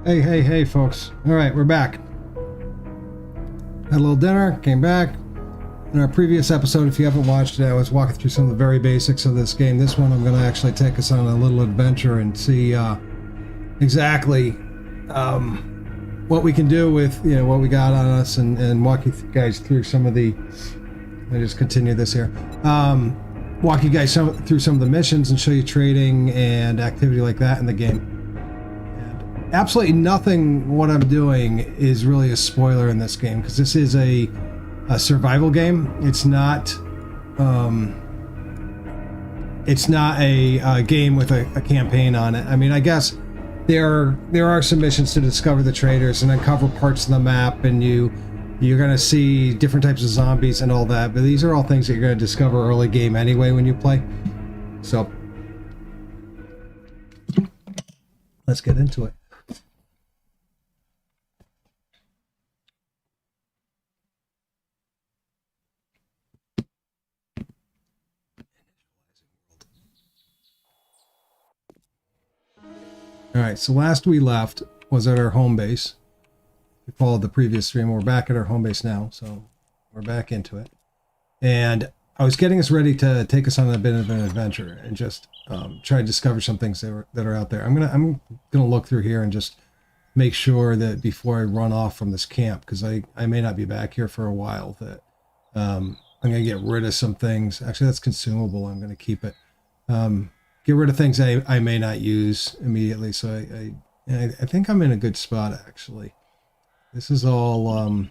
Hey, folks. All right, we're back. Had a little dinner, came back. In our previous episode, if you haven't watched it, I was walking through some of the very basics of this game. This one, I'm going to actually take us on a little adventure and see exactly what we can do with, what we got on us, and walk you guys through some of the... Let me just continue this here. Walk you guys through some of the missions and show you trading and activity like that in the game. And absolutely nothing what I'm doing is really a spoiler in this game, because this is a survival game. It's not a game with a campaign on it. I mean, I guess there are some missions to discover the traders and uncover parts of the map, and you're going to see different types of zombies and all that, but these are all things that you're going to discover early game anyway when you play. So let's get into it. All right, so last we left was at our home base. We followed the previous stream. We're back at our home base now, so we're back into it. And I was getting us ready to take us on a bit of an adventure and just try to discover some things that are out there. I'm gonna look through here and just make sure that before I run off from this camp, because I may not be back here for a while, that I'm gonna get rid of some things. Actually, that's consumable. I'm gonna keep it. Get rid of things I may not use immediately. So I think I'm in a good spot, actually. This is all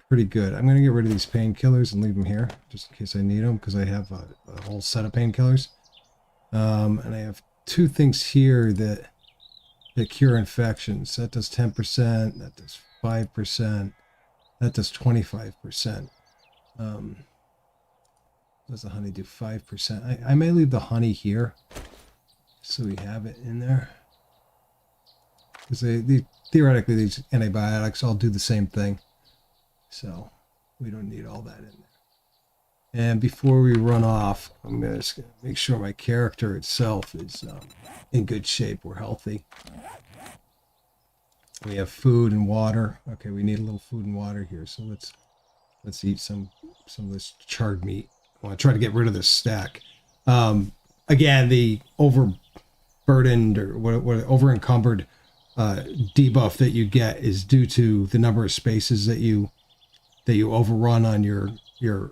pretty good. I'm going to get rid of these painkillers and leave them here, just in case I need them, because I have a whole set of painkillers. And I have two things here that cure infections. That does 10%, that does 5%, that does 25%. Does the honey do 5%? I may leave the honey here so we have it in there, because theoretically these antibiotics all do the same thing, so we don't need all that in there. And before we run off, I'm going to make sure my character itself is in good shape. We're healthy. We have food and water. Okay, we need a little food and water here, so let's eat some of this charred meat. I want to try to get rid of this stack. Again, the overburdened or what over-encumbered debuff that you get is due to the number of spaces that you overrun on your I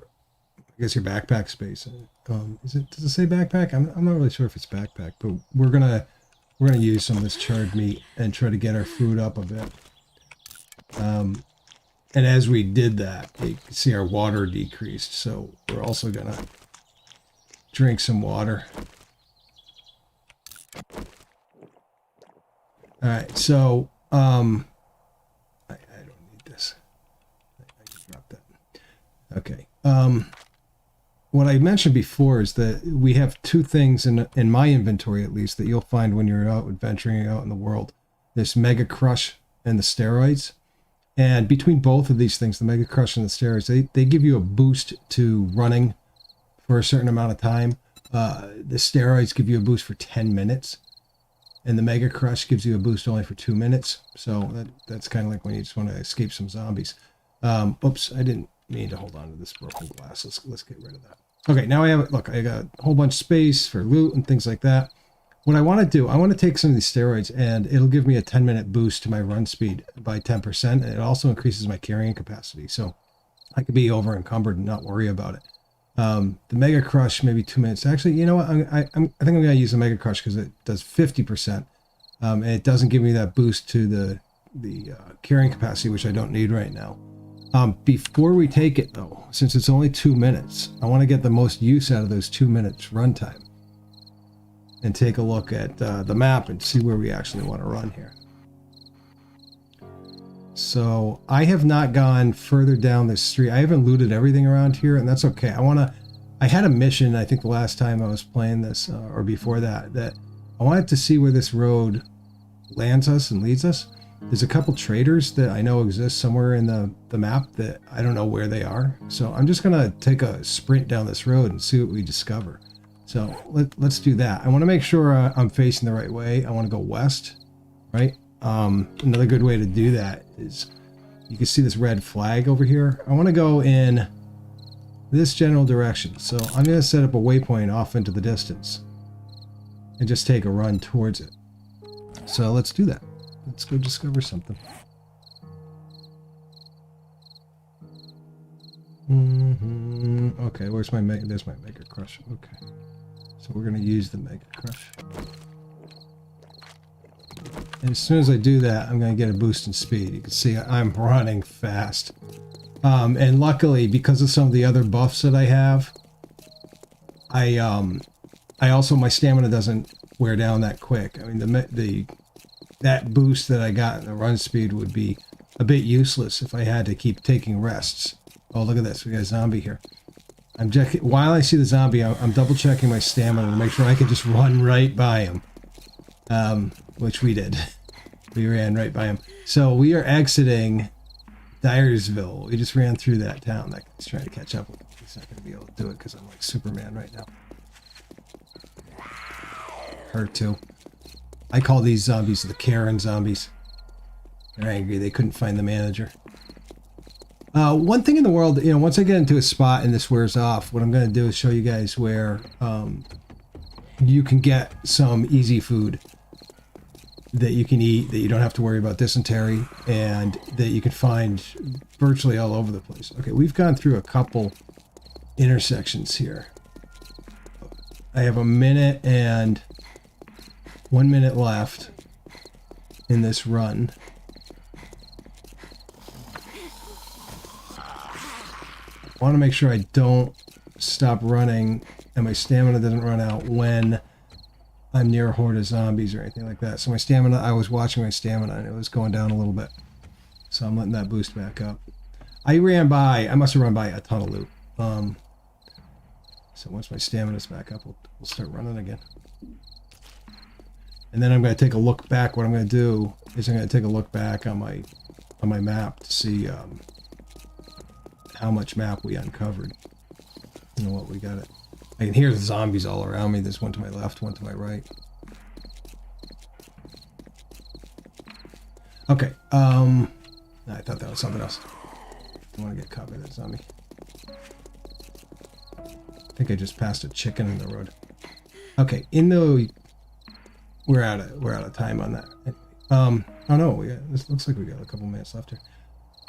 guess your backpack space. Does it say backpack? I'm not really sure if it's backpack, but we're gonna use some of this charred meat and try to get our food up a bit. And as we did that, you can see our water decreased. So we're also going to drink some water. All right, so I don't need this. I just dropped that. Okay. What I mentioned before is that we have two things in my inventory, at least, that you'll find when you're out adventuring out in the world. This Mega Crush and the Steroids. And between both of these things, the Mega Crush and the Steroids, they give you a boost to running for a certain amount of time. The Steroids give you a boost for 10 minutes. And the Mega Crush gives you a boost only for 2 minutes. So that's kind of like when you just want to escape some zombies. Oops, I didn't mean to hold on to this broken glass. Let's get rid of that. Okay, now I have it. Look, I got a whole bunch of space for loot and things like that. What I want to do, I want to take some of these steroids, and it'll give me a 10-minute boost to my run speed by 10%. And it also increases my carrying capacity, so I could be over encumbered and not worry about it. The Mega Crush, maybe 2 minutes. Actually, you know what? I think I'm going to use the Mega Crush because it does 50%, and it doesn't give me that boost to the carrying capacity, which I don't need right now. Before we take it, though, since it's only 2 minutes, I want to get the most use out of those 2 minutes runtime. And take a look at the map and see where we actually want to run here. So I have not gone further down this street. I haven't looted everything around here, and that's okay. I had a mission, I think the last time I was playing this, or before that I wanted to see where this road lands us and leads us. There's a couple traders that I know exist somewhere in the map that I don't know where they are. So I'm just going to take a sprint down this road and see what we discover. So let's do that. I want to make sure I'm facing the right way. I want to go west, right? Another good way to do that is you can see this red flag over here. I want to go in this general direction. So I'm going to set up a waypoint off into the distance and just take a run towards it. So let's do that. Let's go discover something. Okay, where's my Mega? There's my Mega Crush. Okay. So we're going to use the Mega Crush. And as soon as I do that, I'm going to get a boost in speed. You can see I'm running fast. And luckily, because of some of the other buffs that I have, I also, my stamina doesn't wear down that quick. I mean, that boost that I got in the run speed would be a bit useless if I had to keep taking rests. Oh, look at this. We got a zombie here. While I see the zombie, I'm double checking my stamina to make sure I can just run right by him. Which we did. We ran right by him. So we are exiting Dyersville. We just ran through that town. That guy's trying to catch up with me. He's not going to be able to do it because I'm like Superman right now. Her too. I call these zombies the Karen zombies. They're angry. They couldn't find the manager. One thing in the world, once I get into a spot and this wears off, what I'm going to do is show you guys where you can get some easy food that you can eat, that you don't have to worry about dysentery, and that you can find virtually all over the place. Okay, we've gone through a couple intersections here. I have 1 minute and 1 minute left in this run. I want to make sure I don't stop running and my stamina doesn't run out when I'm near a horde of zombies or anything like that. So my stamina, I was watching my stamina and it was going down a little bit. So I'm letting that boost back up. I must have run by a ton of loot. So once my stamina's back up, we'll start running again. And then I'm going to take a look back. What I'm going to do is I'm going to take a look back on my map to see how much map we uncovered. What we got it. I can hear the zombies all around me. There's one to my left, one to my right. Okay. I thought that was something else. I want to get caught by that zombie. I think I just passed a chicken in the road. Okay, we're out of time on that. Oh no, this looks like we got a couple minutes left here.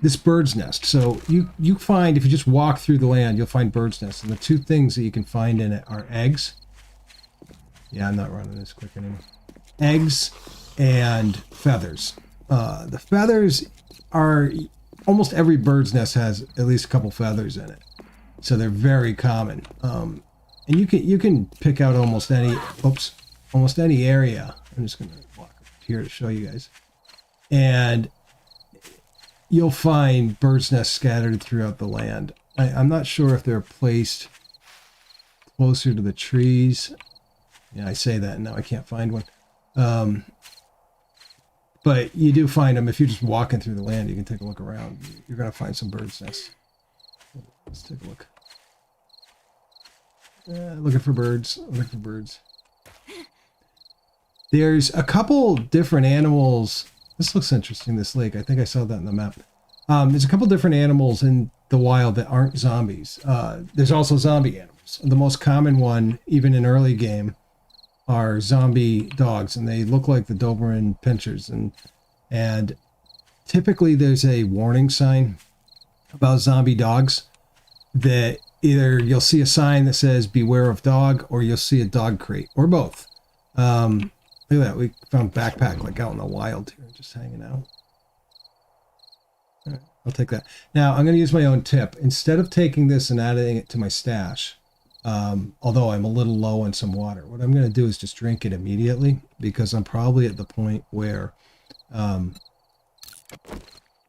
This bird's nest. So you find, if you just walk through the land, you'll find bird's nests. And the two things that you can find in it are eggs. Yeah, I'm not running this quick anymore. Eggs and feathers. The feathers are, almost every bird's nest has at least a couple feathers in it. So they're very common. And you can pick out almost any area. I'm just going to walk up here to show you guys. And you'll find bird's nests scattered throughout the land. I'm not sure if they're placed closer to the trees. Yeah, I say that and now I can't find one. But you do find them. If you're just walking through the land, you can take a look around. You're going to find some bird's nests. Let's take a look. Looking for birds. There's a couple different animals. This looks interesting, this lake. I think I saw that in the map. There's a couple different animals in the wild that aren't zombies. There's also zombie animals. The most common one, even in early game, are zombie dogs, and they look like the Doberman pinschers. And typically there's a warning sign about zombie dogs that either you'll see a sign that says beware of dog, or you'll see a dog crate, or both. Look at that, we found backpack like out in the wild here, just hanging out. All right, I'll take that. Now I'm going to use my own tip. Instead of taking this and adding it to my stash, although I'm a little low on some water, what I'm going to do is just drink it immediately, because I'm probably at the point where I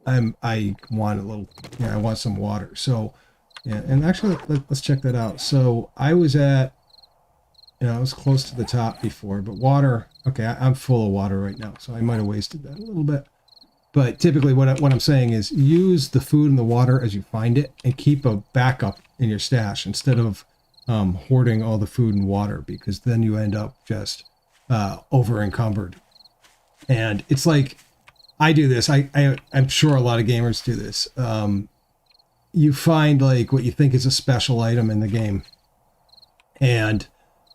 want a little, I want some water. So yeah, and actually let's check that out. So I was at, I was close to the top before, but water, okay, I'm full of water right now, so I might have wasted that a little bit. But typically what I'm saying is use the food and the water as you find it, and keep a backup in your stash instead of hoarding all the food and water, because then you end up just over encumbered. And it's like I do this. I'm sure a lot of gamers do this. You find like what you think is a special item in the game, and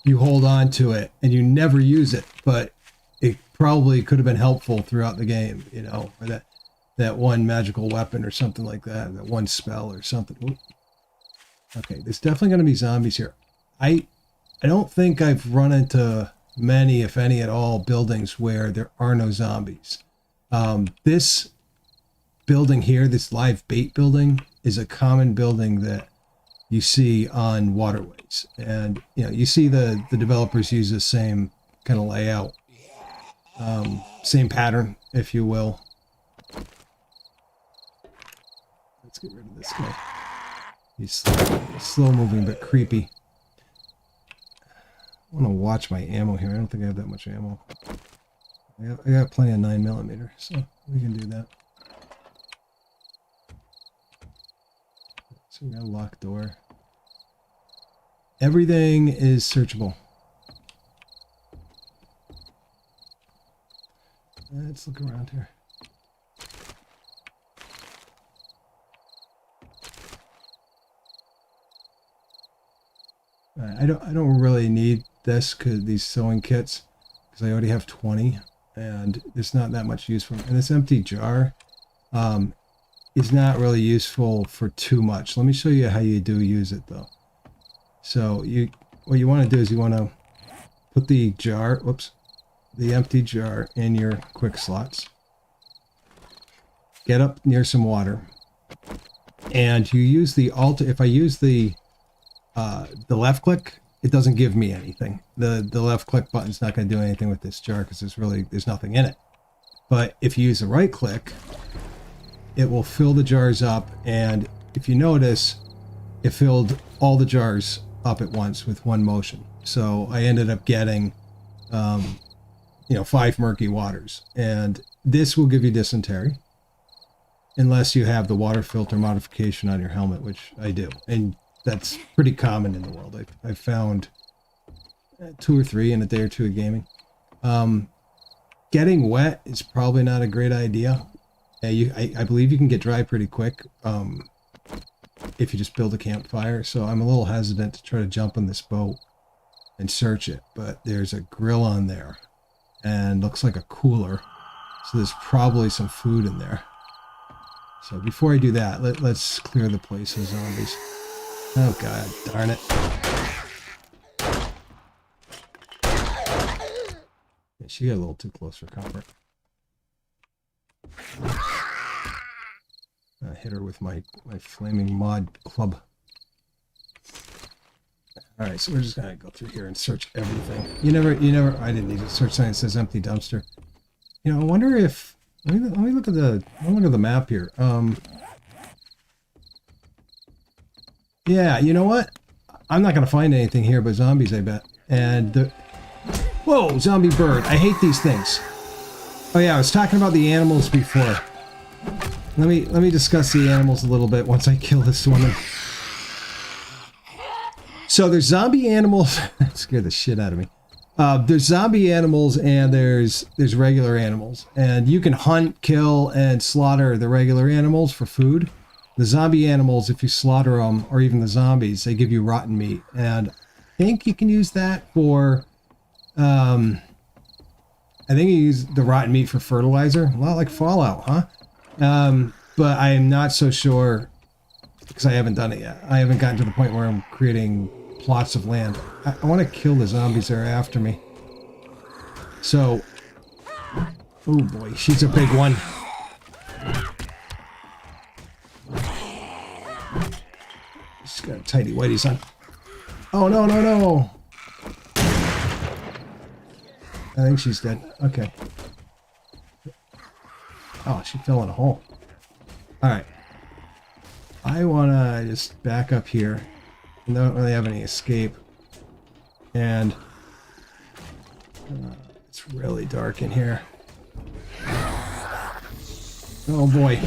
you hold on to it, and you never use it, but it probably could have been helpful throughout the game, you know, or that one magical weapon or something like that one spell or something. Ooh. Okay, there's definitely going to be zombies here. I don't think I've run into many, if any at all, buildings where there are no zombies. This building here, this live bait building, is a common building that you see on waterways. And, you know, you see the developers use the same kind of layout, same pattern, if you will. Let's get rid of this guy. He's slow moving but creepy. I want to watch my ammo here. I don't think I have that much ammo. I got plenty of 9mm, so we can do that. So we got a locked door. Everything is searchable. Let's look around here. I don't really need this, cause these sewing kits, because I already have 20, and it's not that much use for them. And this empty jar is not really useful for too much. Let me show you how you do use it though. So what you want to do is you want to put the jar, the empty jar in your quick slots. Get up near some water, and you use the alt. If I use the left click, it doesn't give me anything. The left click button's not going to do anything with this jar because there's nothing in it. But if you use the right click, it will fill the jars up, and if you notice, it filled all the jars up at once with one motion. So I ended up getting 5 murky waters, and this will give you dysentery unless you have the water filter modification on your helmet, which I do, and that's pretty common in the world. I've found 2 or 3 in a day or 2 of gaming. Getting wet is probably not a great idea. I believe you can get dry pretty quick if you just build a campfire, so I'm a little hesitant to try to jump on this boat and search it, but there's a grill on there and looks like a cooler, so there's probably some food in there. So before I do that, let's clear the place of zombies. Oh god darn it. Yeah, she got a little too close for comfort. I hit her with my flaming mod club. Alright, so we're just gonna go through here and search everything. You never I didn't need to search sign that says empty dumpster. You know, I wonder if let me look at the map here. Yeah, you know what? I'm not gonna find anything here but zombies, I bet. And whoa, zombie bird. I hate these things. Oh yeah, I was talking about the animals before. Let me discuss the animals a little bit once I kill this woman. So there's zombie animals. That scared the shit out of me. There's zombie animals and there's regular animals, and you can hunt, kill, and slaughter the regular animals for food. The zombie animals, if you slaughter them, or even the zombies, they give you rotten meat, and I think you can use that for. I think you use the rotten meat for fertilizer. A lot like Fallout, huh? But I am not so sure because I haven't done it yet. I haven't gotten to the point where I'm creating plots of land. I want to kill the zombies that are after me. So, oh boy, she's a big one. She's got tidy whities on. Oh no, no, no. I think she's dead. Okay. Oh, she fell in a hole. Alright. I want to just back up here. I don't really have any escape. And it's really dark in here. Oh boy.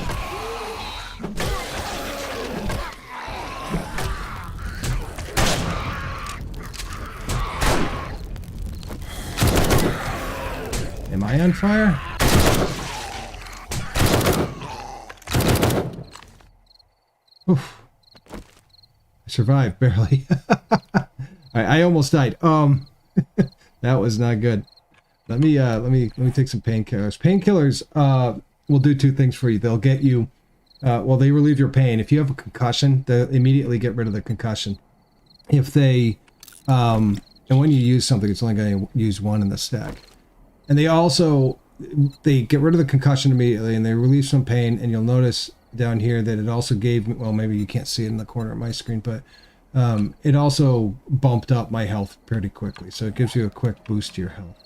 Am I on fire? Oof. I survived barely. I almost died. That was not good. Let me take some painkillers. Painkillers will do two things for you. They'll get you they relieve your pain. If you have a concussion, they immediately get rid of the concussion. If they and when you use something, it's only going to use one in the stack. And they get rid of the concussion immediately, and they relieve some pain. And you'll notice down here that it also gave me, well, maybe you can't see it in the corner of my screen, but it also bumped up my health pretty quickly. So it gives you a quick boost to your health.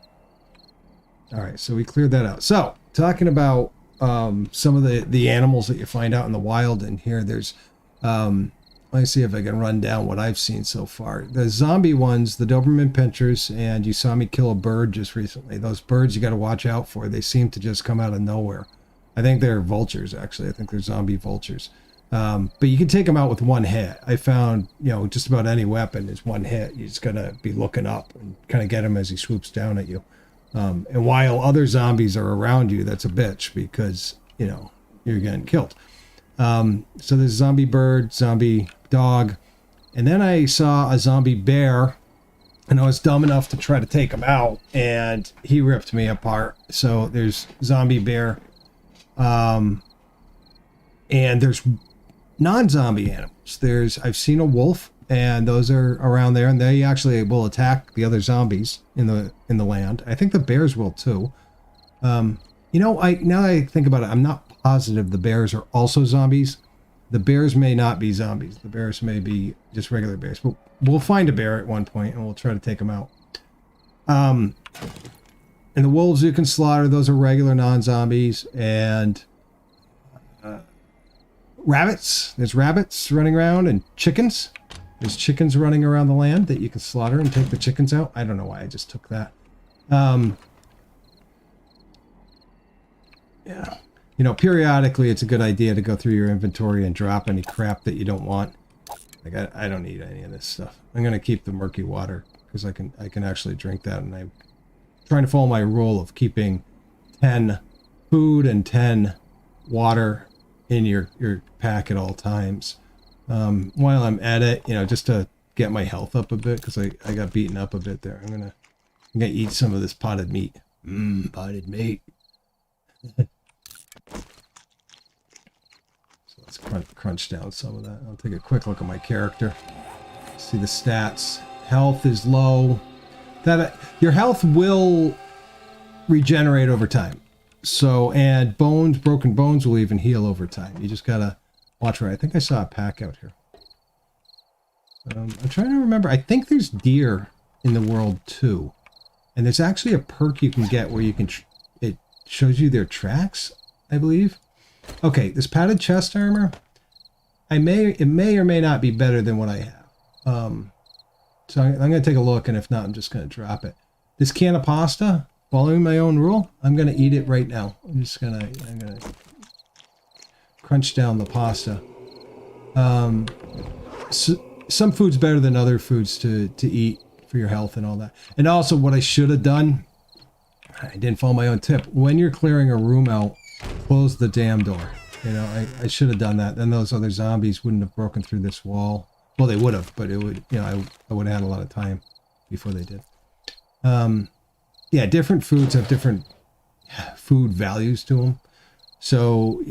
All right, so we cleared that out. So talking about some of the animals that you find out in the wild, and here there's let me see if I can run down what I've seen so far. The zombie ones, the Doberman pinchers, and you saw me kill a bird just recently. Those birds you got to watch out for. They seem to just come out of nowhere. I think they're vultures, actually. I think they're zombie vultures. But you can take them out with one hit. I found, just about any weapon is one hit. You just got to be looking up and kind of get him as he swoops down at you. And while other zombies are around you, that's a bitch because, you're getting killed. So there's zombie bird, zombie dog, and then I saw a zombie bear, and I was dumb enough to try to take him out, and he ripped me apart. So there's zombie bear, and there's non-zombie animals. I've seen a wolf, and those are around there, and they actually will attack the other zombies in the land. I think the bears will too. Now that I think about it, I'm not positive the bears are also zombies. The bears may not be zombies. The bears may be just regular bears. But we'll find a bear at one point, and we'll try to take them out. And the wolves you can slaughter, those are regular non-zombies. And rabbits. There's rabbits running around, and chickens. There's chickens running around the land that you can slaughter and take the chickens out. I don't know why I just took that. Yeah. Periodically it's a good idea to go through your inventory and drop any crap that you don't want. Like I don't need any of this stuff. I'm going to keep the murky water because I can actually drink that, and I'm trying to follow my rule of keeping 10 food and 10 water in your pack at all times. While I'm at it, just to get my health up a bit because I got beaten up a bit there. I'm gonna eat some of this potted meat. Potted meat. So let's crunch down some of that. I'll take a quick look at my character. See the stats. Health is low. Your health will regenerate over time. So, and broken bones will even heal over time. You just gotta watch where. I think I saw a pack out here. I'm trying to remember. I think there's deer in the world too. And there's actually a perk you can get where you can, it shows you their tracks, I believe. Okay, this padded chest armor, it may or may not be better than what I have. So I'm going to take a look, and if not, I'm just going to drop it. This can of pasta, following my own rule, I'm going to eat it right now. I'm going to crunch down the pasta. Some food's better than other foods to eat for your health and all that. And also what I should have done, I didn't follow my own tip. When you're clearing a room out, close the damn door. I should have done that. Then those other zombies wouldn't have broken through this wall. Well, they would have, but it would, I would have had a lot of time before they did. Yeah, different foods have different food values to them. So,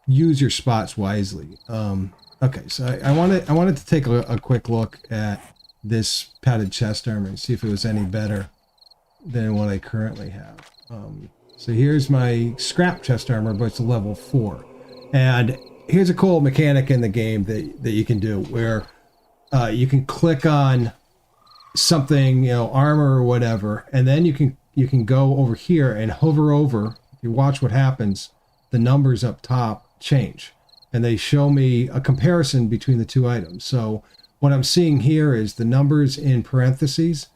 use your spots wisely. Okay, so I wanted to take a quick look at this padded chest armor and see if it was any better than what I currently have. So here's my scrap chest armor, but it's a level 4. And here's a cool mechanic in the game that you can do where you can click on something, armor or whatever, and then you can go over here and hover over. If you watch what happens, the numbers up top change, and they show me a comparison between the two items. So what I'm seeing here is the numbers in parentheses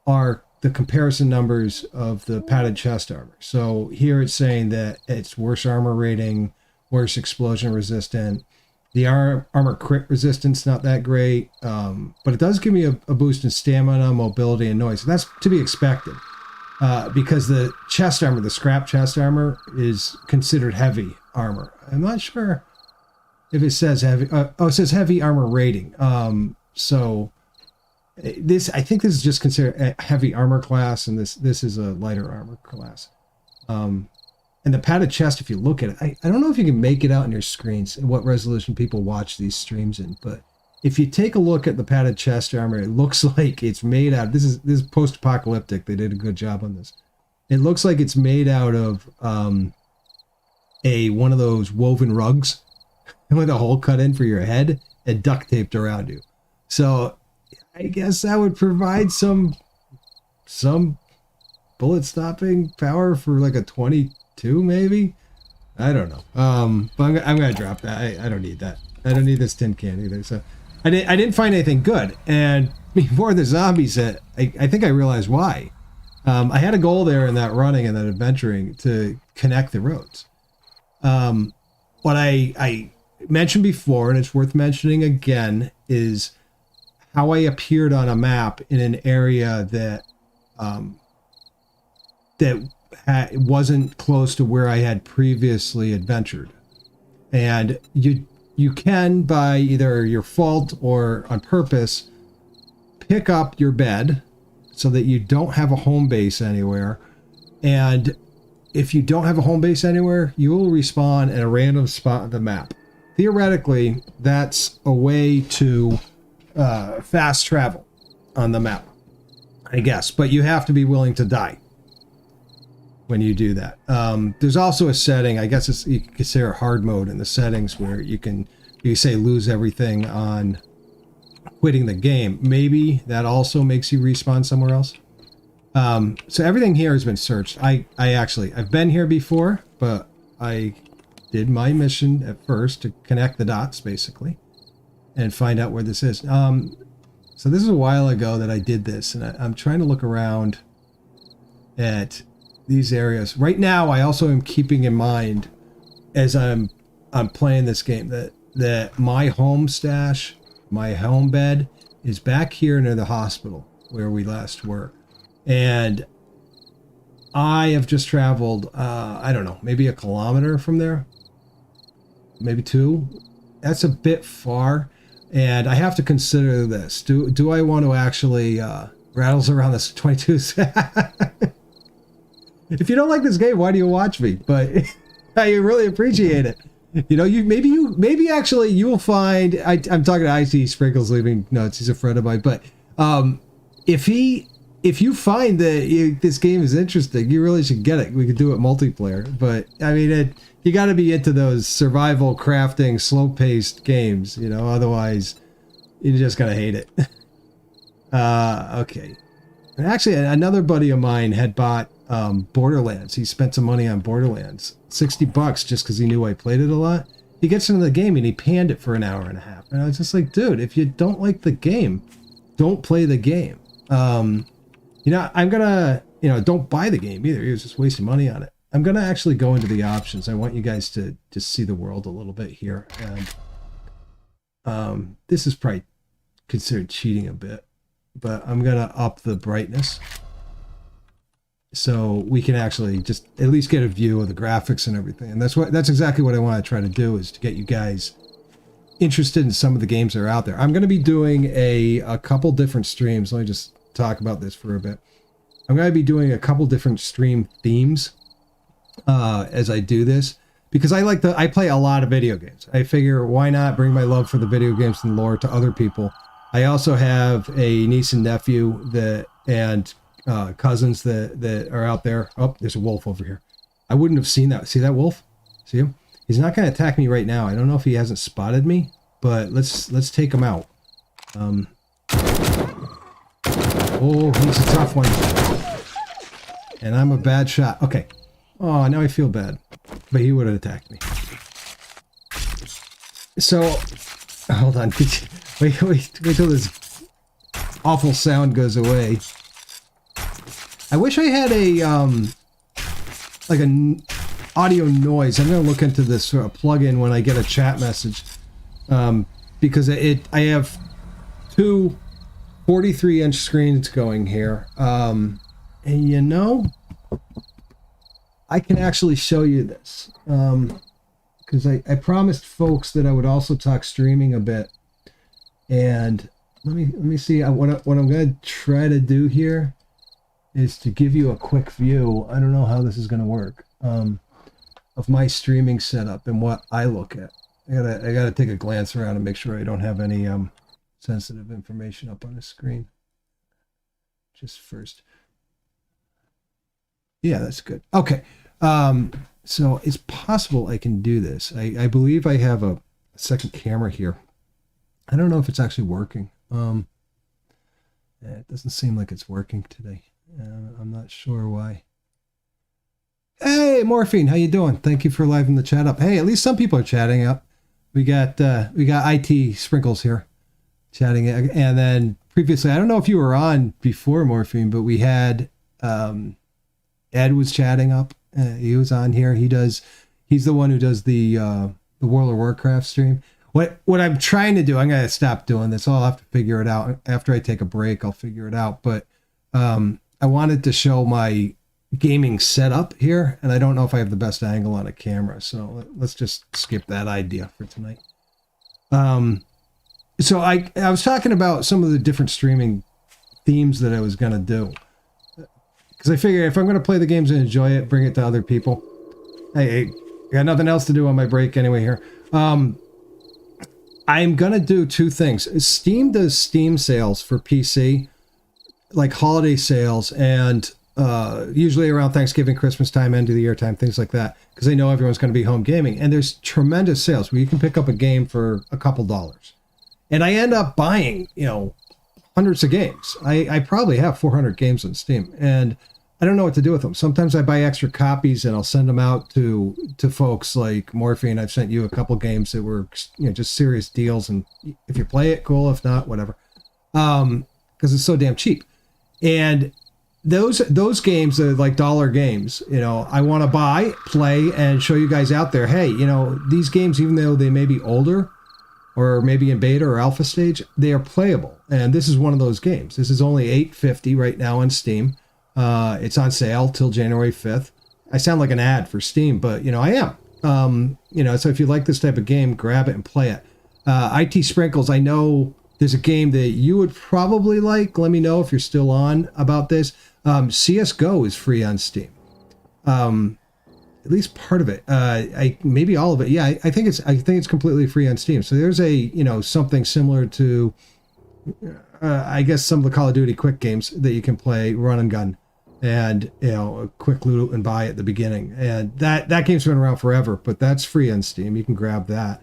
are the comparison numbers of the padded chest armor. So here it's saying that it's worse armor rating, worse explosion resistant. The armor crit resistance not that great, but it does give me a boost in stamina, mobility, and noise. That's to be expected because the chest armor, the scrap chest armor, is considered heavy armor. I'm not sure if it says heavy. Oh, it says heavy armor rating. So this, I think this is just considered a heavy armor class, and this is a lighter armor class. And the padded chest, if you look at it, I don't know if you can make it out in your screens and what resolution people watch these streams in, but if you take a look at the padded chest armor, it looks like it's made out. This is post-apocalyptic. They did a good job on this. It looks like it's made out of one of those woven rugs with a hole cut in for your head and duct taped around you. So I guess that would provide some bullet stopping power for like a 22, maybe. I don't know. But I'm gonna drop that. I don't need that. I don't need this tin can either. So I didn't find anything good. And before the zombies hit, I think I realized why. I had a goal there in that running and that adventuring to connect the roads. What I mentioned before, and it's worth mentioning again, is how I appeared on a map in an area that wasn't close to where I had previously adventured. And you can, by either your fault or on purpose, pick up your bed so that you don't have a home base anywhere. And if you don't have a home base anywhere, you will respawn at a random spot on the map. Theoretically, that's a way to fast travel on the map, I guess. But you have to be willing to die when you do that. There's also a setting, I guess you could consider hard mode in the settings, where you say lose everything on quitting the game. Maybe that also makes you respawn somewhere else. So everything here has been searched. I've been here before, but I did my mission at first to connect the dots, basically, and find out where this is. So this is a while ago that I did this, and I'm trying to look around at these areas. Right now, I also am keeping in mind, as I'm playing this game, that my home stash, my home bed, is back here near the hospital where we last were. And I have just traveled, I don't know, maybe a kilometer from there, maybe 2. That's a bit far, and I have to consider this. Do I want to actually rattles around this 22? If you don't like this game, why do you watch me? But I really appreciate it. You know, maybe actually you will find. I'm talking to IT Sprinkles leaving notes. He's a friend of mine, but if you find that this game is interesting, you really should get it. We could do it multiplayer, but I mean, you got to be into those survival, crafting, slow-paced games. You know, otherwise you're just gonna hate it. Okay. And actually, another buddy of mine had bought Borderlands. He spent some money on Borderlands, $60 just because he knew I played it a lot. He gets into the game and he panned it for an hour and a half. And I was just like, dude, if you don't like the game, don't play the game. You know, I'm gonna, don't buy the game either. He was just wasting money on it. I'm gonna actually go into the options. I want you guys to just see the world a little bit here. And this is probably considered cheating a bit, but I'm gonna up the brightness so we can actually just at least get a view of the graphics and everything. And that's exactly what I want to try to do, is to get you guys interested in some of the games that are out there. I'm going to be doing a couple different streams. Let me just talk about this for a bit. I'm going to be doing a couple different stream themes as I do this, because I play a lot of video games. I figure, why not bring my love for the video games and lore to other people? I also have a niece and nephew and cousins that are out there. Oh, there's a wolf over here. I wouldn't have seen that. See that wolf? See him? He's not going to attack me right now. I don't know if he hasn't spotted me, but let's take him out. Oh, he's a tough one. And I'm a bad shot. Okay. Oh, now I feel bad. But he would have attacked me. So, hold on. Wait till this awful sound goes away. I wish I had like an audio noise. I'm going to look into this sort of plugin when I get a chat message, because I have two 43-inch screens going here, and I can actually show you this. because I promised folks that I would also talk streaming a bit. And let me see what I'm going to try to do here is to give you a quick view. I don't know how this is going to work, of my streaming setup and what I look at. I gotta take a glance around and make sure I don't have any sensitive information up on the screen. Just first. Yeah, that's good. Okay. So it's possible I can do this. I believe I have a second camera here. I don't know if it's actually working. It doesn't seem like it's working today. I'm not sure why. Hey, Morphine, how you doing? Thank you for livening the chat up. Hey, at least some people are chatting up. We got IT Sprinkles here chatting. And then previously, I don't know if you were on before Morphine, but we had Ed was chatting up. He was on here. He's the one who does the World of Warcraft stream. What I'm trying to do, I'm gonna stop doing this. I'll have to figure it out after I take a break. I'll figure it out. But I wanted to show my gaming setup here, and I don't know if I have the best angle on a camera, so let's just skip that idea for tonight. So I was talking about some of the different streaming themes that I was gonna do, because I figure if I'm gonna play the games and enjoy it, bring it to other people. Hey, I got nothing else to do on my break anyway here. I'm gonna do two things. Steam does Steam sales for PC, like holiday sales, and usually around Thanksgiving, Christmas time, end of the year time, things like that, because they know everyone's going to be home gaming. And there's tremendous sales where you can pick up a game for a couple dollars. And I end up buying, hundreds of games. I probably have 400 games on Steam, and I don't know what to do with them. Sometimes I buy extra copies and I'll send them out to folks like Morphine. I've sent you a couple games that were, just serious deals. And if you play it, cool. If not, whatever. Because it's so damn cheap. And those games are like dollar games. I want to buy, play, and show you guys out there, hey, these games, even though they may be older or maybe in beta or alpha stage, they are playable. And this is one of those games. This is only $8.50 right now on Steam. It's on sale till January 5th. I sound like an ad for Steam, but I am. So if you like this type of game, grab it and play it. IT Sprinkles, I know there's a game that you would probably like. Let me know if you're still on about this. CSGO is free on Steam. At least part of it. Maybe all of it. Yeah, I think it's completely free on Steam. So there's something similar to I guess some of the Call of Duty quick games that you can play, run and gun, and a quick loot and buy at the beginning. And that game's been around forever, but that's free on Steam. You can grab that.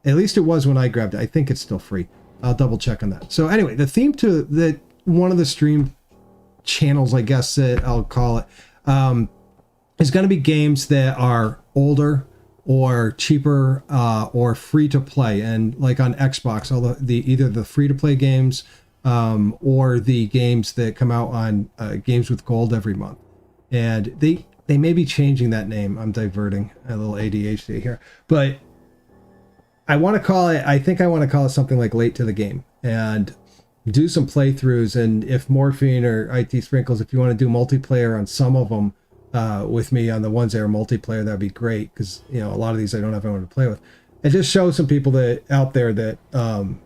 At least it was when I grabbed it. I think it's still free. I'll double check on that. So anyway, the theme to that one of the stream channels, I guess that I'll call it, is going to be games that are older or cheaper or free to play. And like on Xbox, all either the free to play games or the games that come out on Games with Gold every month. And they may be changing that name. I'm diverting a little ADHD here, but I want to call it something like Late to the Game and do some playthroughs. And if Morphine or IT Sprinkles, if you want to do multiplayer on some of them with me on the ones that are multiplayer, that'd be great. Because, a lot of these I don't have anyone to play with. And just show some people that out there that,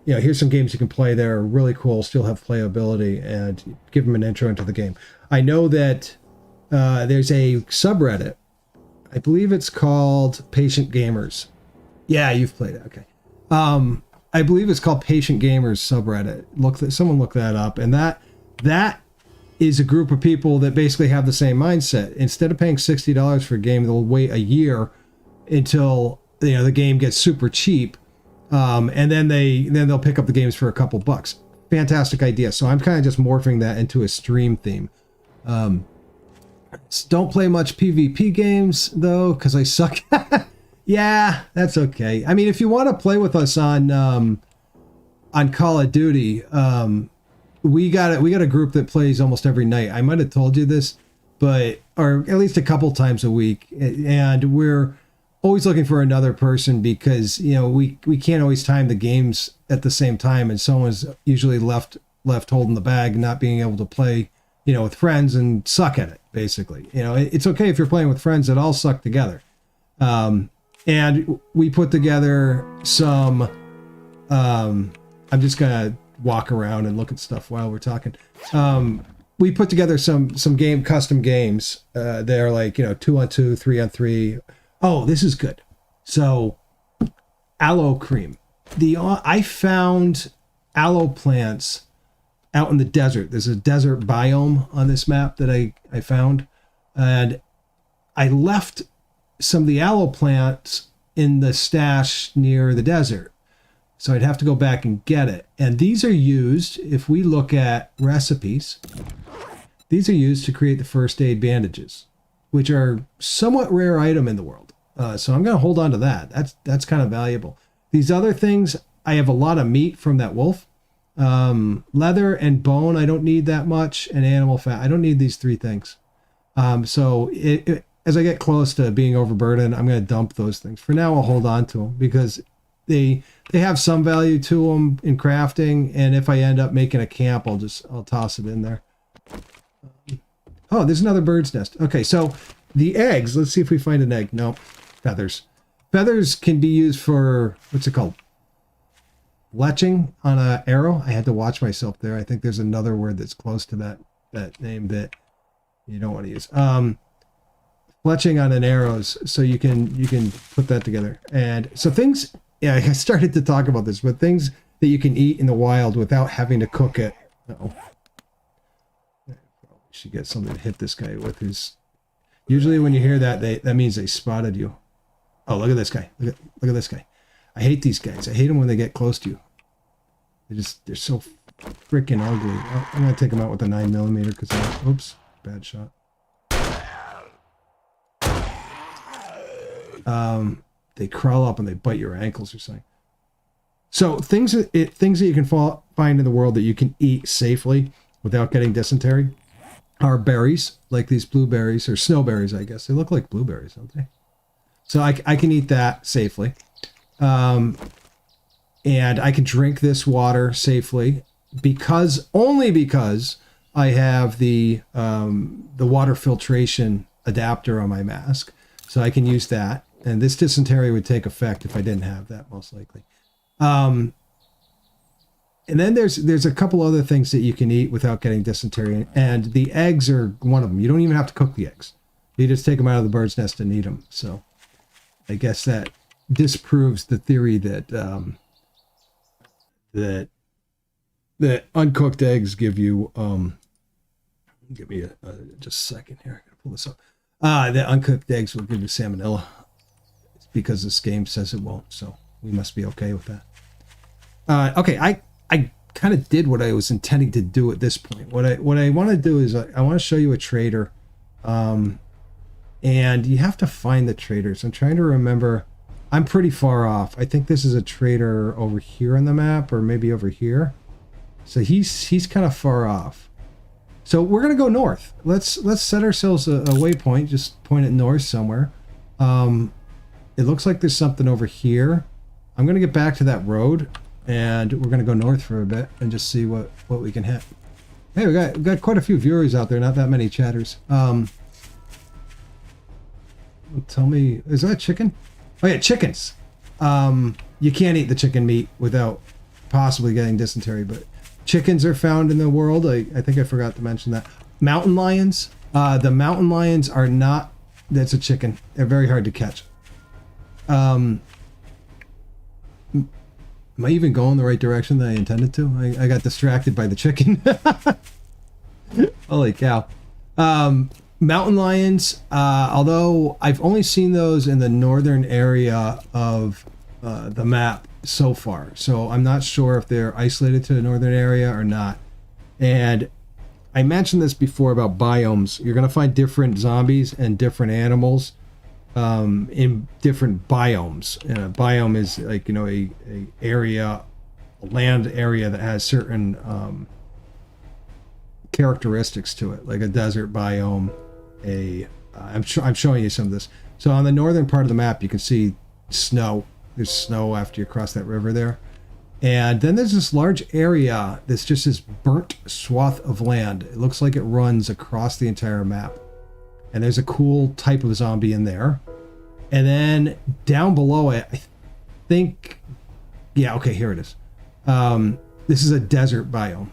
here's some games you can play that are really cool, still have playability, and give them an intro into the game. I know that there's a subreddit. I believe it's called Patient Gamers. Yeah, you've played it. Okay. I believe it's called Patient Gamers subreddit. Someone look that up. And that is a group of people that basically have the same mindset. Instead of paying $60 for a game, they'll wait a year until the game gets super cheap, and then they'll pick up the games for a couple bucks. Fantastic idea. So I'm kind of just morphing that into a stream theme. Don't play much PvP games though, because I suck. Yeah, that's okay. I mean, if you want to play with us on Call of Duty, we got a group that plays almost every night. I might have told you this, or at least a couple times a week, and we're always looking for another person because we can't always time the games at the same time, and someone's usually left holding the bag, not being able to play with friends and suck at it. Basically, it's okay if you're playing with friends that all suck together. And we put together some, I'm just gonna walk around and look at stuff while we're talking. We put together some custom games. They're like, 2-on-2, 3-on-3. Oh, this is good. So aloe cream. I found aloe plants out in the desert. There's a desert biome on this map that I found. And I left some of the aloe plants in the stash near the desert. So I'd have to go back and get it. And these are used, if we look at recipes, these are used to create the first aid bandages, which are somewhat rare item in the world. So I'm going to hold on to that. That's kind of valuable. These other things, I have a lot of meat from that wolf. Leather and bone, I don't need that much. And animal fat, I don't need these 3 things. So as I get close to being overburdened, I'm going to dump those things. For now, I'll hold on to them because they have some value to them in crafting. And if I end up making a camp, I'll toss it in there. Oh, there's another bird's nest. Okay, so the eggs, let's see if we find an egg. No, feathers. Feathers can be used for, what's it called? Fletching on an arrow. I had to watch myself there. I think there's another word that's close to that name that you don't want to use. Fletching on an arrows, so you can put that together. And so things, yeah, I started to talk about this, but things that you can eat in the wild without having to cook it. Uh-oh. Should get something to hit this guy with. Usually when you hear that, that means they spotted you. Oh, look at this guy. Look at this guy. I hate these guys. I hate them when they get close to you. They're so freaking ugly. Oh, I'm gonna take them out with a 9mm because oops, bad shot. They crawl up and they bite your ankles or something. So things that you can find in the world that you can eat safely without getting dysentery are berries, like these blueberries or snowberries, I guess. They look like blueberries, don't they? So I can eat that safely. And I can drink this water safely only because I have the water filtration adapter on my mask. So I can use that. And this dysentery would take effect if I didn't have that, most likely. And then there's a couple other things that you can eat without getting dysentery. And the eggs are one of them. You don't even have to cook the eggs. You just take them out of the bird's nest and eat them. So I guess that disproves the theory that that uncooked eggs give you give me just a second here. I gotta pull this up. The uncooked eggs will give you salmonella. It's because this game says it won't, so we must be okay with that. Okay, I kind of did what I was intending to do at this point. What I want to do is I want to show you a trader, and you have to find the traders. I'm trying to remember. I'm pretty far off. I think this is a trader over here on the map, or maybe over here. So he's kind of far off. So we're gonna go north. Let's set ourselves a waypoint. Just point it north somewhere. It looks like there's something over here. I'm gonna get back to that road, and we're gonna go north for a bit and just see what we can hit. Hey, we got quite a few viewers out there. Not that many chatters. Tell me, is that a chicken? Oh yeah, chickens. You can't eat the chicken meat without possibly getting dysentery, but chickens are found in the world. I think I forgot to mention that. Mountain lions. The mountain lions are not. That's a chicken. They're very hard to catch. Am I even going the right direction that I intended to? I got distracted by the chicken. Holy cow. Mountain lions, although I've only seen those in the northern area of the map so far, so I'm not sure if they're isolated to the northern area or not. And I mentioned this before about biomes. You're going to find different zombies and different animals in different biomes. A biome is like, a land area that has certain characteristics to it, like a desert biome. I'm showing you some of this. So on the northern part of the map, you can see snow. There's snow after you cross that river there. And then there's this large area that's just this burnt swath of land. It looks like it runs across the entire map. And there's a cool type of zombie in there. And then down below it, I think, yeah, okay, here it is. This is a desert biome.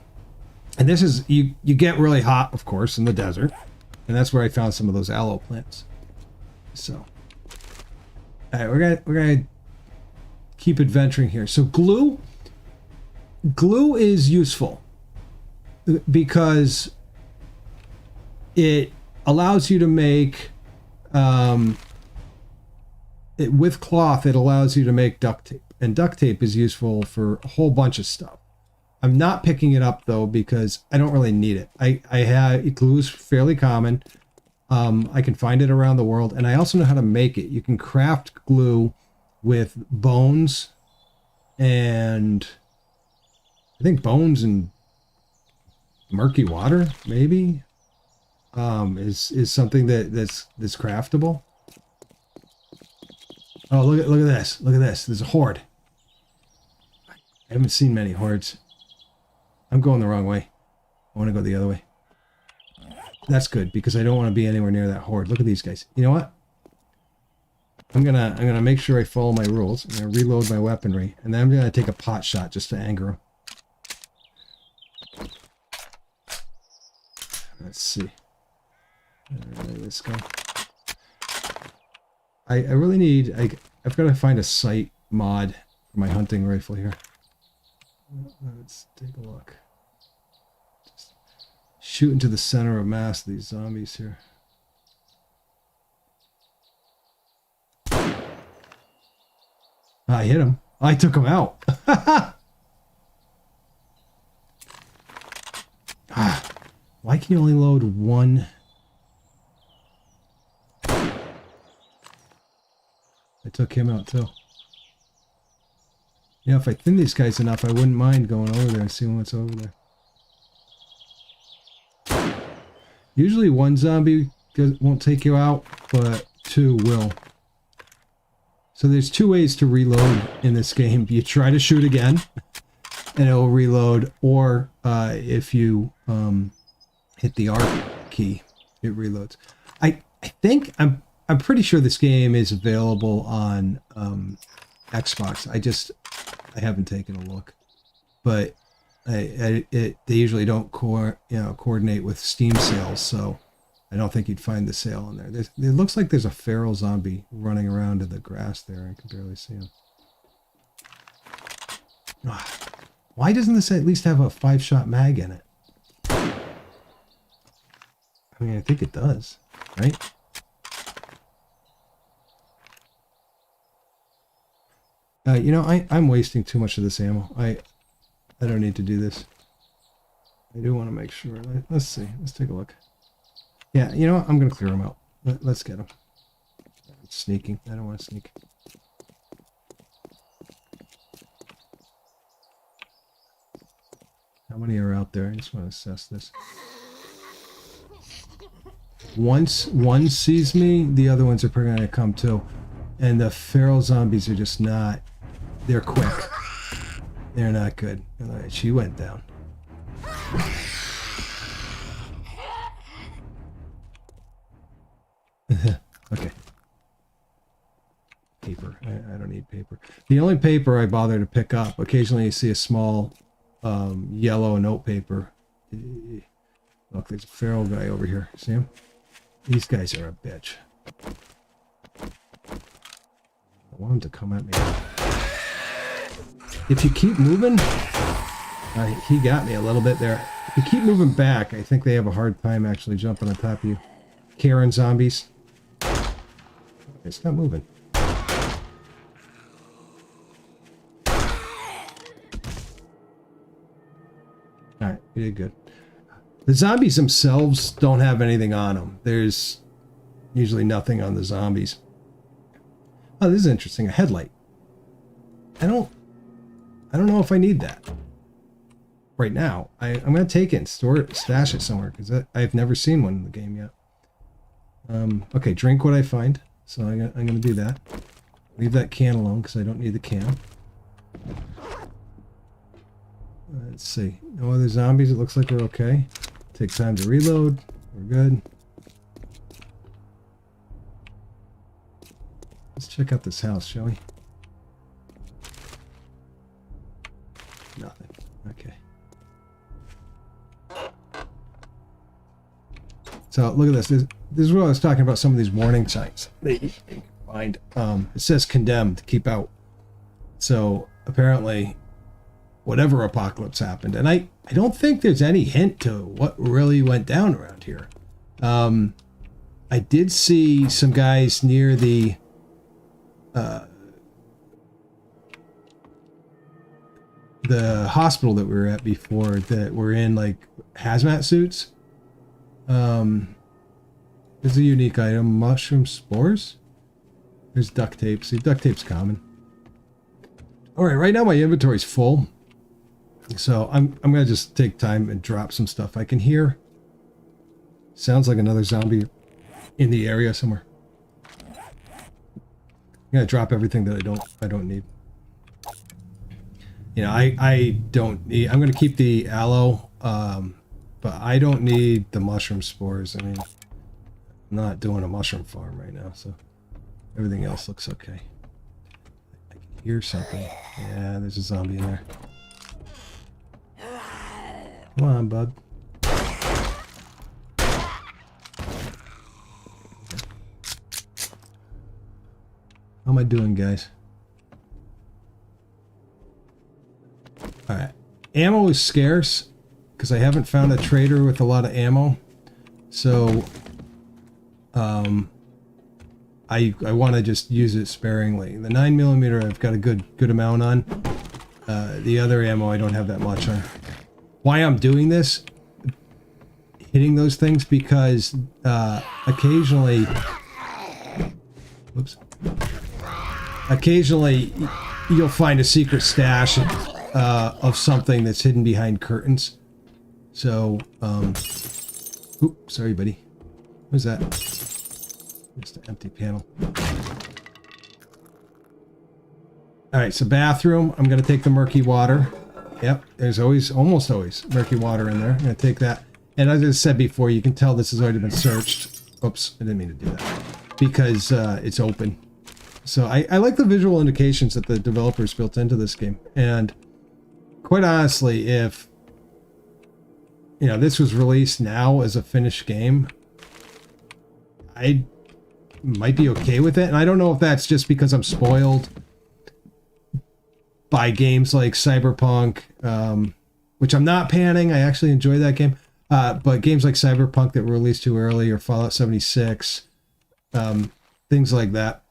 And this is, you get really hot, of course, in the desert. And that's where I found some of those aloe plants. So, all right, we're gonna keep adventuring here. So glue is useful because it allows you to make, with cloth, it allows you to make duct tape. And duct tape is useful for a whole bunch of stuff. I'm not picking it up though because I don't really need it. I have glue's fairly common. I can find it around the world, and I also know how to make it. You can craft glue with bones, and I think bones and murky water maybe is something that's craftable. Oh, look at this! Look at this! There's a horde. I haven't seen many hordes. I'm going the wrong way. I want to go the other way. That's good because I don't want to be anywhere near that horde. Look at these guys. You know what? I'm gonna make sure I follow my rules. I'm gonna reload my weaponry, and then I'm gonna take a pot shot just to anger them. Let's see. Let's go. I really need. I've got to find a sight mod for my hunting rifle here. Let's take a look. Just shoot into the center of mass of these zombies here. I hit him. I took him out. Why can you only load one? I took him out too. Yeah, if I thin these guys enough, I wouldn't mind going over there and seeing what's over there. Usually one zombie won't take you out, but two will. So there's two ways to reload in this game. You try to shoot again, and it will reload, or if you hit the R key, it reloads. I think I'm pretty sure this game is available on Xbox. I haven't taken a look, but they usually don't coordinate with Steam sales, so I don't think you'd find the sale on there. It looks like there's a feral zombie running around in the grass there. I can barely see him. Why doesn't this at least have a 5-shot mag in it? I mean, I think it does, right? You know, I'm wasting too much of this ammo. I don't need to do this. I do want to make sure. Let's see. Let's take a look. Yeah, you know what? I'm going to clear them out. Let's get them. Sneaking. I don't want to sneak. How many are out there? I just want to assess this. Once one sees me, the other ones are probably going to come too. And the feral zombies are just not... They're quick. They're not good. Alright, she went down. Okay. Paper. I don't need paper. The only paper I bother to pick up, occasionally you see a small yellow note paper. Look, there's a feral guy over here. See him? These guys are a bitch. I want him to come at me. If you keep moving... he got me a little bit there. If you keep moving back, I think they have a hard time actually jumping on top of you. Karen zombies. It's not moving. Alright, you did good. The zombies themselves don't have anything on them. There's usually nothing on the zombies. Oh, this is interesting. A headlight. I don't know if I need that right now. I'm going to take it and store it, stash it somewhere, because I've never seen one in the game yet. Okay, drink what I find. So I'm going to do that. Leave that can alone, because I don't need the can. Let's see. No other zombies. It looks like we're okay. Take time to reload. We're good. check out this house, shall we? Nothing. Okay. So look at this. This is what I was talking about, some of these warning signs that you can find. It says condemned, keep out. So apparently whatever apocalypse happened. And I don't think there's any hint to what really went down around here. I did see some guys near the hospital that we were at before that were in like hazmat suits. There's a unique item, mushroom spores. There's duct tape. See, duct tape's common. All right, right now my inventory's full. So I'm going to just take time and drop some stuff. I can hear. Sounds like another zombie in the area somewhere. I'm going to drop everything that I don't need. You know, I don't need, I'm going to keep the aloe, but I don't need the mushroom spores. I mean, I'm not doing a mushroom farm right now, so everything else looks okay. I can hear something. Yeah, there's a zombie in there. Come on, bud. How am I doing, guys? Alright. Ammo is scarce because I haven't found a trader with a lot of ammo. So I want to just use it sparingly. The 9mm I've got a good amount on. The other ammo I don't have that much on. Why I'm doing this, hitting those things, because occasionally you'll find a secret stash of something that's hidden behind curtains. So, oops, sorry, buddy. What was that? Just an empty panel. All right, so bathroom. I'm going to take the murky water. Yep, there's almost always murky water in there. I'm going to take that. And as I said before, you can tell this has already been searched. Oops, I didn't mean to do that. Because it's open. So I like the visual indications that the developers built into this game. And quite honestly, if this was released now as a finished game, I might be okay with it. And I don't know if that's just because I'm spoiled by games like Cyberpunk, which I'm not panning. I actually enjoy that game. But games like Cyberpunk that were released too early, or Fallout 76, things like that.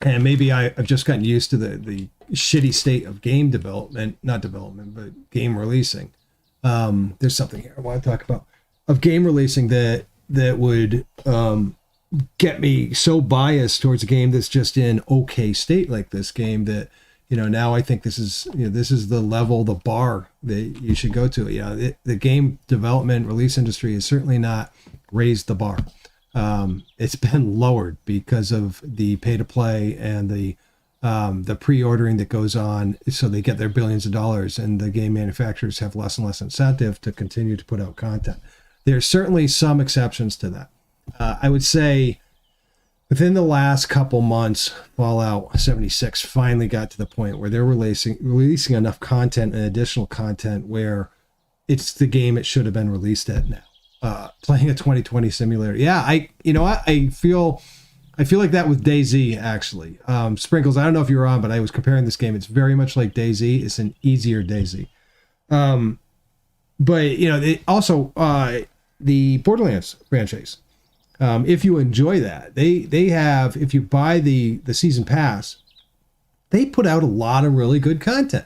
And maybe I've just gotten used to the shitty state of game development, not development, but game releasing. There's something here I want to talk about of game releasing that would get me so biased towards a game that's just in okay state, like this game that, now I think this is the level, the bar that you should go to. The game development release industry has certainly not raised the bar. It's been lowered because of the pay to play and the pre-ordering that goes on, so they get their billions of dollars, and the game manufacturers have less and less incentive to continue to put out content. There's certainly some exceptions to that. I would say within the last couple months, Fallout 76 finally got to the point where they're releasing enough content and additional content where it's the game it should have been released at now. Playing a 2020 simulator. Yeah, I feel like that with DayZ, actually. Sprinkles, I don't know if you were on, but I was comparing this game. It's very much like DayZ. It's an easier DayZ. But also the Borderlands franchise. If you enjoy that, they have, if you buy the season pass, they put out a lot of really good content.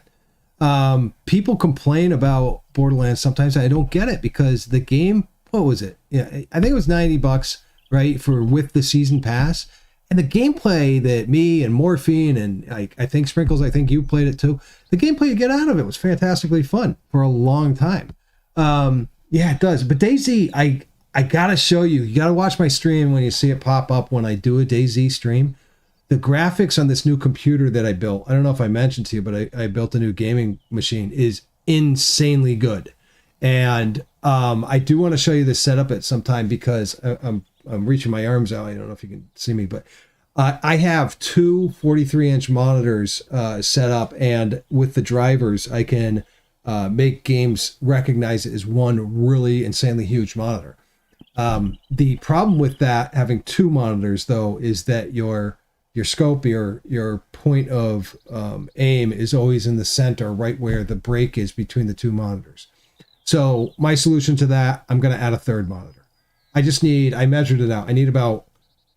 People complain about Borderlands sometimes. I don't get it, because the game, what was it? Yeah, I think it was $90, right, with the season pass. And the gameplay that me and Morphine and I think Sprinkles, I think you played it too. The gameplay you get out of it was fantastically fun for a long time. Yeah, it does. But DayZ, I gotta show you. You gotta watch my stream when you see it pop up when I do a DayZ stream. The graphics on this new computer that I built, I don't know if I mentioned to you, but I built a new gaming machine, is insanely good. And I do want to show you this setup at some time, because I'm reaching my arms out. I don't know if you can see me, but I have two 43-inch monitors set up, and with the drivers, I can make games recognize it as one really insanely huge monitor. The problem with that, having two monitors, though, is that your scope, your point of aim is always in the center, right where the break is between the two monitors. So my solution to that, I'm going to add a third monitor. I measured it out. I need about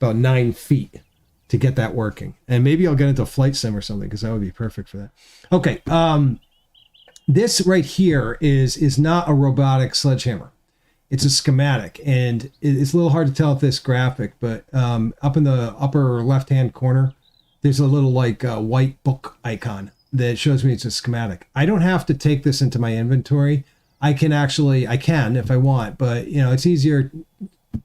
9 feet to get that working. And maybe I'll get into a flight sim or something, because that would be perfect for that. Okay. This right here is not a robotic sledgehammer. It's a schematic, and it's a little hard to tell with this graphic, but up in the upper left-hand corner, there's a little like white book icon that shows me it's a schematic. I don't have to take this into my inventory. I can if I want, but it's easier.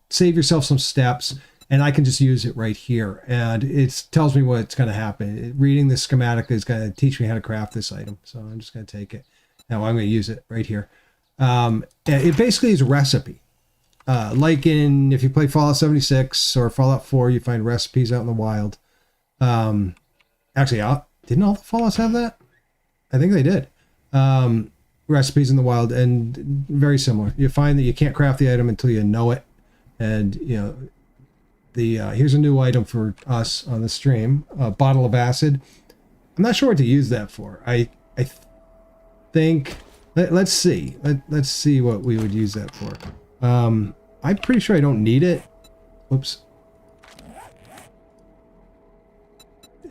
Save yourself some steps, and I can just use it right here. And it tells me what's going to happen. Reading the schematic is going to teach me how to craft this item. So I'm just going to take it. Now I'm going to use it right here. It basically is a recipe. Like if you play Fallout 76 or Fallout 4, you find recipes out in the wild. Actually, didn't all the Fallouts have that? I think they did. Recipes in the wild, and very similar. You find that you can't craft the item until you know it. And, here's a new item for us on the stream, a bottle of acid. I'm not sure what to use that for. I think, let's see. Let's see what we would use that for. I'm pretty sure I don't need it. Whoops.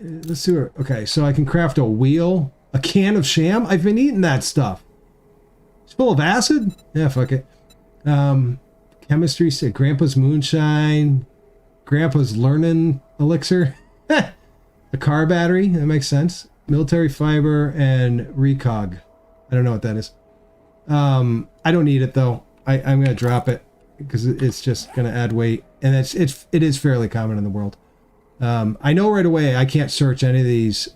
Let's see where, okay, so I can craft a wheel, a can of sham. I've been eating that stuff. It's full of acid? Yeah, fuck it. Chemistry, Grandpa's moonshine, Grandpa's learning elixir, the car battery, that makes sense. Military fiber and recog. I don't know what that is. I don't need it though. I'm gonna drop it because it's just gonna add weight, and it is fairly common in the world. I know right away I can't search any of these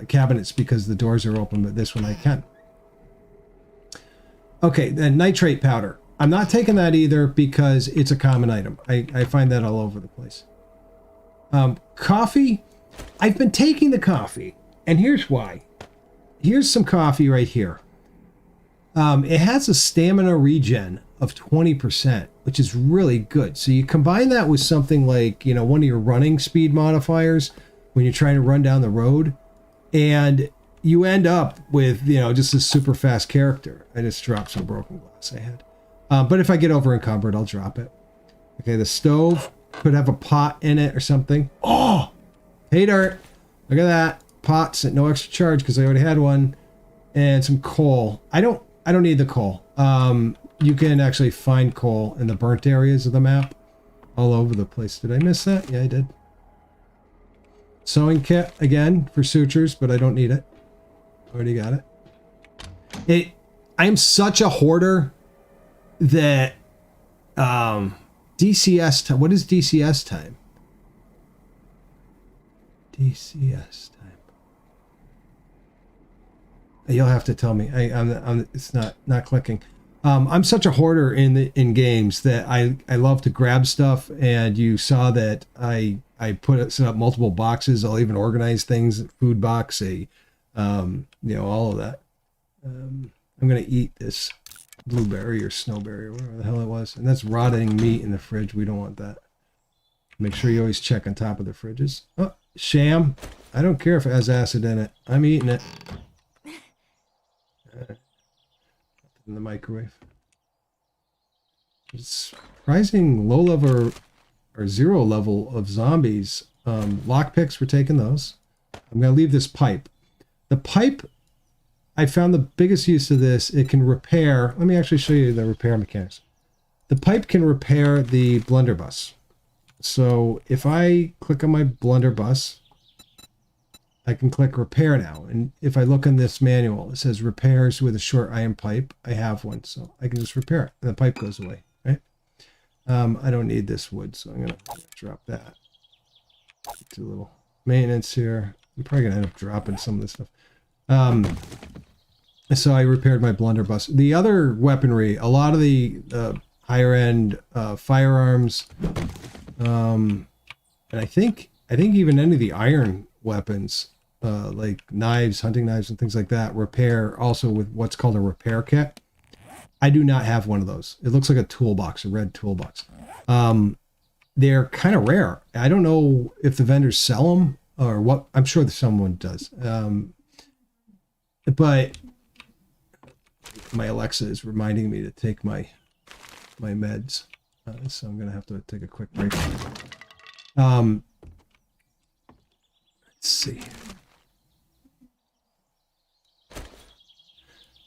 cabinets because the doors are open, but this one I can. Okay, then nitrate powder. I'm not taking that either because it's a common item. I find that all over the place. Coffee. I've been taking the coffee, and here's why. Here's some coffee right here. It has a stamina regen of 20%, which is really good. So you combine that with something like, one of your running speed modifiers when you're trying to run down the road, and you end up with, just a super fast character. I just dropped some broken glass I had. But if I get over encumbered, I'll drop it. Okay, the stove could have a pot in it or something. Oh, hey dirt. Look at that. Pots at no extra charge because I already had one. And some coal. I don't need the coal. You can actually find coal in the burnt areas of the map all over the place. Did I miss that? Yeah, I did. Sewing kit, again, for sutures, but I don't need it. Already got it. I am such a hoarder that DCS time. What is DCS time? DCS time. You'll have to tell me. It's not clicking. I'm such a hoarder in games that I love to grab stuff, and you saw that I set up multiple boxes. I'll even organize things, food box, all of that. I'm gonna eat this blueberry or snowberry or whatever the hell it was, and that's rotting meat in the fridge. We don't want that. Make sure you always check on top of the fridges. Oh, sham. I don't care if it has acid in it. I'm eating it. In the microwave. It's surprising low level or zero level of zombies. Lockpicks, we're taking those. I'm going to leave this pipe. The pipe, I found the biggest use of this. It can repair. Let me actually show you the repair mechanics. The pipe can repair the blunderbuss. So if I click on my blunderbuss, I can click repair now. And if I look in this manual, it says repairs with a short iron pipe. I have one, so I can just repair it. And the pipe goes away, right? I don't need this wood, so I'm going to drop that. Do a little maintenance here. I'm probably going to end up dropping some of this stuff. So I repaired my blunderbuss. The other weaponry, a lot of the higher end firearms, and I think I think even any of the iron weapons, like knives, hunting knives and things like that, repair also with what's called a repair kit. I do not have one of those. It looks like a toolbox, a red toolbox. They're kind of rare. I don't know if the vendors sell them or what. I'm sure that someone does. But my Alexa is reminding me to take my meds. So I'm going to have to take a quick break. Let's see.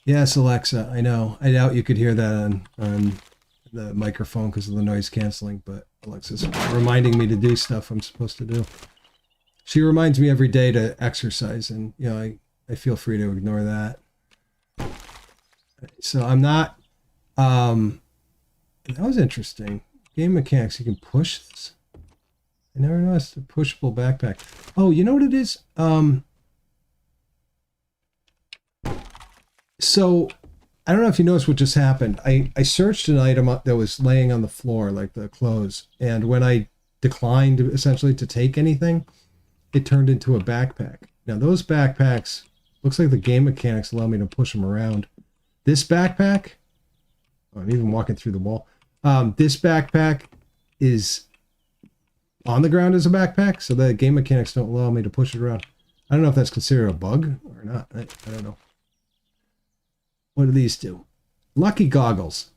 Yes, Alexa, I know. I doubt you could hear that on the microphone because of the noise canceling, but Alexa's reminding me to do stuff I'm supposed to do. She reminds me every day to exercise, and you know, I feel free to ignore that. So I'm not that was interesting. Game mechanics, you can push this. I never noticed a pushable backpack. Oh, you know what it is? So I don't know if you noticed what just happened. I searched an item up that was laying on the floor, like the clothes. And when I declined essentially to take anything, it turned into a backpack. Now those backpacks, looks like the game mechanics allow me to push them around. This backpack, I'm even walking through the wall. This backpack is on the ground as a backpack, so the game mechanics don't allow me to push it around. I don't know if that's considered a bug or not. I don't know. What do these do? Lucky goggles.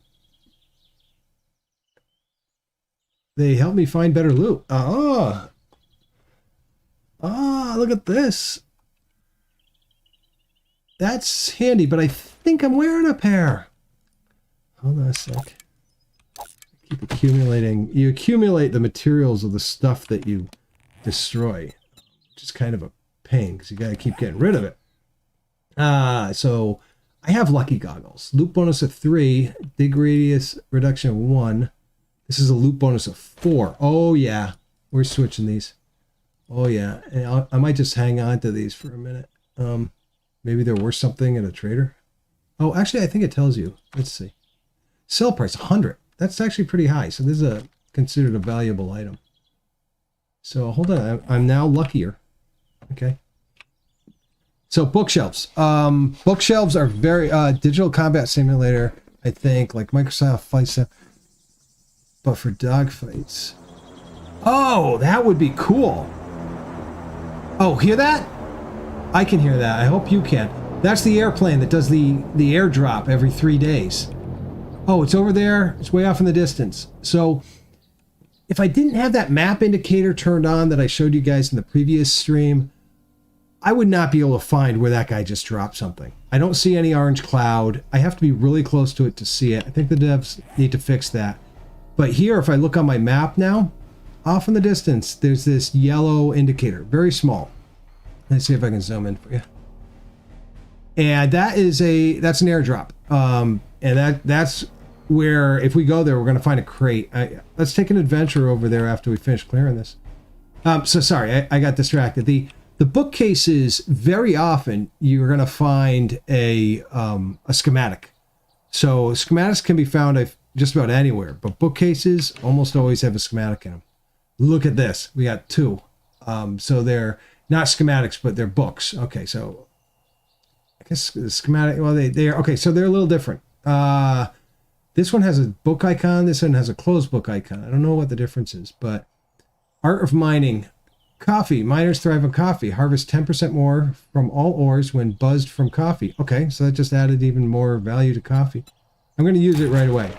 They help me find better loot. Oh, look at this. That's handy, but I think I'm wearing a pair. Hold on a sec. Keep accumulating. You accumulate the materials of the stuff that you destroy, which is kind of a pain because you got to keep getting rid of it. So I have lucky goggles. Loot bonus of 3, dig radius reduction of 1. This is a loot bonus of 4. Oh yeah, we're switching these. Oh yeah, and I might just hang on to these for a minute. Maybe they're worth something at a trader. Oh, actually, I think it tells you. Let's see. Sell price 100. That's actually pretty high. So this is considered a valuable item. So hold on, I'm now luckier. Okay. So bookshelves. Bookshelves are very digital combat simulator, I think, like Microsoft Flight Sim, but for dogfights. Oh, that would be cool. Oh, hear that? I can hear that. I hope you can. That's the airplane that does the airdrop every 3 days. Oh, it's over there. It's way off in the distance. So if I didn't have that map indicator turned on that I showed you guys in the previous stream, I would not be able to find where that guy just dropped something. I don't see any orange cloud. I have to be really close to it to see it. I think the devs need to fix that. But here, if I look on my map now, off in the distance, there's this yellow indicator, very small. Let's see if I can zoom in for you. And that's an airdrop. And that's where, if we go there, we're going to find a crate. Let's take an adventure over there after we finish clearing this. So sorry, I got distracted. The bookcases, very often you're going to find a schematic. So schematics can be found just about anywhere, but bookcases almost always have a schematic in them. Look at this. We got 2. So they're not schematics, but they're books. Okay, so I guess the schematic, well, they're okay, so they're a little different. This one has a book icon. This one has a closed book icon. I don't know what the difference is, but Art of Mining. Coffee. Miners thrive on coffee. Harvest 10% more from all ores when buzzed from coffee. Okay, so that just added even more value to coffee. I'm going to use it right away,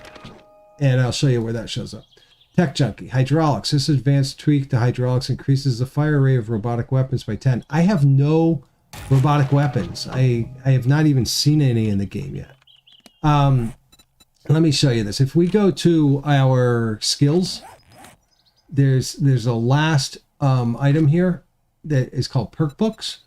and I'll show you where that shows up. Tech Junkie. Hydraulics. This advanced tweak to hydraulics increases the fire rate of robotic weapons by 10. I have no robotic weapons. I have not even seen any in the game yet. Let me show you this. If we go to our skills, there's a last item here that is called Perkbooks.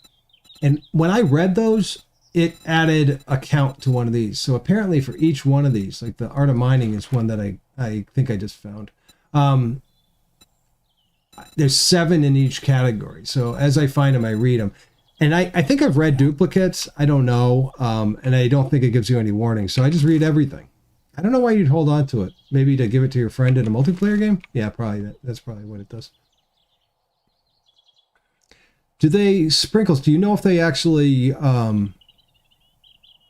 And when I read those, it added a count to one of these. So apparently for each one of these, like the Art of Mining is one that I think I just found. There's 7 in each category. So as I find them, I read them. And I think I've read duplicates. I don't know. And I don't think it gives you any warnings. So I just read everything. I don't know why you'd hold on to it. Maybe to give it to your friend in a multiplayer game? Yeah, probably. That's probably what it does. Do they sprinkles? Do you know if they actually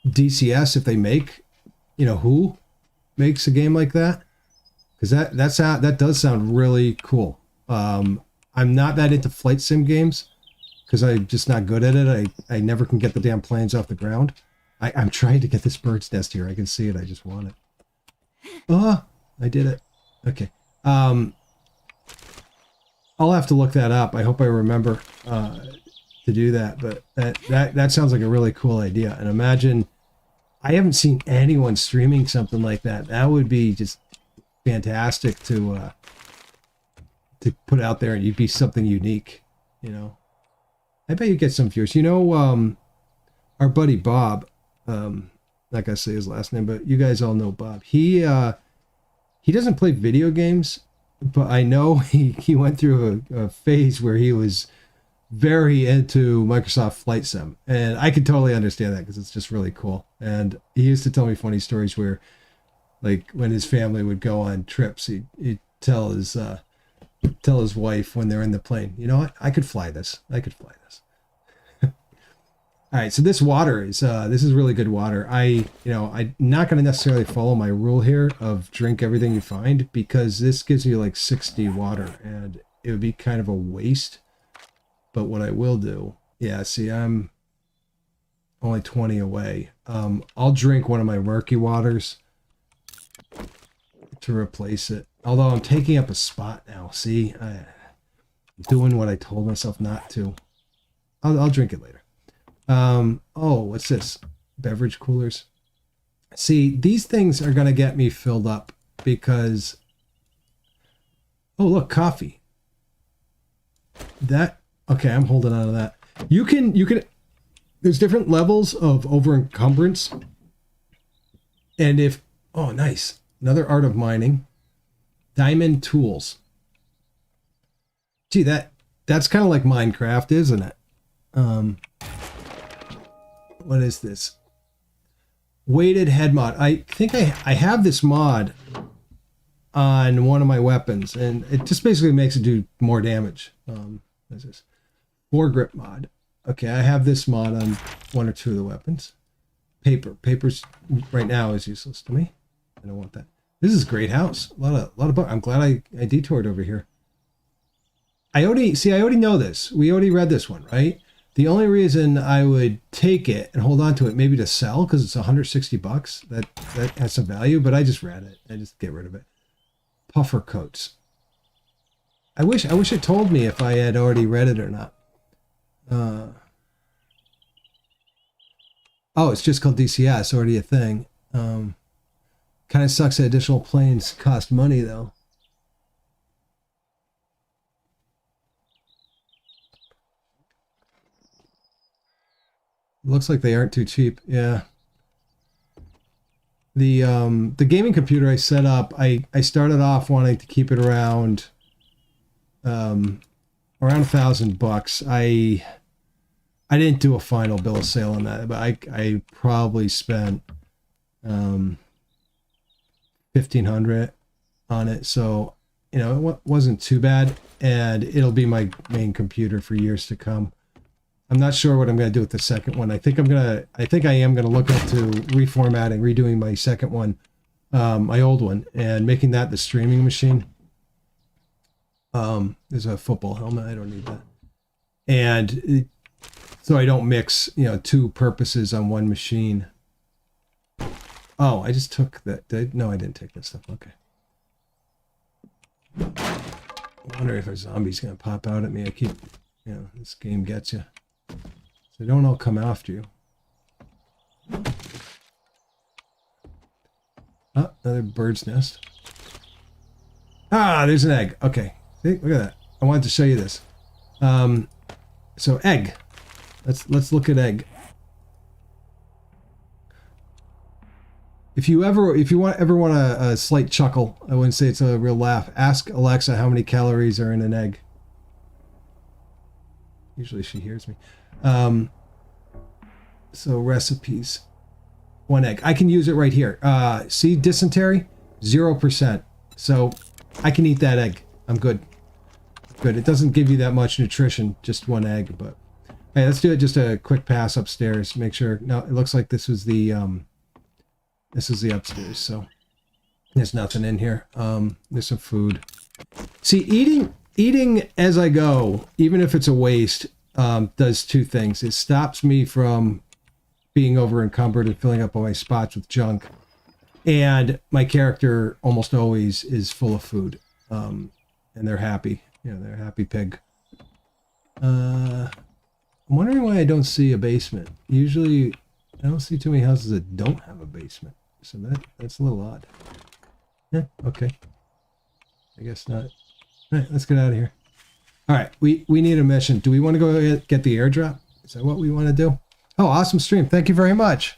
DCS if they make, who makes a game like that? Because that does sound really cool. I'm not that into flight sim games because I'm just not good at it. I never can get the damn planes off the ground. I'm trying to get this bird's nest here. I can see it. I just want it. Oh, I did it. Okay. I'll have to look that up. I hope I remember to do that. But that sounds like a really cool idea. And imagine, I haven't seen anyone streaming something like that. That would be just fantastic to put out there, and you'd be something unique. I bet you get some viewers. Our buddy Bob. Not gonna say his last name, but you guys all know Bob. He doesn't play video games, but I know he went through a phase where he was very into Microsoft Flight Sim, and I could totally understand that because it's just really cool. And he used to tell me funny stories where, like, when his family would go on trips, he'd tell his wife when they're in the plane, you know what, I could fly this. All right, so this water is this is really good water. I'm not going to necessarily follow my rule here of drink everything you find, because this gives you like 60 water, and it would be kind of a waste. But what I will do, yeah, see, I'm only 20 away. I'll drink one of my murky waters to replace it. Although I'm taking up a spot now. See, I'm doing what I told myself not to. I'll drink it later. Oh, what's this? Beverage coolers. See, these things are going to get me filled up because, oh, look, coffee. Okay, I'm holding on to that. You can, there's different levels of over encumbrance. And oh, nice. Another art of mining. Diamond tools. Gee, that's kind of like Minecraft, isn't it? What is this? Weighted head mod. I think I have this mod on one of my weapons, and it just basically makes it do more damage. What is this? Foregrip mod. Okay, I have this mod on one or two of the weapons. Papers right now is useless to me. I don't want that. This is a great house. A lot of books. I'm glad I detoured over here. I already know this. We already read this one, right? The only reason I would take it and hold on to it, maybe to sell, because it's $160. That has some value, but I just read it. I just get rid of it. Puffer coats. I wish it told me if I had already read it or not. Oh, it's just called DCS, already a thing. Kind of sucks that additional planes cost money, though. Looks like they aren't too cheap. Yeah. The gaming computer I set up, I started off wanting to keep it around $1,000. I didn't do a final bill of sale on that, but I probably spent $1,500 on it. So, it wasn't too bad, and it'll be my main computer for years to come. I'm not sure what I'm going to do with the second one. I think I am going to look into reformatting, redoing my second one, my old one, and making that the streaming machine. There's a football helmet. I don't need that. And so I don't mix, two purposes on one machine. Oh, I just took that. No, I didn't take that stuff. Okay. I wonder if a zombie's going to pop out at me. I keep, this game gets you. They don't all come after you. Oh, another bird's nest. Ah, there's an egg. Okay. See, look at that. I wanted to show you this. So egg. Let's look at egg. If you ever want a slight chuckle, I wouldn't say it's a real laugh. Ask Alexa how many calories are in an egg. Usually she hears me. So recipes. One egg. I can use it right here. See, dysentery, 0%. So I can eat that egg. I'm good. good. It doesn't give you that much nutrition, just one egg, but hey, let's do it. Just a quick pass upstairs. Make sure. No, it looks like this was the upstairs. So there's nothing in here. There's some food. See, eating as I go, even if it's a waste, does two things. It stops me from being over encumbered and filling up all my spots with junk. And my character almost always is full of food. And they're happy. You know, they're a happy pig. I'm wondering why I don't see a basement. Usually, I don't see too many houses that don't have a basement. So that's a little odd. Yeah, okay. I guess not. All right, let's get out of here. All right, we need a mission. Do we want to go get the airdrop? Is that what we want to do? Oh, awesome stream. Thank you very much.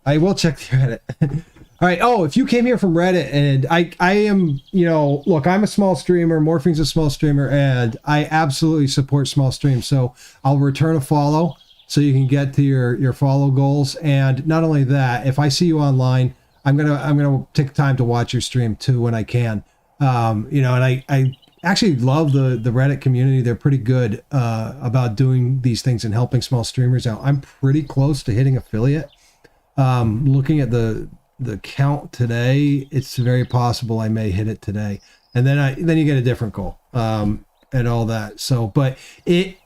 I will check the Reddit. All right. Oh, if you came here from Reddit, and I am, you know, look, I'm a small streamer. Morphine's a small streamer, and I absolutely support small streams. So I'll return a follow so you can get to your follow goals. And not only that, if I see you online, I'm gonna take time to watch your stream too when I can. You know, and I actually love the Reddit community. They're pretty good about doing these things and helping small streamers out. I'm pretty close to hitting affiliate. Looking at the count today, it's very possible I may hit it today, and then you get a different goal and all that. So, but it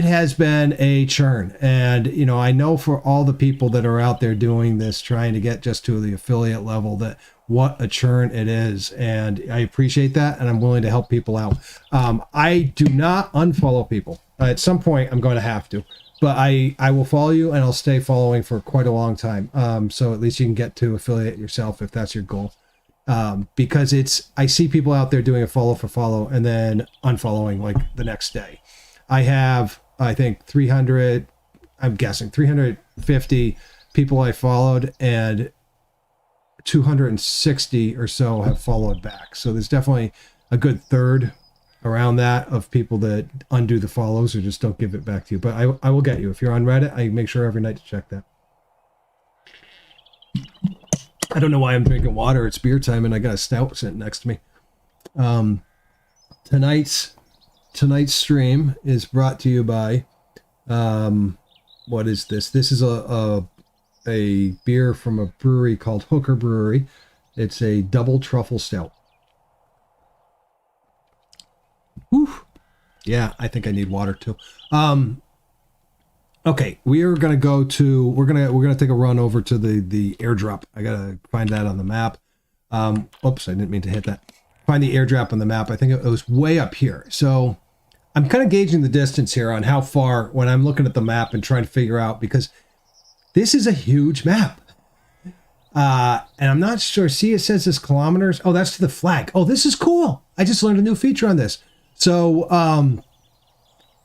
has been a churn, and you know, I know for all the people that are out there doing this, trying to get just to the affiliate level, that what a churn it is, and I appreciate that, and I'm willing to help people out. I do not unfollow people. At some point, I'm going to have to. But I will follow you, and I'll stay following for quite a long time. So at least you can get to affiliate yourself if that's your goal. Because I see people out there doing a follow for follow and then unfollowing like the next day. I have, I think 300, I'm guessing 350 people I followed, and 260 or so have followed back. So there's definitely a good third around that of people that undo the follows or just don't give it back to you. But I will get you. If you're on Reddit, I make sure every night to check that. I don't know why I'm drinking water. It's beer time and I got a stout sitting next to me. Tonight's stream is brought to you by what is this? This is a beer from a brewery called Hooker Brewery. It's a double truffle stout. Whew. Yeah, I think I need water too. Okay, we're gonna take a run over to the airdrop. I gotta find that on the map. Oops, I didn't mean to hit that. Find the airdrop on the map. I think it was way up here. So I'm kind of gauging the distance here on how far when I'm looking at the map and trying to figure out, because this is a huge map. And I'm not sure. See, it says this kilometers. Oh, that's to the flag. Oh, this is cool. I just learned a new feature on this. So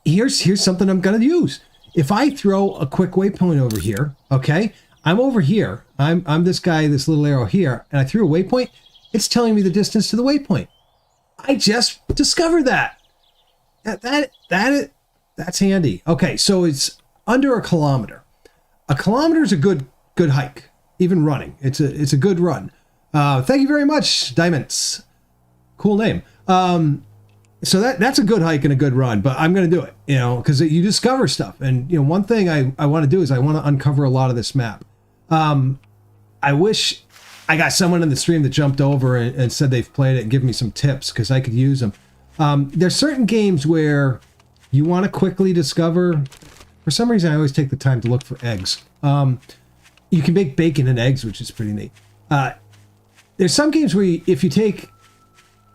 here's something I'm going to use. If I throw a quick waypoint over here, okay, I'm over here. I'm this guy, this little arrow here, and I threw a waypoint. It's telling me the distance to the waypoint. I just discovered that. That's handy. Okay, so it's under a kilometer. A kilometer is a good hike, even running. It's a good run. Thank you very much, Diamonds. Cool name. So that's a good hike and a good run, but I'm going to do it, you know, because you discover stuff. And, you know, one thing I want to do is I want to uncover a lot of this map. I wish I got someone in the stream that jumped over and said they've played it and give me some tips, because I could use them. There's certain games where you want to quickly discover. For some reason, I always take the time to look for eggs. You can make bacon and eggs, which is pretty neat. There's some games where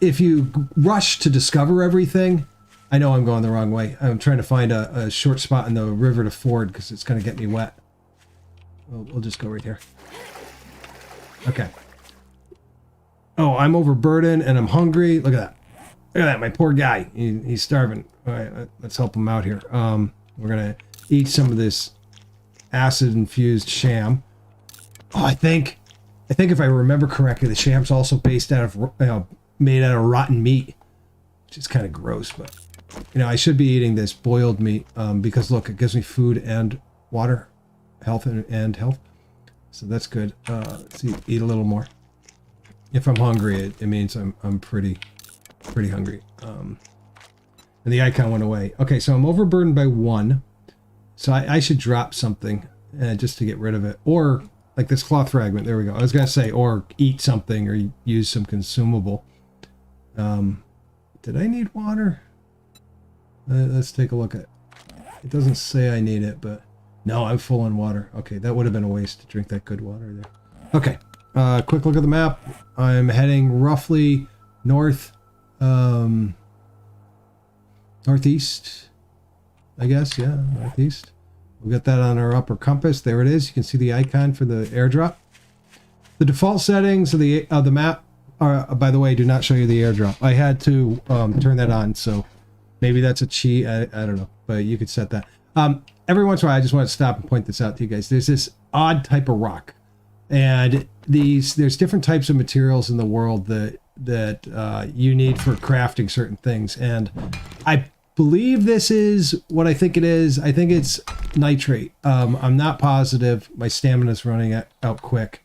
if you rush to discover everything, I know I'm going the wrong way. I'm trying to find a short spot in the river to ford because it's going to get me wet. We'll just go right here. Okay. Oh, I'm overburdened and I'm hungry. Look at that. Look at that, my poor guy. He's starving. All right, let's help him out here. We're going to eat some of this acid-infused sham. Oh, I think if I remember correctly, the sham's also based out of... made out of rotten meat, which is kind of gross, but you know, I should be eating this boiled meat because look, it gives me food and water, health and health, so that's good. Let's eat a little more. If I'm hungry, it means I'm pretty hungry. And the icon went away. Okay, so I'm overburdened by 1. So I should drop something just to get rid of it. Or like this cloth fragment. There we go. I was going to say, or eat something or use some consumable. Did I need water? Let's take a look at it. It doesn't say I need it, but no, I'm full on water. Okay, that would have been a waste to drink that good water there. Okay, quick look at the map. I'm heading roughly north, northeast, I guess. Yeah, northeast. We'll get that on our upper compass. There it is. You can see the icon for the airdrop. The default settings of the map are, by the way, do not show you the airdrop. I had to turn that on, so maybe that's a cheat. I don't know, but you could set that. Every once in a while, I just want to stop and point this out to you guys. There's this odd type of rock, and there's different types of materials in the world that you need for crafting certain things. And I believe this is what I think it is. I think it's nitrate. I'm not positive. My stamina's running out quick,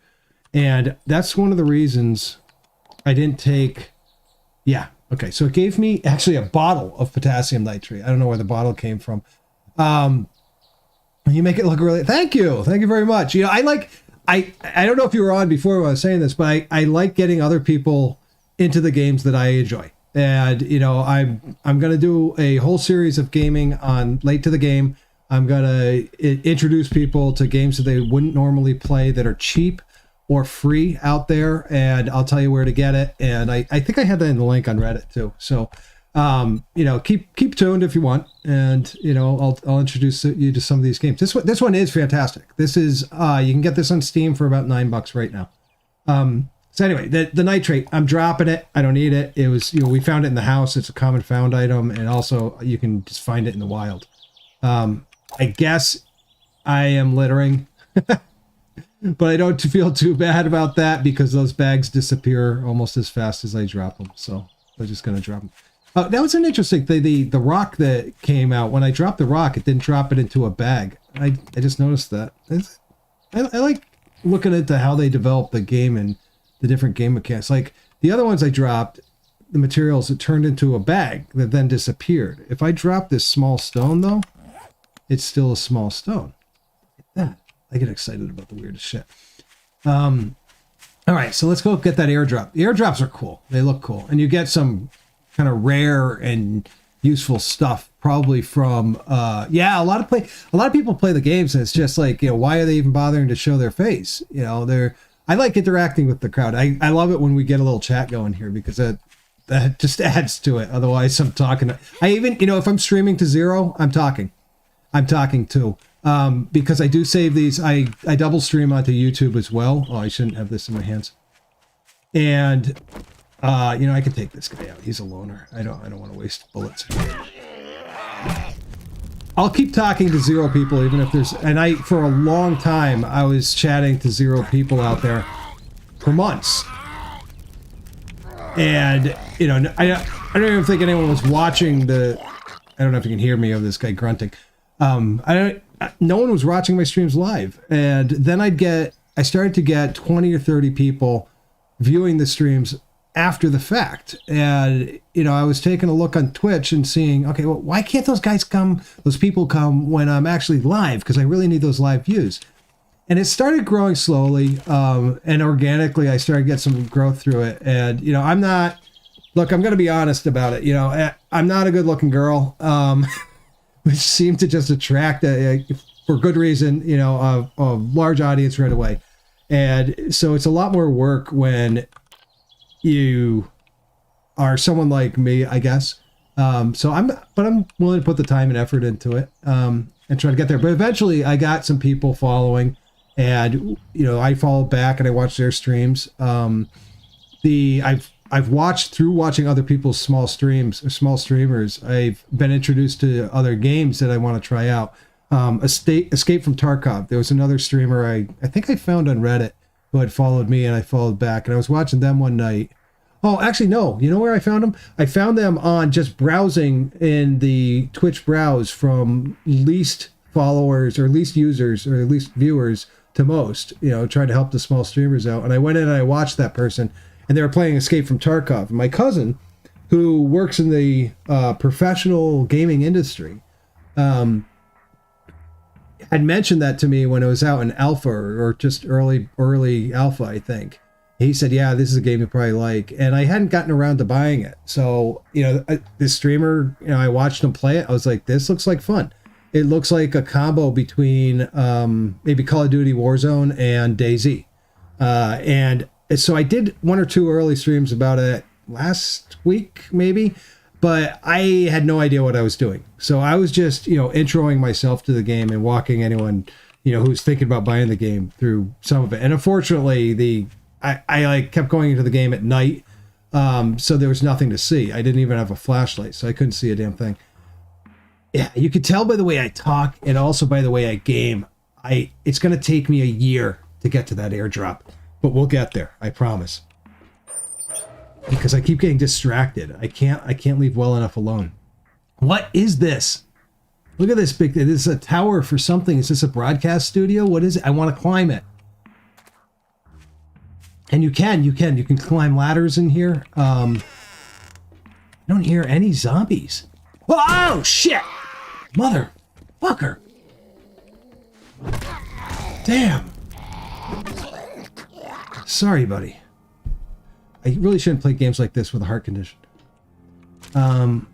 and that's one of the reasons I didn't take. Yeah. Okay. So it gave me actually a bottle of potassium nitrate. I don't know where the bottle came from. You make it look really, thank you very much. You know, I don't know if you were on before when I was saying this, but I like getting other people into the games that I enjoy. And, you know, I'm going to do a whole series of gaming on Late to the Game. I'm going to introduce people to games that they wouldn't normally play that are cheap or free out there. And I'll tell you where to get it. And I think I had that in the link on Reddit too. So, you know, keep tuned if you want, and you know, I'll introduce you to some of these games. This one is fantastic. This is you can get this on Steam for about $9 right now. So anyway, the nitrate, I'm dropping it. I don't need it. It was, you know, we found it in the house. It's a common found item, and also you can just find it in the wild. I guess I am littering, but I don't feel too bad about that because those bags disappear almost as fast as I drop them. So I'm just gonna drop them. That was an interesting thing. The rock that came out, when I dropped the rock, it didn't drop it into a bag. I just noticed that. I like looking into how they develop the game and the different game mechanics. Like the other ones I dropped, the materials, it turned into a bag that then disappeared. If I drop this small stone, though, it's still a small stone. Yeah, I get excited about the weirdest shit. All right, so let's go get that airdrop. The airdrops are cool. They look cool. And you get some kind of rare and useful stuff probably from yeah, a lot of people play the games and it's just like, you know, why are they even bothering to show their face? You know, I like interacting with the crowd. I love it when we get a little chat going here because that just adds to it. Otherwise I'm talking. I even, you know, if I'm streaming to 0, I'm talking too. Because I do save these. I double stream onto YouTube as well. Oh, I shouldn't have this in my hands. And you know, I can take this guy out. He's a loner. I don't want to waste bullets. I'll keep talking to 0 people, even if there's, and for a long time, I was chatting to 0 people out there for months. And, you know, I don't even think anyone was watching I don't know if you can hear me of this guy grunting. No one was watching my streams live. And then I started to get 20 or 30 people viewing the streams after the fact. And, you know, I was taking a look on Twitch and seeing, okay, well, why can't those people come when I'm actually live? Because I really need those live views. And it started growing slowly, and organically I started to get some growth through it. And, you know, I'm going to be honest about it. You know, I'm not a good looking girl, which seemed to just attract, for good reason, you know, a large audience right away. And so it's a lot more work when you are someone like me, I guess. So I'm willing to put the time and effort into it, and try to get there. But eventually I got some people following, and, you know, I followed back and I watched their streams. I've watched through watching other people's small streams or small streamers. I've been introduced to other games that I want to try out. Escape from Tarkov. There was another streamer I think I found on Reddit who had followed me, and I followed back, and I was watching them one night. Oh, actually, no. You know where I found them? I found them on just browsing in the Twitch browse from least followers or least users or least viewers to most, you know, trying to help the small streamers out. And I went in and I watched that person, and they were playing Escape from Tarkov. And my cousin who works in the professional gaming industry, had mentioned that to me when it was out in alpha or just early alpha, I think. He said, yeah, this is a game you probably like. And I hadn't gotten around to buying it. So, this streamer, I watched him play it. I was like, this looks like fun. It looks like a combo between maybe Call of Duty Warzone and DayZ. And so I did 1 or 2 early streams about it last week, maybe. But I had no idea what I was doing. So I was just, introing myself to the game and walking anyone, who's thinking about buying the game through some of it. And unfortunately, I kept going into the game at night. So there was nothing to see. I didn't even have a flashlight, so I couldn't see a damn thing. Yeah, you could tell by the way I talk and also by the way I game. It's going to take me a year to get to that airdrop. But we'll get there, I promise. Because I keep getting distracted. I can't leave well enough alone. What is this? Look at this big thing. This is a tower for something. Is this a broadcast studio? What is it? I want to climb it. And you can climb ladders in here. I don't hear any zombies. Oh shit! Motherfucker! Damn. Sorry, buddy. I really shouldn't play games like this with a heart condition. Oh,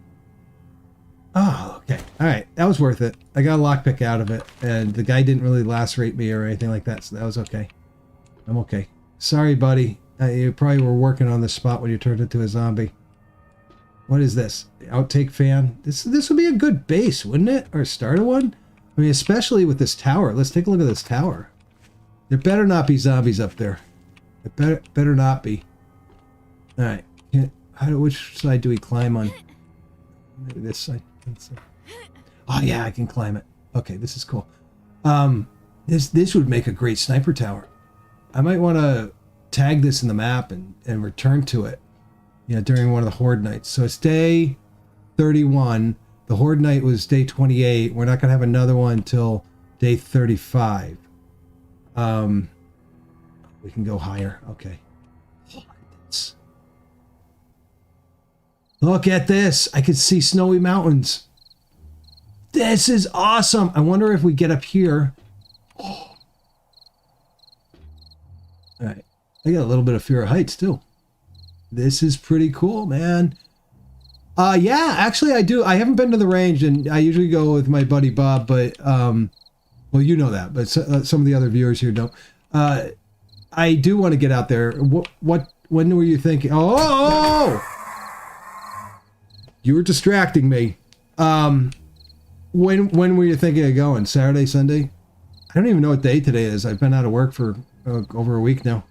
okay. All right. That was worth it. I got a lockpick out of it, and the guy didn't really lacerate me or anything like that, so that was okay. I'm okay. Sorry, buddy. You probably were working on this spot when you turned into a zombie. What is this? Outtake fan? This would be a good base, wouldn't it? Or start a one? I mean, especially with this tower. Let's take a look at this tower. There better not be zombies up there. There better not be. All right. Which side do we climb on? Maybe this side. Oh yeah, I can climb it. Okay, this is cool. This would make a great sniper tower. I might want to tag this in the map and return to it. During one of the Horde nights. So it's day 31. The Horde night was day 28. We're not gonna have another one until day 35. We can go higher. Okay. Look at this. I can see snowy mountains. This is awesome. I wonder if we get up here. Oh. All right. I got a little bit of fear of heights too. This is pretty cool, man. Yeah, actually I do. I haven't been to the range, and I usually go with my buddy Bob, but well, you know that, but some of the other viewers here don't. I do want to get out there. When were you thinking? Oh! You were distracting me. When were you thinking of going? Saturday, Sunday? I don't even know what day today is. I've been out of work for over a week now.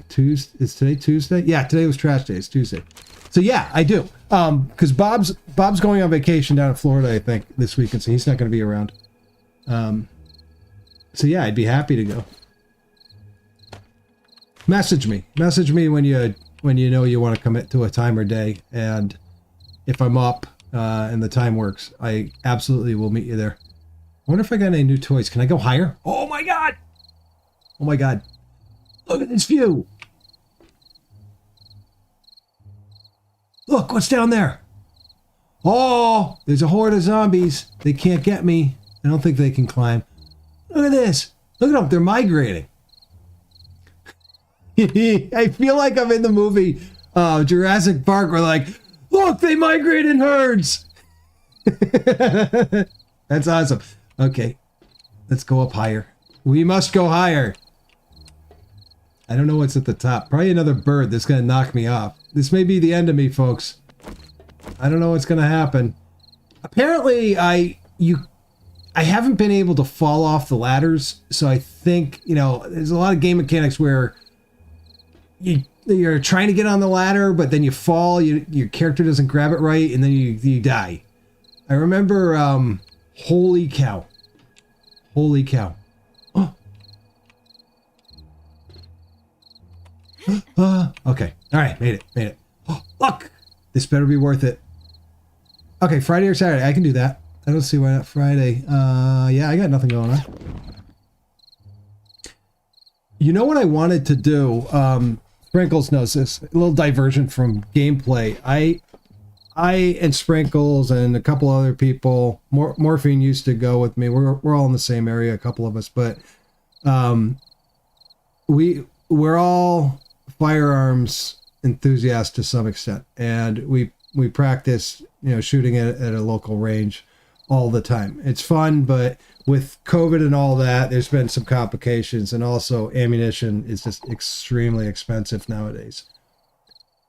Tuesday. Is today Tuesday? Yeah, today was trash day. It's Tuesday. So yeah, I do. Because Bob's going on vacation down in Florida, I think, this weekend, so he's not going to be around. So yeah, I'd be happy to go. Message me when you know you want to commit to a time or day, and if I'm up and the time works, I absolutely will meet you there. I wonder if I got any new toys. Can I go higher? Oh my god! Oh my god! Look at this view! Look, what's down there? Oh, there's a horde of zombies. They can't get me. I don't think they can climb. Look at this. Look at them. They're migrating. I feel like I'm in the movie Jurassic Park where like, look, they migrate in herds. That's awesome. Okay, let's go up higher. We must go higher. I don't know what's at the top. Probably another bird that's going to knock me off. This may be the end of me, folks. I don't know what's going to happen. Apparently, I haven't been able to fall off the ladders, so I think, there's a lot of game mechanics where you're trying to get on the ladder, but then you fall, your character doesn't grab it right, and then you die. I remember, holy cow. Holy cow. Okay. All right. Made it. Oh, look! This better be worth it. Okay, Friday or Saturday. I can do that. I don't see why not Friday. Yeah, I got nothing going on. You know what I wanted to do Sprinkles knows this. A little diversion from gameplay. I and Sprinkles and a couple other people. Morphine used to go with me. We're all in the same area, a couple of us, but we're all firearms enthusiasts to some extent, and we practice, shooting at a local range all the time. It's fun, but with COVID and all that, there's been some complications, and also ammunition is just extremely expensive nowadays.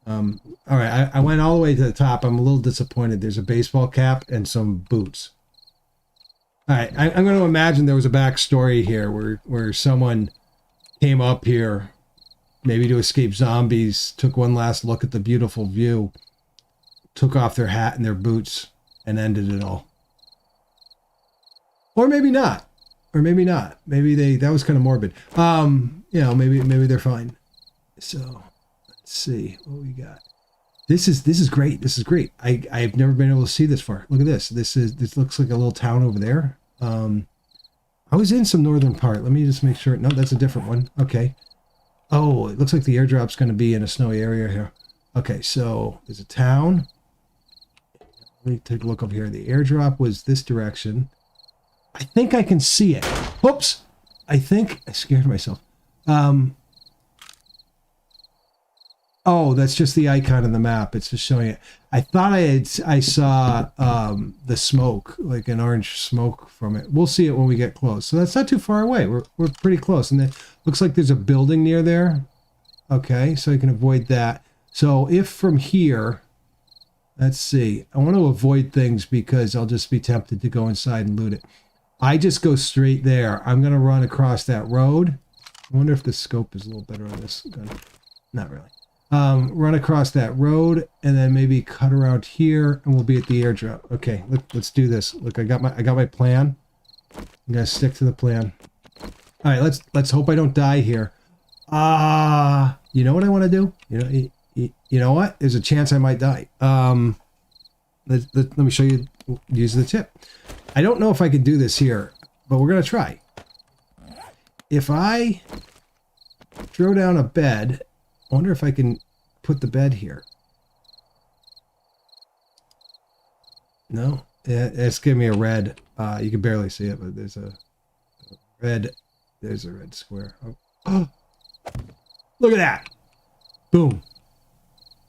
All right, I went all the way to the top. I'm a little disappointed. There's a baseball cap and some boots. All right, I'm going to imagine there was a backstory here where someone came up here, maybe to escape zombies, took one last look at the beautiful view, took off their hat and their boots, and ended it all. Or maybe not. Maybe that was kind of morbid. Maybe they're fine. So let's see what we got. This is great. This is great. I've never been able to see this far. Look at this. This looks like a little town over there. I was in some northern part. Let me just make sure. No, that's a different one. Okay. Oh, it looks like the airdrop's going to be in a snowy area here. Okay, so there's a town. Let me take a look over here. The airdrop was this direction. I think I can see it. Whoops. I think I scared myself. Oh, that's just the icon on the map. It's just showing it. I thought I saw the smoke, like an orange smoke from it. We'll see it when we get close. So that's not too far away. We're pretty close. And it looks like there's a building near there. Okay, so you can avoid that. So if from here, let's see. I want to avoid things because I'll just be tempted to go inside and loot it. I just go straight there. I'm going to run across that road. I wonder if the scope is a little better on this gun. Not really. Run across that road and then maybe cut around here and we'll be at the airdrop. Okay, let's do this. Look, I got my plan. I'm gonna stick to the plan. All right, let's hope I don't die here. You know what I want to do? You know what? There's a chance I might die. Let me show you. Use the tip. I don't know if I can do this here, but we're gonna try. If I throw down a bed, I wonder if I can put the bed here. No, it's giving me a red. You can barely see it, but there's a red. There's a red square. Oh, look at that! Boom,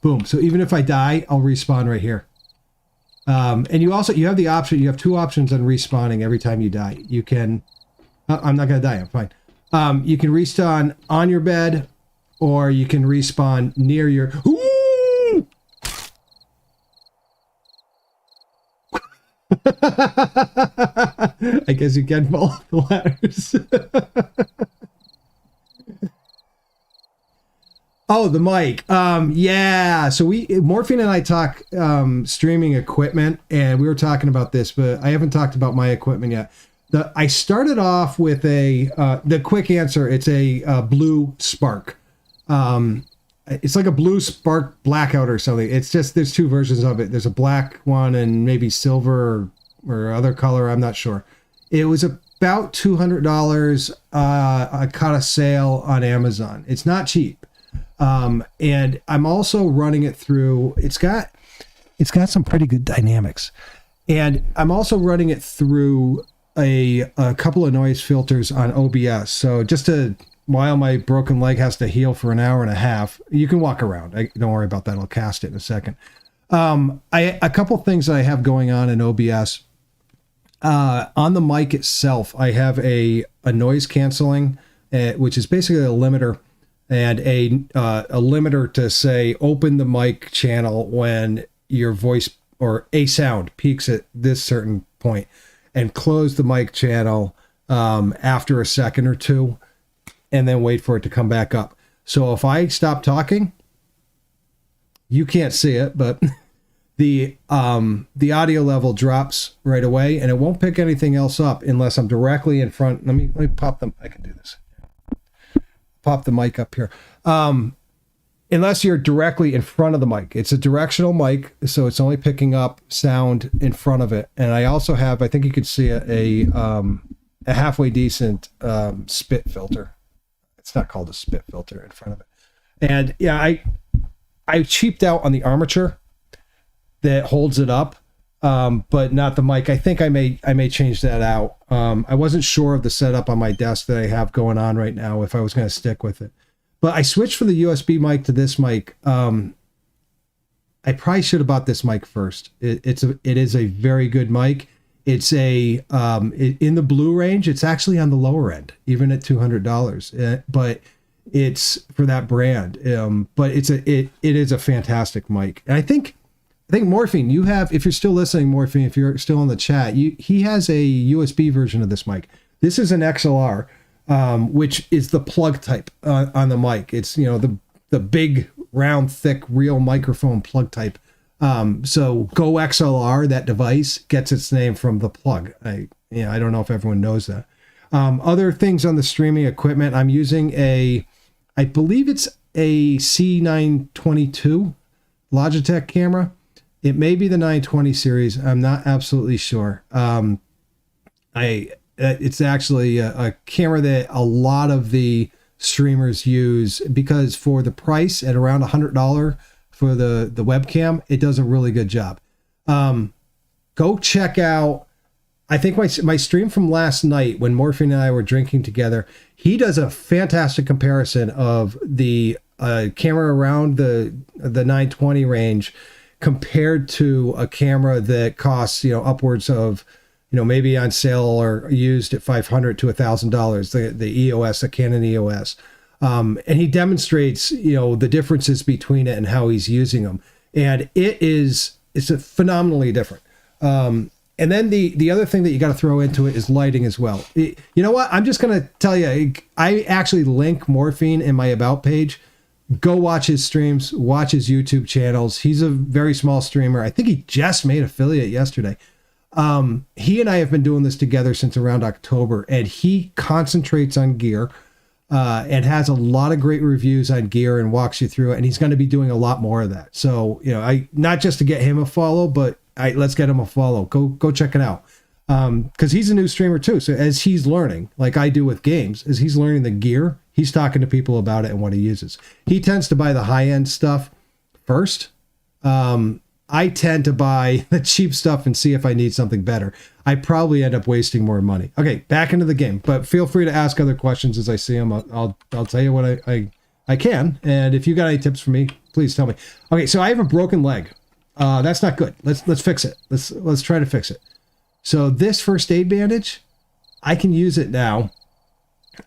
boom. So even if I die, I'll respawn right here. And you have the option. You have two options on respawning every time you die. You can. I'm not gonna die. I'm fine. You can respawn on your bed, or you can respawn near your... Ooh! I guess you can fall off the ladders. Oh, the mic. Yeah. So Morphine and I talk streaming equipment, and we were talking about this, but I haven't talked about my equipment yet. I started off with the quick answer. It's a Blue Spark. It's like a Blue Spark Blackout or something. It's just, there's two versions of it. There's a black one and maybe silver or other color. I'm not sure. It was about $200. I caught a sale on Amazon. It's not cheap. And I'm also running it through, it's got some pretty good dynamics. And I'm also running it through a couple of noise filters on OBS. So while my broken leg has to heal for an hour and a half, you can walk around. Don't worry about that. I'll cast it in a second. A couple things that I have going on in OBS. On the mic itself, I have a noise canceling, which is basically a limiter, and a limiter to say open the mic channel when your voice or a sound peaks at this certain point, and close the mic channel after a second or two, and then wait for it to come back up. So if I stop talking, you can't see it, but the audio level drops right away, and it won't pick anything else up unless I'm directly in front. Let me pop them. I can do this. Pop the mic up here. Unless you're directly in front of the mic. It's a directional mic, so it's only picking up sound in front of it. And I also have, I think you can see a halfway decent spit filter. It's not called a spit filter in front of it. And yeah, I cheaped out on the armature that holds it up, but not the mic. I think I may change that out. I wasn't sure of the setup on my desk that I have going on right now, if I was going to stick with it. But I switched from the USB mic to this mic. I probably should have bought this mic first. It is a very good mic. It's in the blue range. It's actually on the lower end, even at $200. But it's for that brand. But it is a fantastic mic. And I think Morphine, you have, if you're still listening, Morphine, if you're still in the chat, he has a USB version of this mic. This is an XLR, which is the plug type on the mic. It's, the big, round, thick, real microphone plug type. So Go XLR, that device, gets its name from the plug. I don't know if everyone knows that. Other things on the streaming equipment, I'm using I believe it's a C922 Logitech camera. It may be the 920 series. I'm not absolutely sure. It's actually a camera that a lot of the streamers use, because for the price at around $100 for the webcam, it does a really good job. Go check out, I think my stream from last night when Morphine and I were drinking together, he does a fantastic comparison of the camera around the 920 range compared to a camera that costs, upwards of, maybe on sale or used at $500 to $1,000, the EOS, the Canon EOS. And he demonstrates, the differences between it and how he's using them. And it's a phenomenally different. And then the other thing that you got to throw into it is lighting as well. You know what? I'm just going to tell you, I actually link Morphine in my About page. Go watch his streams, watch his YouTube channels. He's a very small streamer. I think he just made affiliate yesterday. He and I have been doing this together since around October, and he concentrates on gear, and has a lot of great reviews on gear and walks you through it. And he's going to be doing a lot more of that. So, not just to get him a follow, but let's get him a follow. Go check it out. Cause he's a new streamer too. So as he's learning, like I do with games, as he's learning the gear, he's talking to people about it and what he uses. He tends to buy the high end stuff first. I tend to buy the cheap stuff and see if I need something better. I probably end up wasting more money. Okay, back into the game, but feel free to ask other questions as I see them. I'll tell you what I can. And if you got any tips for me, please tell me. Okay, so I have a broken leg. That's not good. Let's fix it. Let's try to fix it. So this first aid bandage, I can use it now.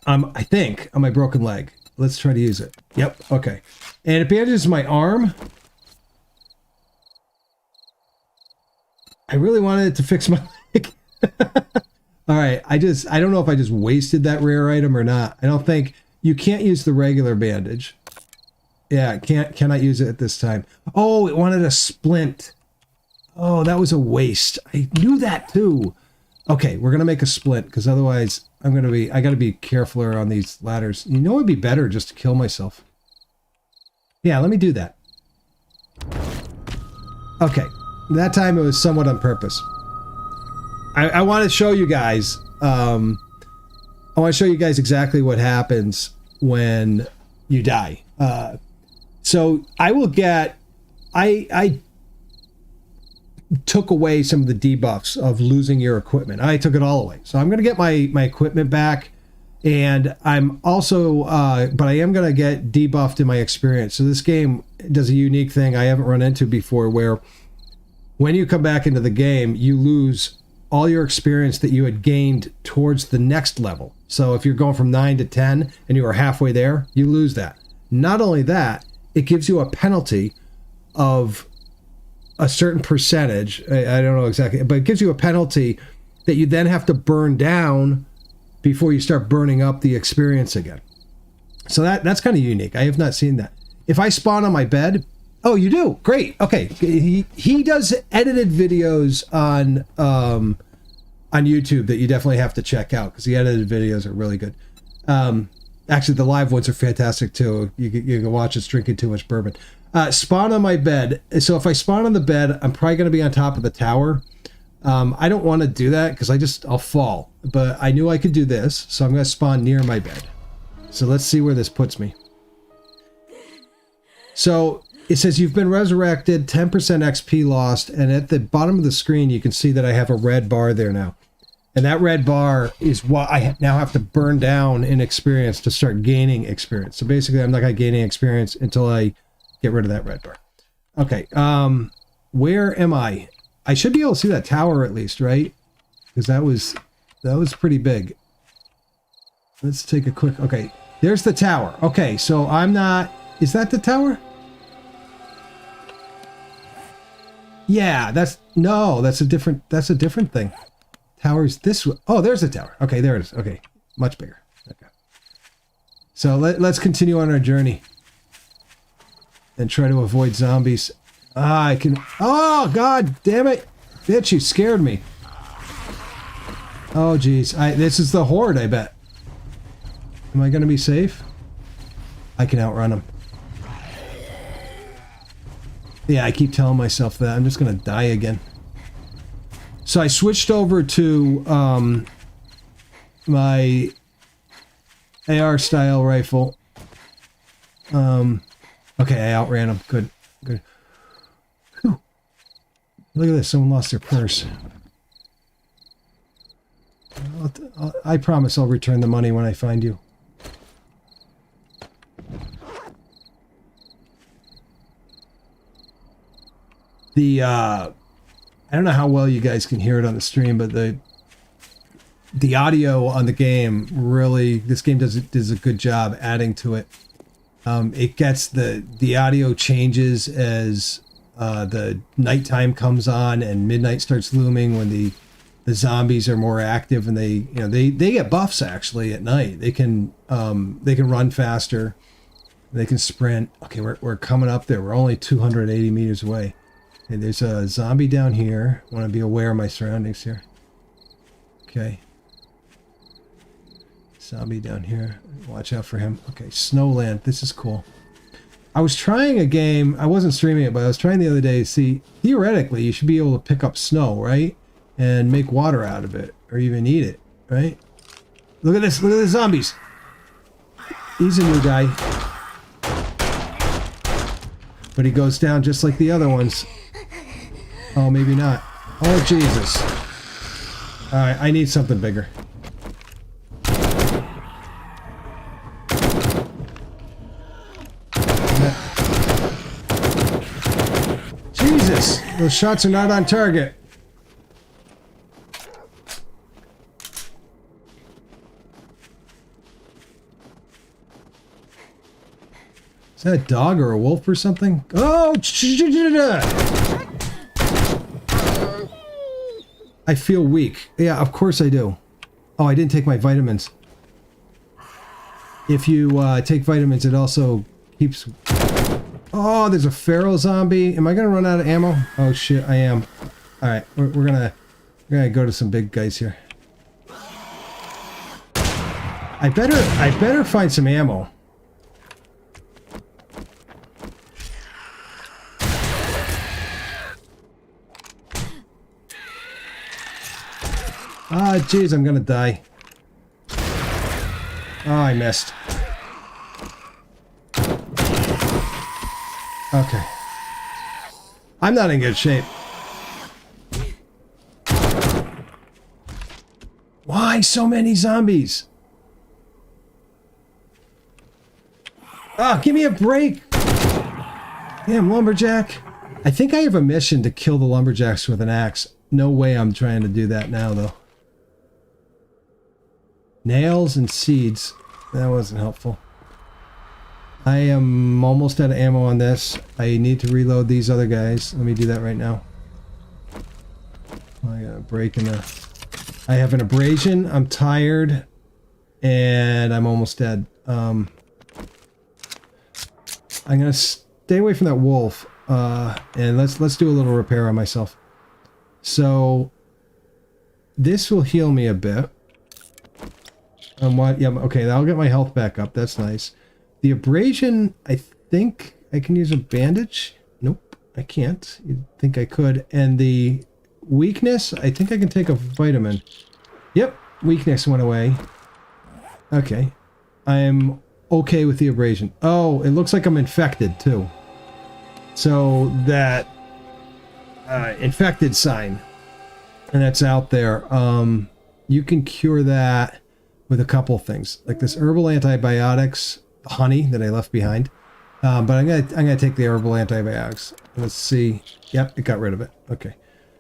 I think on my broken leg. Let's try to use it. Yep. Okay. And it bandages my arm. I really wanted it to fix my leg. All right. I don't know if I just wasted that rare item or not. I don't think you can't use the regular bandage. Yeah, cannot use it at this time. Oh, it wanted a splint. Oh, that was a waste. I knew that too. Okay, we're gonna make a splint because otherwise I gotta be carefuler on these ladders. It'd be better just to kill myself. Yeah, let me do that. Okay, that time it was somewhat on purpose. I want to show you guys. I want to show you guys exactly what happens when you die. So I will get. I took away some of the debuffs of losing your equipment. I took it all away. So I'm going to get my equipment back, and I'm also, but I am going to get debuffed in my experience. So this game does a unique thing I haven't run into before, where when you come back into the game, you lose all your experience that you had gained towards the next level. So if you're going from 9 to 10 and you are halfway there, you lose that. Not only that, it gives you a penalty of a certain percentage. I don't know exactly, but it gives you a penalty that you then have to burn down before you start burning up the experience again. So that's kind of unique. I have not seen that. If I spawn on my bed, oh, you do? Great. Okay. He does edited videos on YouTube that you definitely have to check out, because the edited videos are really good. Actually, the live ones are fantastic too. You can watch us drinking too much bourbon. Spawn on my bed. So if I spawn on the bed, I'm probably going to be on top of the tower. I don't want to do that because I'll fall. But I knew I could do this, so I'm going to spawn near my bed. So let's see where this puts me. So it says you've been resurrected, 10% XP lost, and at the bottom of the screen you can see that I have a red bar there now. And that red bar is what I now have to burn down in experience to start gaining experience. So basically I'm not gaining experience until I get rid of that red bar. Okay, where am I? I should be able to see that tower at least, right? Because that was pretty big. Let's take a quick, okay, there's the tower. Okay, so I'm not, is that the tower? Yeah, that's a different thing. Tower's this way. Oh, there's the tower. Okay, there it is. Okay, much bigger. Okay. So let's continue on our journey and try to avoid zombies. Ah, I can. Oh God, damn it, bitch! You scared me. Oh geez, this is the horde. I bet. Am I gonna be safe? I can outrun them. Yeah, I keep telling myself that. I'm just gonna die again. So I switched over to my AR style rifle. Okay, I outran him. Good, good. Whew. Look at this. Someone lost their purse. I promise I'll return the money when I find you. I don't know how well you guys can hear it on the stream, but the audio on the game really, this game does a good job adding to it. It gets the audio changes as the nighttime comes on and midnight starts looming when the zombies are more active, and they get buffs actually at night. They can run faster, they can sprint. Okay, we're coming up there. We're only 280 meters away. Okay, there's a zombie down here. I want to be aware of my surroundings here. Okay. Zombie down here. Watch out for him. Okay, Snowland. This is cool. I was trying a game. I wasn't streaming it, but I was trying the other day to see, theoretically, you should be able to pick up snow, right? And make water out of it. Or even eat it, right? Look at this. Look at the zombies. He's a new guy. But he goes down just like the other ones. Oh, maybe not. Oh, Jesus. Alright, I need something bigger. Jesus! Those shots are not on target. Is that a dog or a wolf or something? Oh! I feel weak. Yeah, of course I do. Oh, I didn't take my vitamins. If you take vitamins, it also keeps... Oh, there's a feral zombie. Am I gonna run out of ammo? Oh shit, I am. Alright, we're gonna go to some big guys here. I better find some ammo. Ah, jeez, I'm gonna die. Oh, I missed. Okay. I'm not in good shape. Why so many zombies? Ah, give me a break! Damn, lumberjack. I think I have a mission to kill the lumberjacks with an axe. No way I'm trying to do that now, though. Nails and seeds. That wasn't helpful. I am almost out of ammo on this. I need to reload these other guys. Let me do that right now. I got a break in the... I have an abrasion. I'm tired. And I'm almost dead. I'm gonna stay away from that wolf. And let's do a little repair on myself. So this will heal me a bit. What? Yeah, okay, I'll get my health back up. That's nice. The abrasion, I think I can use a bandage. Nope, I can't. You'd think I could. And the weakness, I think I can take a vitamin. Yep, weakness went away. Okay. I'm okay with the abrasion. Oh, it looks like I'm infected too. So that infected sign, and that's out there. You can cure that with a couple things, like this herbal antibiotics, honey that I left behind. But I'm gonna take the herbal antibiotics. Let's see. Yep, it got rid of it. Okay.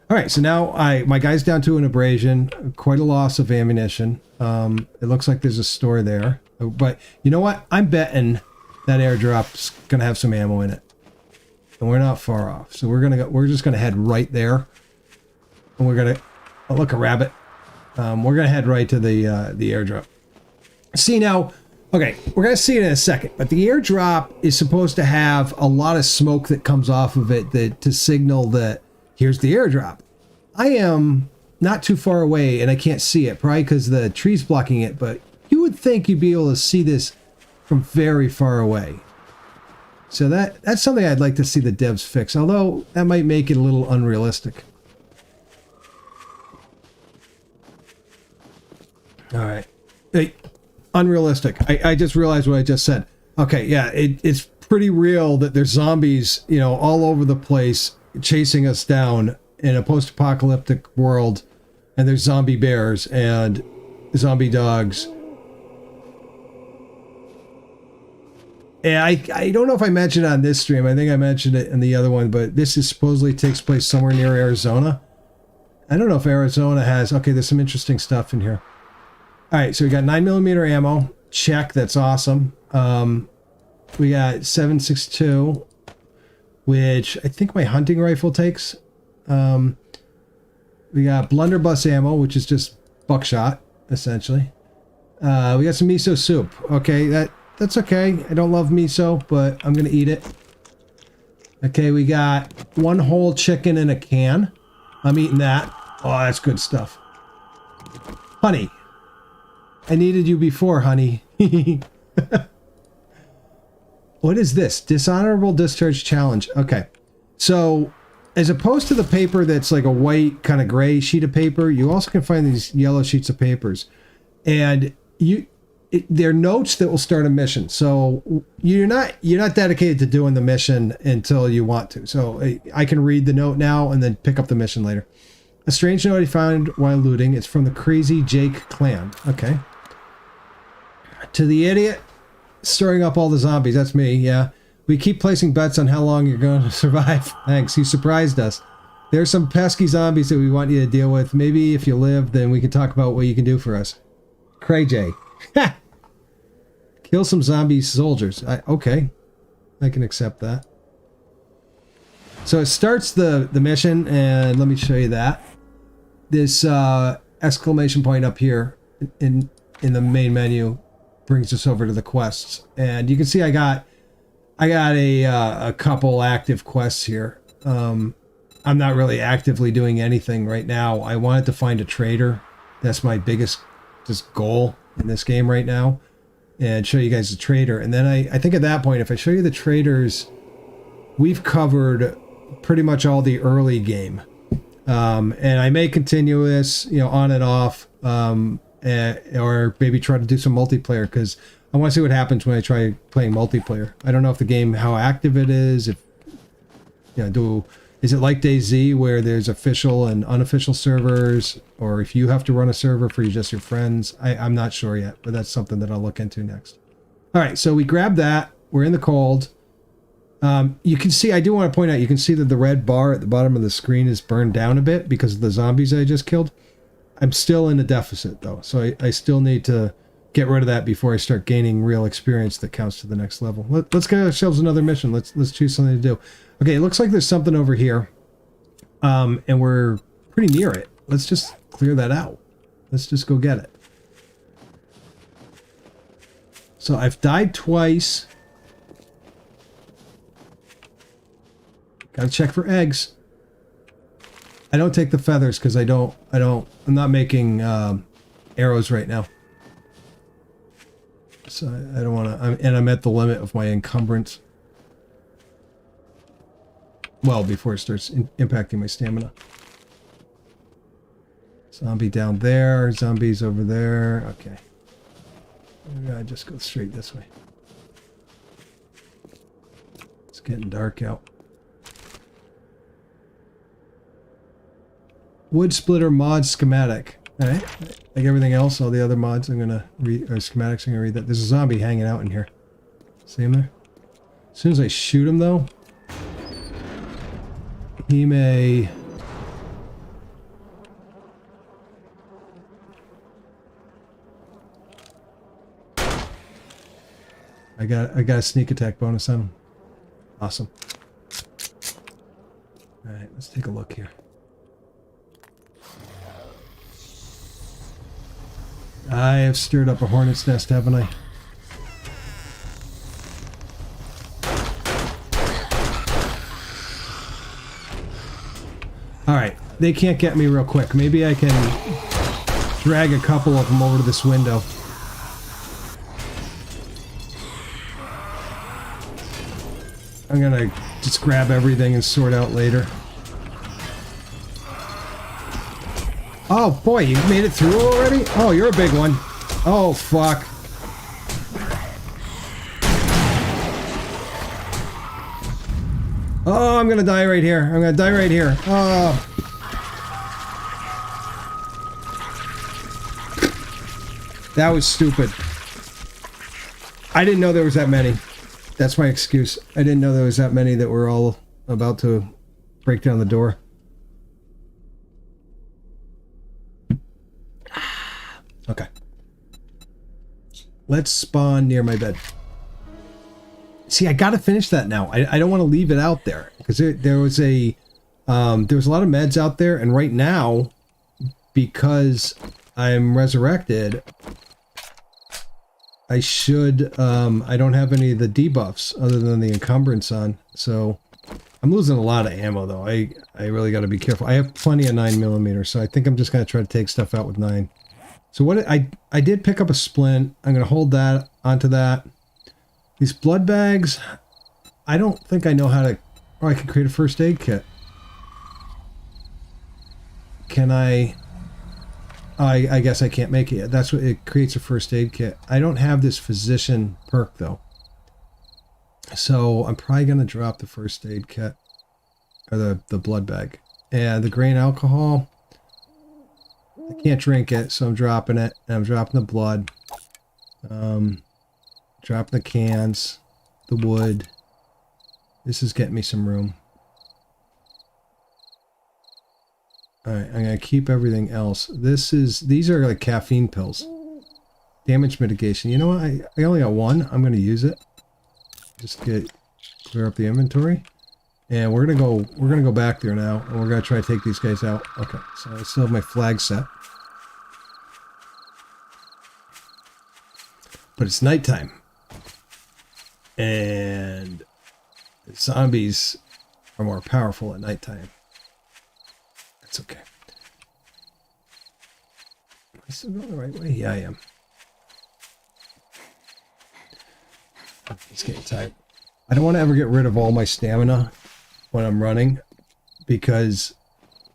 All right. So now my guy's down to an abrasion, quite a loss of ammunition. It looks like there's a store there, but you know what? I'm betting that airdrop's gonna have some ammo in it, and we're not far off. So we're just gonna head right there, and we're gonna look, a rabbit. We're gonna head right to the airdrop. See now. Okay, we're going to see it in a second, but the airdrop is supposed to have a lot of smoke that comes off of it to signal that here's the airdrop. I am not too far away and I can't see it, probably because the tree's blocking it, but you would think you'd be able to see this from very far away. So that's something I'd like to see the devs fix, although that might make it a little unrealistic. All right. Hey. Unrealistic. I just realized what I just said. Okay, yeah, it's pretty real that there's zombies, you know, all over the place chasing us down in a post-apocalyptic world, and there's zombie bears and zombie dogs. And I don't know if I mentioned it on this stream. I think I mentioned it in the other one, but this is supposedly takes place somewhere near Arizona. I don't know if Arizona has... Okay, there's some interesting stuff in here. All right, so we got 9mm ammo. Check, that's awesome. We got 7.62, which I think my hunting rifle takes. We got blunderbuss ammo, which is just buckshot, essentially. We got some miso soup. Okay, that's okay. I don't love miso, but I'm gonna eat it. Okay, we got one whole chicken in a can. I'm eating that. Oh, that's good stuff. Honey. I needed you before, honey. What is this? Dishonorable discharge challenge. Okay. So, as opposed to the paper that's like a white, kind of gray sheet of paper, you also can find these yellow sheets of papers. And they're notes that will start a mission. So, you're not dedicated to doing the mission until you want to. So, I can read the note now and then pick up the mission later. A strange note I found while looting. It's from the Crazy Jake clan. Okay. To the idiot stirring up all the zombies. That's me, yeah. We keep placing bets on how long you're going to survive. Thanks, you surprised us. There's some pesky zombies that we want you to deal with. Maybe if you live, then we can talk about what you can do for us. Cray J. Kill some zombie soldiers. Okay. I can accept that. So it starts the mission, and let me show you that. This exclamation point up here in the main menu brings us over to the quests, and you can see I got a couple active quests here. I'm not really actively doing anything right now. I wanted to find a trader. That's my biggest just goal in this game right now, and show you guys the trader. And then I think at that point, if I show you the traders, we've covered pretty much all the early game. And I may continue this, you know, on and off, or maybe try to do some multiplayer, because I want to see what happens when I try playing multiplayer. I don't know if the game, how active it is, if, you know, is it like DayZ where there's official and unofficial servers, or if you have to run a server for just your friends. I'm not sure yet, but that's something that I'll look into next. All right, so we grabbed that. We're in the cold. You can see, I do want to point out, you can see that the red bar at the bottom of the screen is burned down a bit because of the zombies I just killed. I'm still in a deficit though, so I still need to get rid of that before I start gaining real experience that counts to the next level. Let's get ourselves another mission. Let's choose something to do. Okay, it looks like there's something over here, and we're pretty near it. Let's just clear that out. Let's just go get it. So I've died twice. Gotta check for eggs. I don't take the feathers because I'm not making arrows right now. So I don't want to, and I'm at the limit of my encumbrance. Well, before it starts impacting my stamina. Zombie down there, zombies over there. Okay. I'm gonna just go straight this way. It's getting dark out. Wood splitter mod schematic. All right. Like everything else, all the other mods I'm gonna read, or schematics, I'm gonna read that. There's a zombie hanging out in here. See him there? As soon as I shoot him, though, he may... I got a sneak attack bonus on him. Awesome. All right, let's take a look here. I have stirred up a hornet's nest, haven't I? All right, they can't get me real quick. Maybe I can drag a couple of them over to this window. I'm gonna just grab everything and sort out later. Oh boy, you made it through already? Oh, you're a big one. Oh fuck. Oh, I'm gonna die right here. I'm gonna die right here. Oh. That was stupid. I didn't know there was that many. That's my excuse. I didn't know there was that many that were all about to break down the door. Okay. Let's spawn near my bed. See, I gotta finish that now. I don't want to leave it out there because there was a lot of meds out there, and right now, because I'm resurrected, I should I don't have any of the debuffs other than the encumbrance on, so I'm losing a lot of ammo though. I really got to be careful. I have plenty of 9mm, so I think I'm just gonna try to take stuff out with 9. So what I did pick up a splint. I'm gonna hold that onto that. These blood bags, I don't think I know how to... Oh, I can create a first aid kit. Can I... Oh, I guess I can't make it yet. That's what it creates, a first aid kit. I don't have this physician perk though. So I'm probably going to drop the first aid kit. Or the blood bag. And the grain alcohol, I can't drink it, so I'm dropping it. And I'm dropping the blood. Dropping the cans, the wood. This is getting me some room. Alright, I'm going to keep everything else. These are like caffeine pills. Damage mitigation. You know what? I only got one. I'm going to use it. Just clear up the inventory. And we're going to go back there now, and we're going to try to take these guys out. Okay, so I still have my flag set. But it's nighttime. And zombies are more powerful at nighttime. That's okay. Am I still going the right way? Yeah, I am. It's getting tired. I don't want to ever get rid of all my stamina when I'm running, because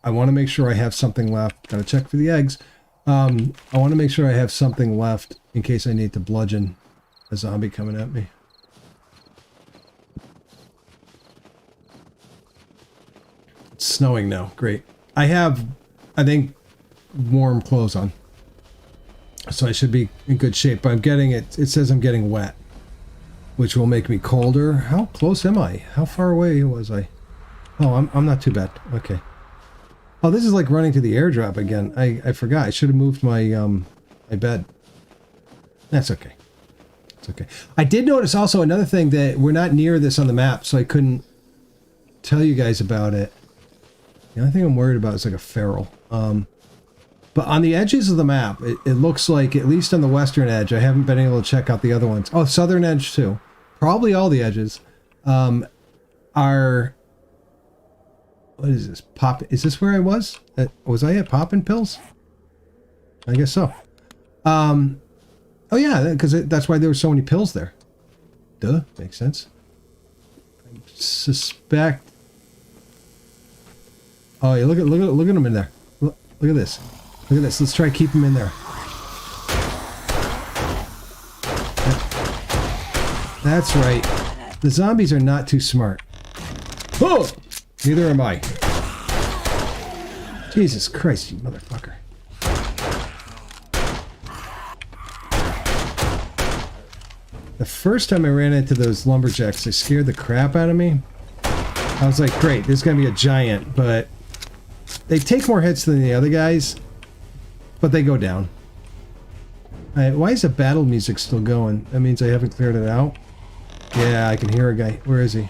I want to make sure I have something left. Gotta check for the eggs. I want to make sure I have something left in case I need to bludgeon a zombie coming at me. It's snowing now. Great. I have, I think, warm clothes on. So I should be in good shape. But I'm getting it. It says I'm getting wet, which will make me colder. How close am I? How far away was I? Oh, I'm not too bad. Okay. Oh, this is like running to the airdrop again. I forgot. I should have moved my my bed. That's okay. It's okay. I did notice also another thing, that we're not near this on the map, so I couldn't tell you guys about it. The only thing I'm worried about is like a feral. But on the edges of the map, it looks like, at least on the western edge, I haven't been able to check out the other ones. Oh, southern edge too. Probably all the edges are... What is this? Pop? Is this where I was? Was I at Poppin' Pills? I guess so. Oh yeah, because that's why there were so many pills there. Duh, makes sense. I suspect... Oh yeah, look at them in there. Look at this. Look at this. Let's try to keep them in there. That's right. The zombies are not too smart. Oh! Neither am I. Jesus Christ, you motherfucker. The first time I ran into those lumberjacks, they scared the crap out of me. I was like, great, this is going to be a giant, but they take more hits than the other guys, but they go down. Why is the battle music still going? That means I haven't cleared it out. Yeah, I can hear a guy. Where is he?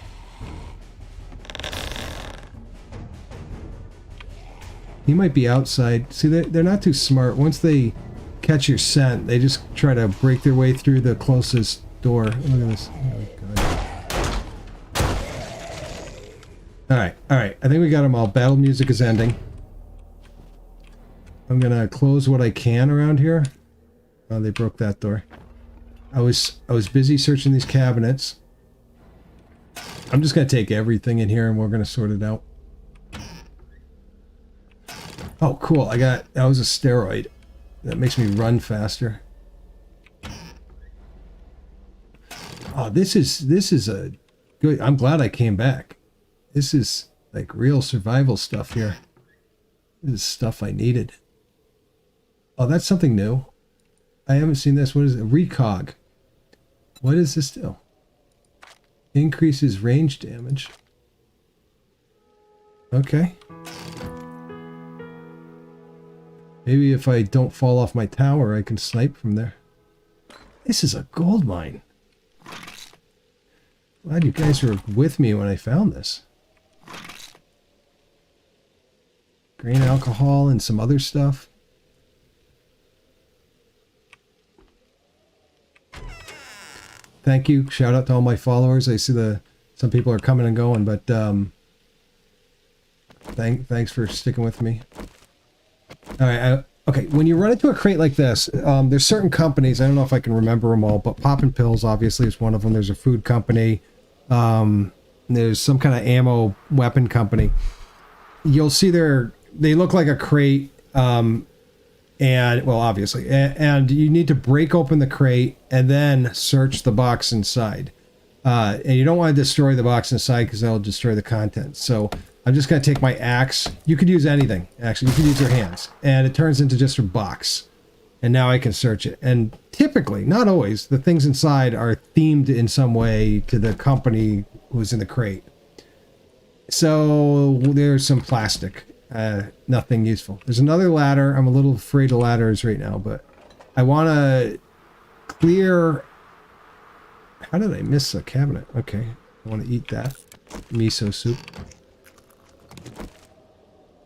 He might be outside. See, they're not too smart. Once they catch your scent, they just try to break their way through the closest door. Look at this. Oh, God. Alright, alright. I think we got them all. Battle music is ending. I'm gonna close what I can around here. Oh, they broke that door. I was busy searching these cabinets. I'm just gonna take everything in here and we're gonna sort it out. Oh, cool. That was a steroid. That makes me run faster. Oh, this is a good... I'm glad I came back. This is like real survival stuff here. This is stuff I needed. Oh, that's something new. I haven't seen this. What is it? Recog. What does this do? Increases range damage. Okay. Maybe if I don't fall off my tower, I can snipe from there. This is a gold mine. Glad you guys were with me when I found this. Grain alcohol and some other stuff. Thank you. Shout out to all my followers. I see some people are coming and going, but thanks for sticking with me. All right. Okay. When you run into a crate like this, there's certain companies. I don't know if I can remember them all, but Poppin' Pills obviously is one of them. There's a food company. There's some kind of ammo weapon company. You'll see they look like a crate. And well, obviously, and you need to break open the crate and then search the box inside. And you don't want to destroy the box inside because that'll destroy the contents. So I'm just going to take my axe. You could use anything, actually. You could use your hands. And it turns into just a box. And now I can search it. And typically, not always, the things inside are themed in some way to the company who's in the crate. So there's some plastic. Nothing useful. There's another ladder. I'm a little afraid of ladders right now, but I want to clear... How did I miss a cabinet? Okay. I want to eat that. Miso soup.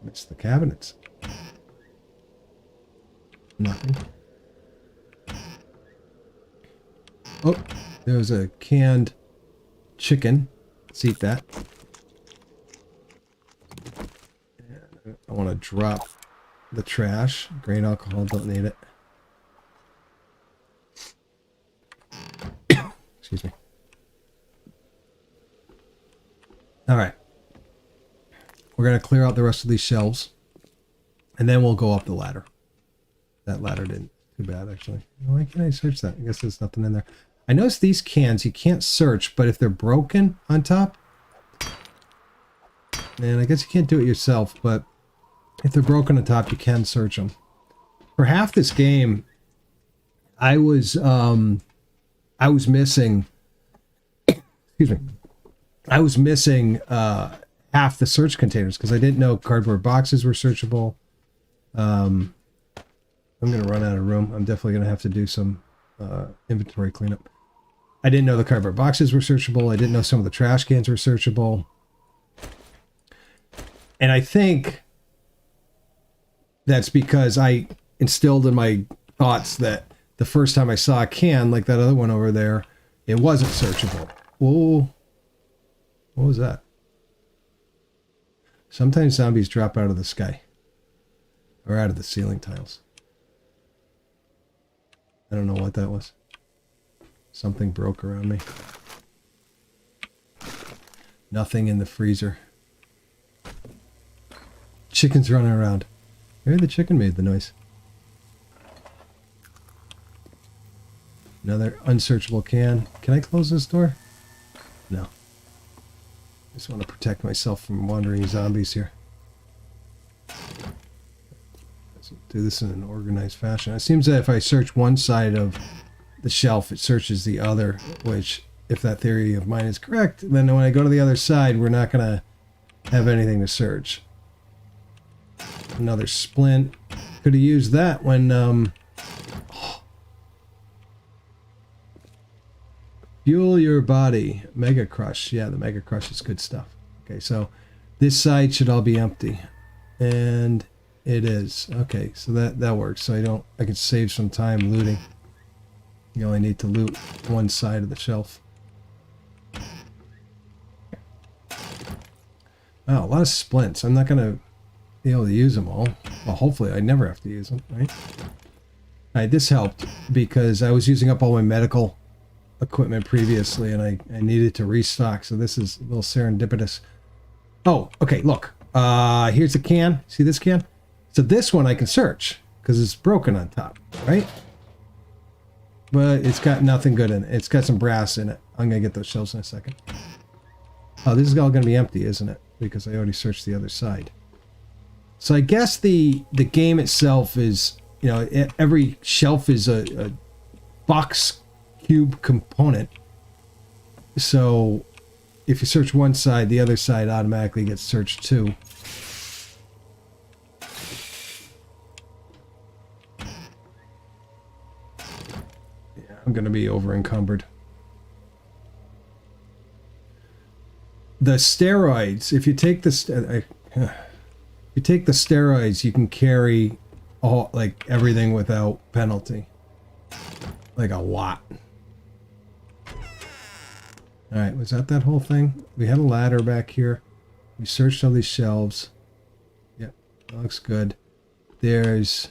Miss the cabinets. Nothing. Oh, there was a canned chicken. Let's eat that. I want to drop the trash. Grain alcohol, don't need it. Excuse me. Alright. We're going to clear out the rest of these shelves. And then we'll go up the ladder. That ladder didn't too bad, actually. Why can't I search that? I guess there's nothing in there. I noticed these cans you can't search, but if they're broken on top... And I guess you can't do it yourself, but... If they're broken on top, you can search them. For half this game, I was missing. Excuse me. I was missing half the search containers because I didn't know cardboard boxes were searchable. I'm gonna run out of room. I'm definitely gonna have to do some inventory cleanup. I didn't know the cardboard boxes were searchable. I didn't know some of the trash cans were searchable. And I think that's because I instilled in my thoughts that the first time I saw a can, like that other one over there, it wasn't searchable. Whoa. What was that? Sometimes zombies drop out of the sky. Or out of the ceiling tiles. I don't know what that was. Something broke around me. Nothing in the freezer. Chicken's running around. Maybe the chicken made the noise. Another unsearchable can. Can I close this door? No. Just want to protect myself from wandering zombies here. do this in an organized fashion. It seems that if I search one side of the shelf, it searches the other, which, if that theory of mine is correct, then when I go to the other side, we're not going to have anything to search. Another splint. Could have used that when... Fuel your body. Mega Crush. Yeah, the Mega Crush is good stuff. Okay, so this side should all be empty. And it is. Okay, so that works. So I can save some time looting. You only need to loot one side of the shelf. Wow, a lot of splints. I'm not going to be able to use them all. Well, hopefully I never have to use them, right? Alright, this helped because I was using up all my medical equipment previously and I needed to restock, so this is a little serendipitous. Oh, okay, look. Here's a can. See this can? So this one I can search because it's broken on top, right? But it's got nothing good in it. It's got some brass in it. I'm going to get those shelves in a second. Oh, this is all going to be empty, isn't it? Because I already searched the other side. So I guess the game itself is, you know, every shelf is a box cube component. So if you search one side, the other side automatically gets searched too. Yeah, I'm going to be over encumbered. The steroids, if you take the steroids, you can carry all, like, everything without penalty. Like a lot. Alright, was that whole thing? We had a ladder back here. We searched all these shelves. Yep, that looks good. Is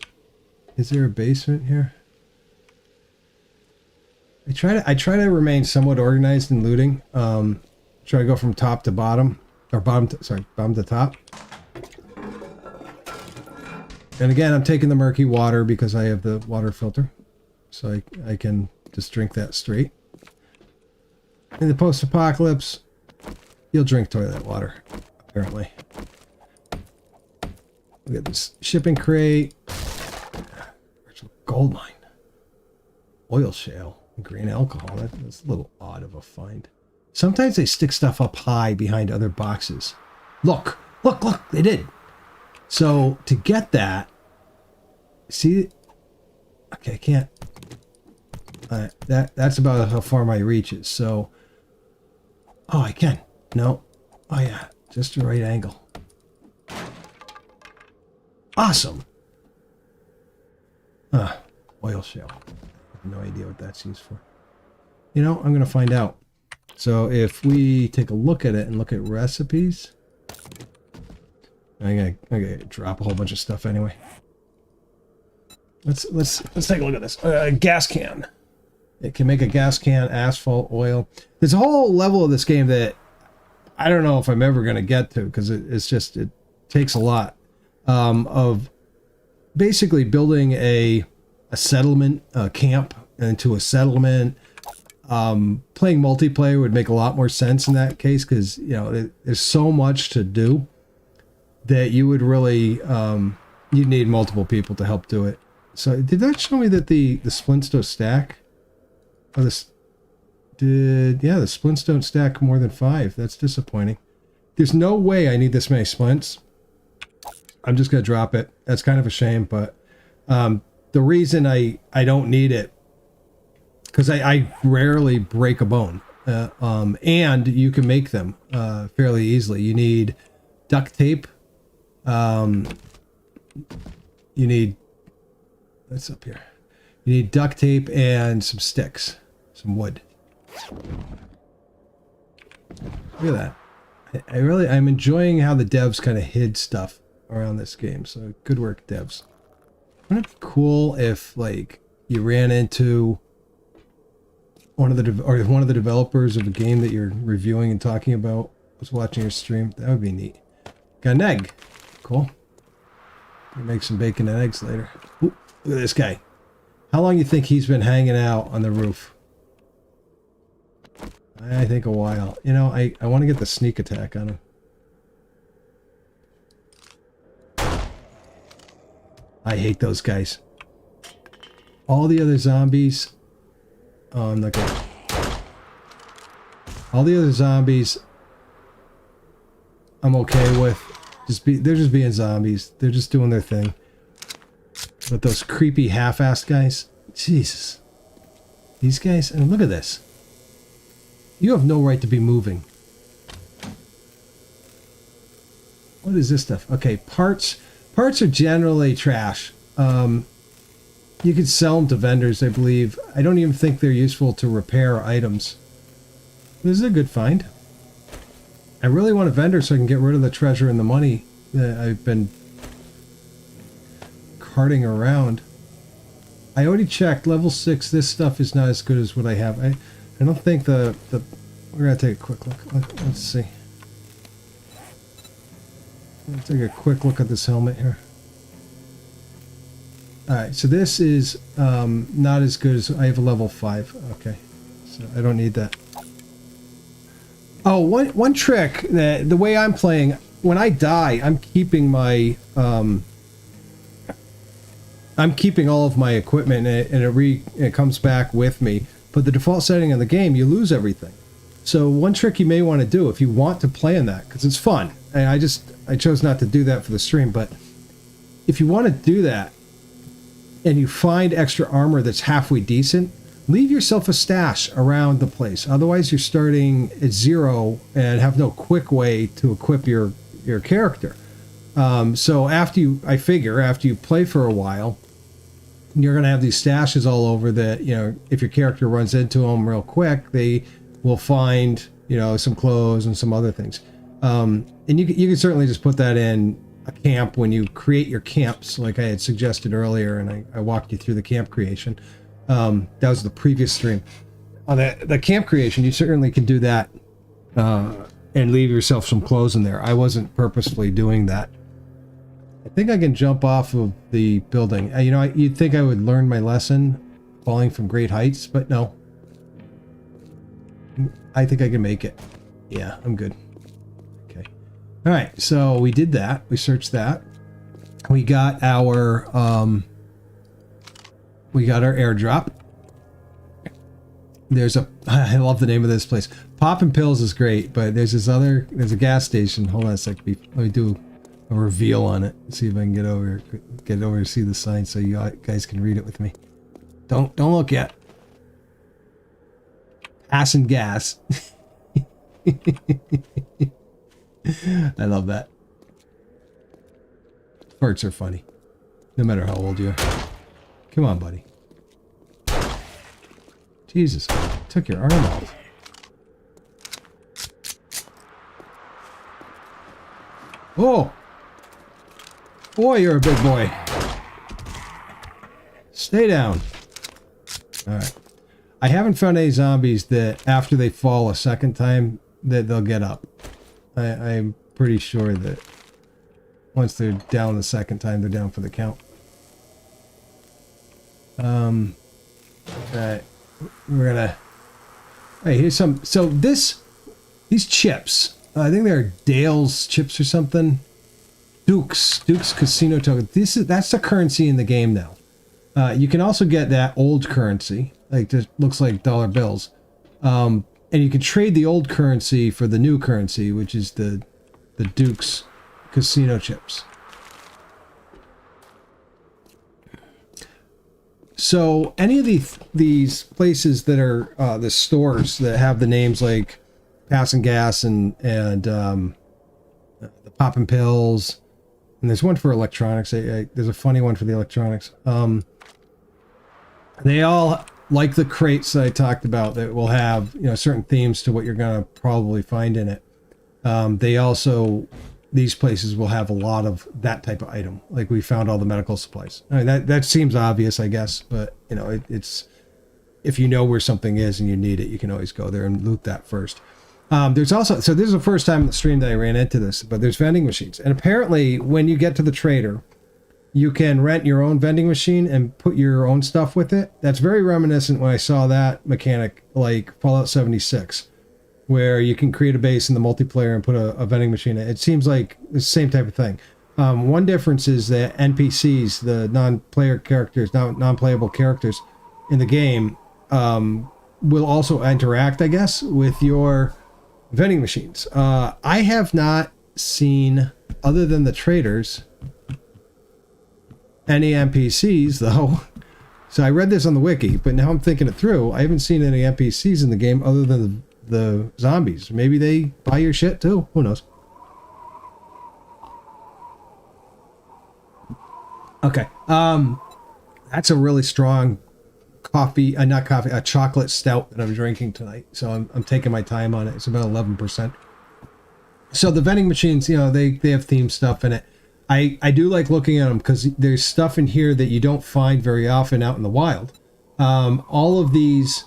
there a basement here? I try to remain somewhat organized in looting. Try to go from top to bottom, or bottom to top. And again, I'm taking the murky water because I have the water filter. So I can just drink that straight. In the post-apocalypse, you'll drink toilet water, apparently. Look at this shipping crate. Gold mine. Oil shale. Green alcohol. That's a little odd of a find. Sometimes they stick stuff up high behind other boxes. Look! Look! Look! They did! So, to get that... See? Okay, I can't... that's about how far my reach is, so... Oh, I can. No. Oh, yeah. Just the right angle. Awesome! Oil shale. I have no idea what that's used for. You know, I'm going to find out. So if we take a look at it and look at recipes... I'm gonna drop a whole bunch of stuff anyway. Let's take a look at this. Gas can. It can make a gas can, asphalt, oil. There's a whole level of this game that I don't know if I'm ever going to get to because it takes a lot of basically building a settlement, a camp into a settlement. Playing multiplayer would make a lot more sense in that case because, you know, there's so much to do that you would really, you'd need multiple people to help do it. So did that show me that the splints don't stack? Oh, the splints don't stack more than 5. That's disappointing. There's no way I need this many splints. I'm just going to drop it. That's kind of a shame, but the reason I don't need it, because I rarely break a bone, and you can make them fairly easily. You need duct tape. You need, what's up here? You need duct tape and some sticks, some wood. Look at that. I'm enjoying how the devs kind of hid stuff around this game. So good work, devs. Wouldn't it be cool if, like, you ran into one of the developers of a game that you're reviewing and talking about was watching your stream? That would be neat. Got an egg. Cool. We'll make some bacon and eggs later. Ooh, look at this guy. How long do you think he's been hanging out on the roof? I think a while. You know, I want to get the sneak attack on him. I hate those guys. All the other zombies... Oh, I'm not gonna... All the other zombies... I'm okay with. They're just being zombies. They're just doing their thing. But those creepy half-assed guys... Jesus. These guys... And look at this. You have no right to be moving. What is this stuff? Okay, parts. Parts are generally trash. You could sell them to vendors, I believe. I don't even think they're useful to repair items. This is a good find. I really want a vendor so I can get rid of the treasure and the money that I've been carting around. I already checked. Level 6, this stuff is not as good as what I have. I don't think the... We're going to take a quick look. Let's see. Let's take a quick look at this helmet here. Alright, so this is not as good as... I have a level 5. Okay. So I don't need that. Oh, one trick that the way I'm playing, when I die, I'm keeping my I'm keeping all of my equipment, and it comes back with me. But the default setting in the game, you lose everything. So one trick you may want to do if you want to play in that, because it's fun. And I chose not to do that for the stream, but if you want to do that, and you find extra armor that's halfway decent, leave yourself a stash around the place. Otherwise, you're starting at 0 and have no quick way to equip your character. So after you play for a while, you're going to have these stashes all over that, you know, if your character runs into them real quick, they will find, you know, some clothes and some other things. And you can certainly just put that in a camp when you create your camps, like I had suggested earlier, and I walked you through the camp creation. That was the previous stream. On the camp creation, you certainly can do that and leave yourself some clothes in there. I wasn't purposefully doing that. I think I can jump off of the building. You know, you'd think I would learn my lesson falling from great heights, but no. I think I can make it. Yeah, I'm good. Okay. All right, so we did that. We searched that. We got our airdrop. I love the name of this place. Poppin' Pills is great, but there's a gas station. Hold on a sec. Let me do a reveal on it. See if I can get over to see the sign so you guys can read it with me. Don't look yet. Passing gas. I love that. Farts are funny. No matter how old you are. Come on, buddy. Jesus, took your arm off. Oh! Boy, you're a big boy. Stay down. Alright. I haven't found any zombies that after they fall a second time that they'll get up. I'm pretty sure that once they're down the second time, they're down for the count. Alright. We're gonna... Hey, here's some... So these chips, I think they're Dale's chips or something. Duke's Casino token. That's the currency in the game now. You can also get that old currency, like this looks like dollar bills. And you can trade the old currency for the new currency, which is the Duke's Casino chips. So any of these places that are the stores that have the names like Passing Gas and the Poppin' Pills, and there's one for electronics. There's a funny one for the electronics. They all, like the crates that I talked about, that will have, you know, certain themes to what you're gonna probably find in it. They also, these places will have a lot of that type of item. Like we found all the medical supplies. I mean, that seems obvious, I guess, but you know, it's if you know where something is and you need it, you can always go there and loot that first. There's also, so this is the first time in the stream that I ran into this, but there's vending machines. And apparently when you get to the trader, you can rent your own vending machine and put your own stuff with it. That's very reminiscent when I saw that mechanic like Fallout 76, where you can create a base in the multiplayer and put a vending machine in. It seems like the same type of thing. One difference is that NPCs, the non-player characters, non-playable characters in the game, will also interact, I guess, with your vending machines. I have not seen, other than the traders, any NPCs, though. So I read this on the wiki, but now I'm thinking it through. I haven't seen any NPCs in the game other than the zombies. Maybe they buy your shit too. Who knows? Okay. That's a really strong coffee, not coffee, a chocolate stout that I'm drinking tonight. So I'm taking my time on it. It's about 11%. So the vending machines, you know, they have theme stuff in it. I do like looking at them because there's stuff in here that you don't find very often out in the wild. All of these,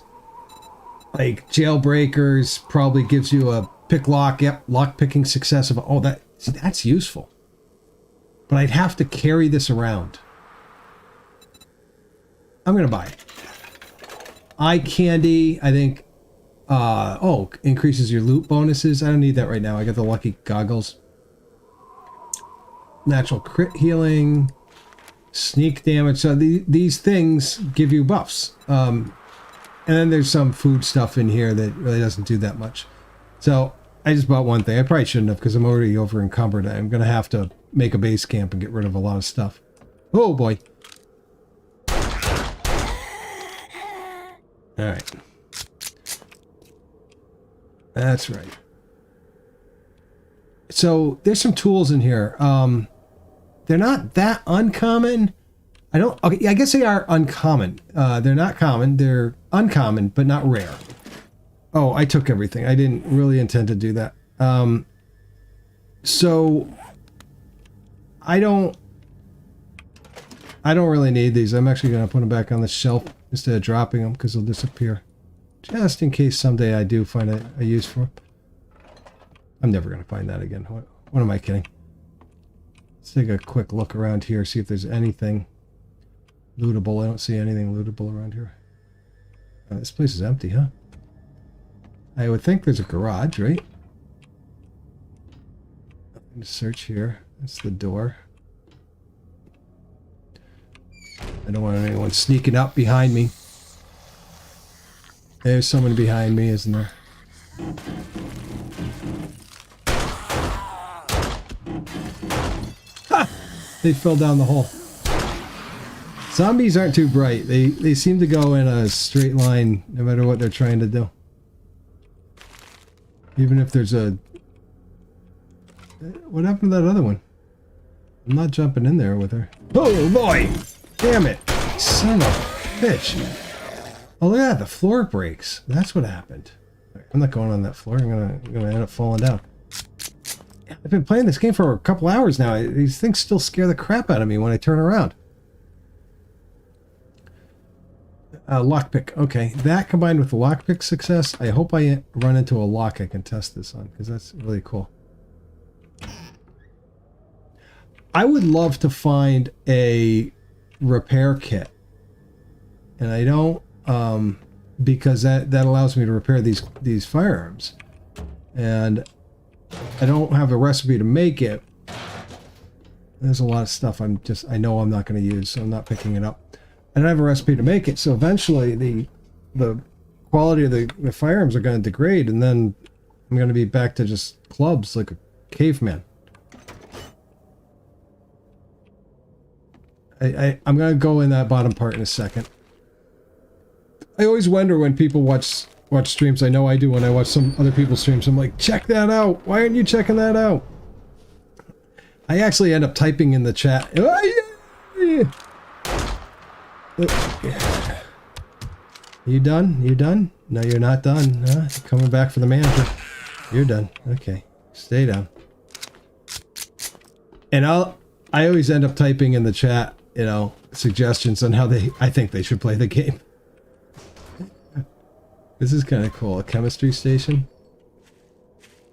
like jailbreakers, probably gives you a pick lock, lock picking success of, oh, that's useful. But I'd have to carry this around. I'm going to buy it. Eye candy, I think, increases your loot bonuses. I don't need that right now. I got the lucky goggles. Natural crit healing, sneak damage. So these things give you buffs. And then there's some food stuff in here that really doesn't do that much. So I just bought one thing. I probably shouldn't have because I'm already over encumbered. I'm going to have to make a base camp and get rid of a lot of stuff. Oh boy. All right. That's right. So there's some tools in here. They're not that uncommon. I guess they are uncommon. They're not common. They're uncommon, but not rare. Oh, I took everything. I didn't really intend to do that. So I don't really need these. I'm actually going to put them back on the shelf instead of dropping them because they'll disappear. Just in case someday I do find a use for them. I'm never going to find that again. What am I kidding? Let's take a quick look around here, see if there's anything lootable. I don't see anything lootable around here. This place is empty, huh? I would think there's a garage, right? I'm going to search here. That's the door. I don't want anyone sneaking up behind me. There's someone behind me, isn't there? Ha! They fell down the hole. Zombies aren't too bright. They seem to go in a straight line no matter what they're trying to do. Even if there's a... What happened to that other one? I'm not jumping in there with her. Oh boy! Damn it! Son of a bitch! Oh look at that, the floor breaks. That's what happened. I'm not going on that floor. I'm gonna end up falling down. I've been playing this game for a couple hours now. These things still scare the crap out of me when I turn around. Lockpick. Okay, that combined with the lockpick success, I hope I run into a lock I can test this on, because that's really cool. I would love to find a repair kit, and I don't, because that allows me to repair these firearms, and I don't have a recipe to make it. There's a lot of stuff I know I'm not going to use, so I'm not picking it up. I don't have a recipe to make it, so eventually the quality of the firearms are going to degrade, and then I'm going to be back to just clubs like a caveman. I'm going to go in that bottom part in a second. I always wonder when people watch streams. I know I do when I watch some other people's streams. I'm like, check that out. Why aren't you checking that out? I actually end up typing in the chat. You done? You done? No, you're not done. You're coming back for the manager. You're done. Okay. Stay down. And I always end up typing in the chat, you know, suggestions on how I think they should play the game. This is kind of cool. A chemistry station.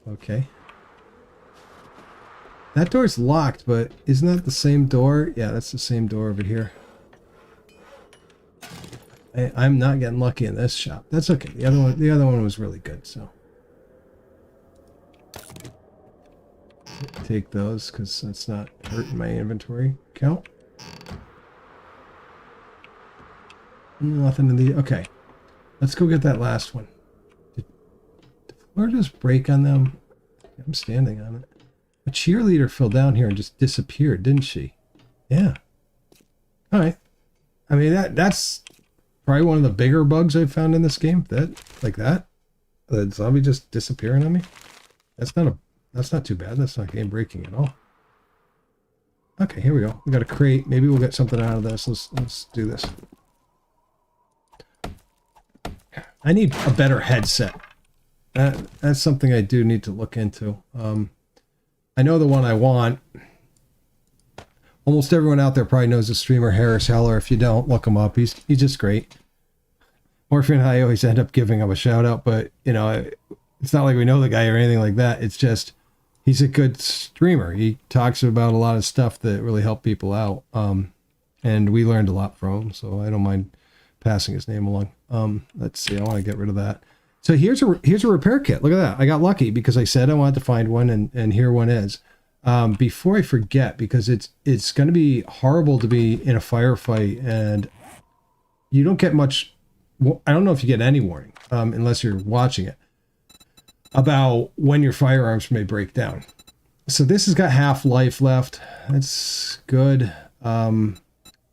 Okay. That door's locked, but isn't that the same door? Yeah, that's the same door over here. I'm not getting lucky in this shop. That's okay. The other one was really good, so. take those because that's not hurting my inventory count. Nothing in the... Okay. Let's go get that last one. Did the floor just break on them? I'm standing on it. A cheerleader fell down here and just disappeared, didn't she? Yeah. All right. I mean, that's probably one of the bigger bugs I've found in this game. Like that. The zombie just disappearing on me. That's not too bad. That's not game breaking at all. Okay, here we go. We got a crate. Maybe we'll get something out of this. Let's do this. I need a better headset. That's something I do need to look into. I know the one I want. Almost everyone out there probably knows the streamer Harris Heller. If you don't, look him up. He's just great. Morphe and I always end up giving him a shout out, but you know, it's not like we know the guy or anything like that. It's just he's a good streamer. He talks about a lot of stuff that really help people out. And we learned a lot from him, so I don't mind passing his name along. Let's see. I want to get rid of that. So here's a repair kit. Look at that. I got lucky because I said I wanted to find one, and here one is. Before I forget, because it's going to be horrible to be in a firefight and you don't get much. I don't know if you get any warning, unless you're watching it, about when your firearms may break down. So this has got half life left. That's good.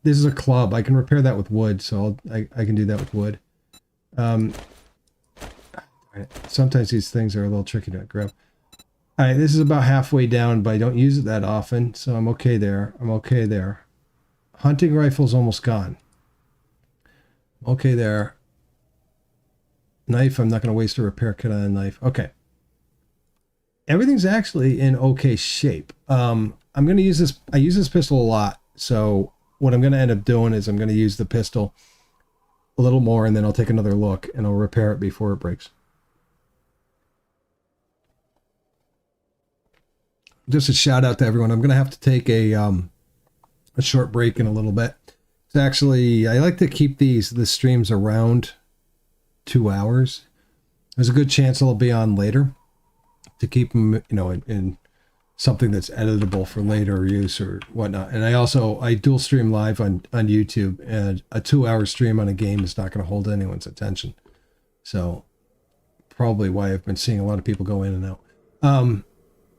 This is a club. I can repair that with wood, so I can do that with wood. Sometimes these things are a little tricky to grab. All right, this is about halfway down, but I don't use it that often, so I'm okay there. I'm okay there. Hunting rifle's almost gone. Okay there. Knife, I'm not going to waste a repair kit on a knife. Okay. Everything's actually in okay shape. I'm going to use this. I use this pistol a lot, so what I'm going to end up doing is I'm going to use the pistol a little more, and then I'll take another look, and I'll repair it before it breaks. Just a shout out to everyone. I'm going to have to take a short break in a little bit. It's actually, I like to keep the streams around 2 hours. There's a good chance I'll be on later to keep them, you know, in something that's editable for later use or whatnot. And I dual stream live on YouTube, and a 2-hour stream on a game is not going to hold anyone's attention. So probably why I've been seeing a lot of people go in and out.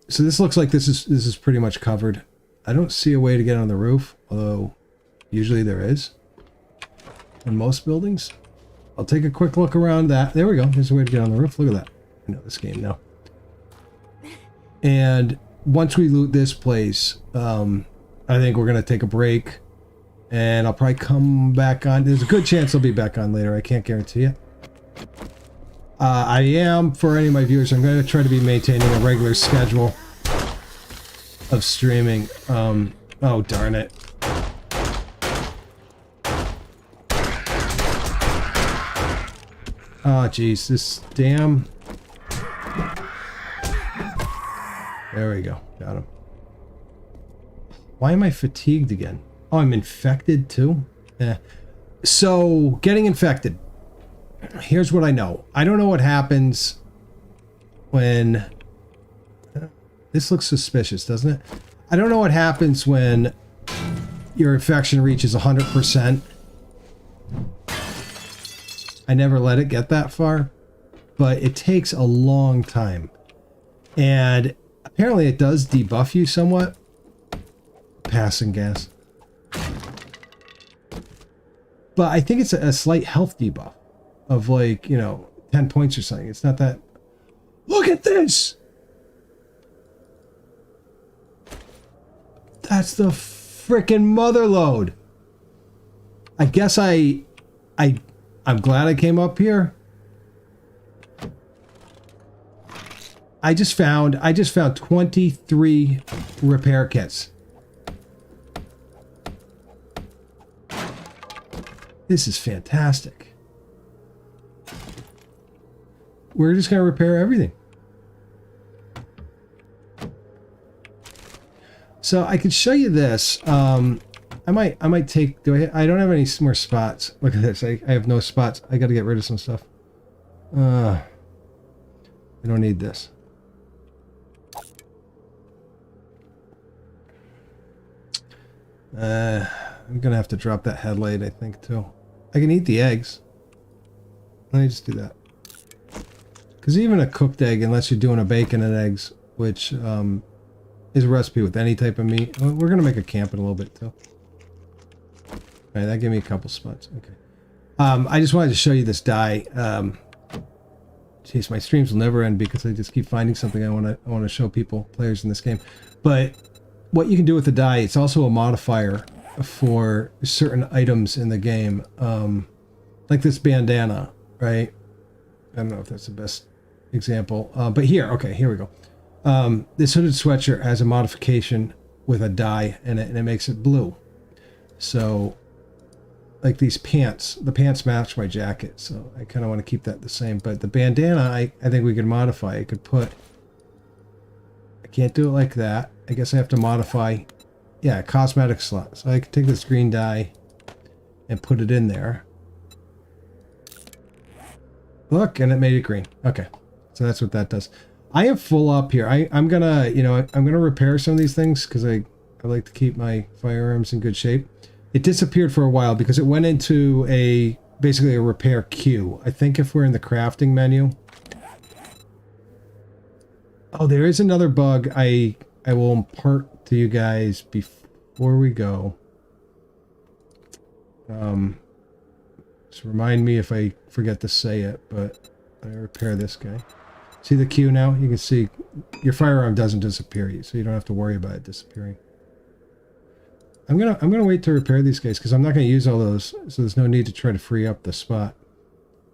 So this looks like this is pretty much covered. I don't see a way to get on the roof, although usually there is in most buildings. I'll take a quick look around that. There we go. There's a way to get on the roof. Look at that. I know this game now. And once we loot this place, I think we're going to take a break, and I'll probably come back on. There's a good chance I'll be back on later. I can't guarantee it. I am, for any of my viewers, I'm going to try to be maintaining a regular schedule of streaming. Oh, darn it. Oh, geez. This damn... There we go. Got him. Why am I fatigued again? Oh, I'm infected too? So, getting infected. Here's what I know. I don't know what happens when... This looks suspicious, doesn't it? I don't know what happens when your infection reaches 100%. I never let it get that far, but it takes a long time. And apparently it does debuff you somewhat. Passing gas. But I think it's a slight health debuff of, like, you know, 10 points or something. It's not that... Look at this! That's the frickin' mother load. I guess I'm glad I came up here. I just found 23 repair kits. This is fantastic. We're just gonna repair everything. So I could show you this. I might take. I don't have any more spots. Look at this. I have no spots. I got to get rid of some stuff. I don't need this. I'm gonna have to drop that headlight, I think, too. I can eat the eggs. Let me just do that. Because even a cooked egg, unless you're doing a bacon and eggs, which is a recipe with any type of meat. Well, we're gonna make a camp in a little bit, too. Alright, that gave me a couple spots. Okay. I just wanted to show you this dye. Jeez, my streams will never end because I just keep finding something I want to show people, players in this game. But what you can do with the dye, it's also a modifier for certain items in the game. Like this bandana, right? I don't know if that's the best example. But here, okay, here we go. This hooded sweatshirt has a modification with a dye in it, and it makes it blue. So, like these pants, the pants match my jacket, so I kind of want to keep that the same. But the bandana, I think we could modify. I could put... I can't do it like that. I guess I have to modify... Yeah, cosmetic slot. So I could take this green dye and put it in there. Look, and it made it green. Okay, so that's what that does. I am full up here. I'm gonna, you know, I'm gonna repair some of these things because I like to keep my firearms in good shape. It disappeared for a while because it went into basically a repair queue. I think if we're in the crafting menu. Oh, there is another bug I will impart to you guys before we go. Just remind me if I forget to say it, but I repair this guy. See the queue now? You can see your firearm doesn't disappear, so you don't have to worry about it disappearing. I'm gonna wait to repair these guys because I'm not gonna use all those, so there's no need to try to free up the spot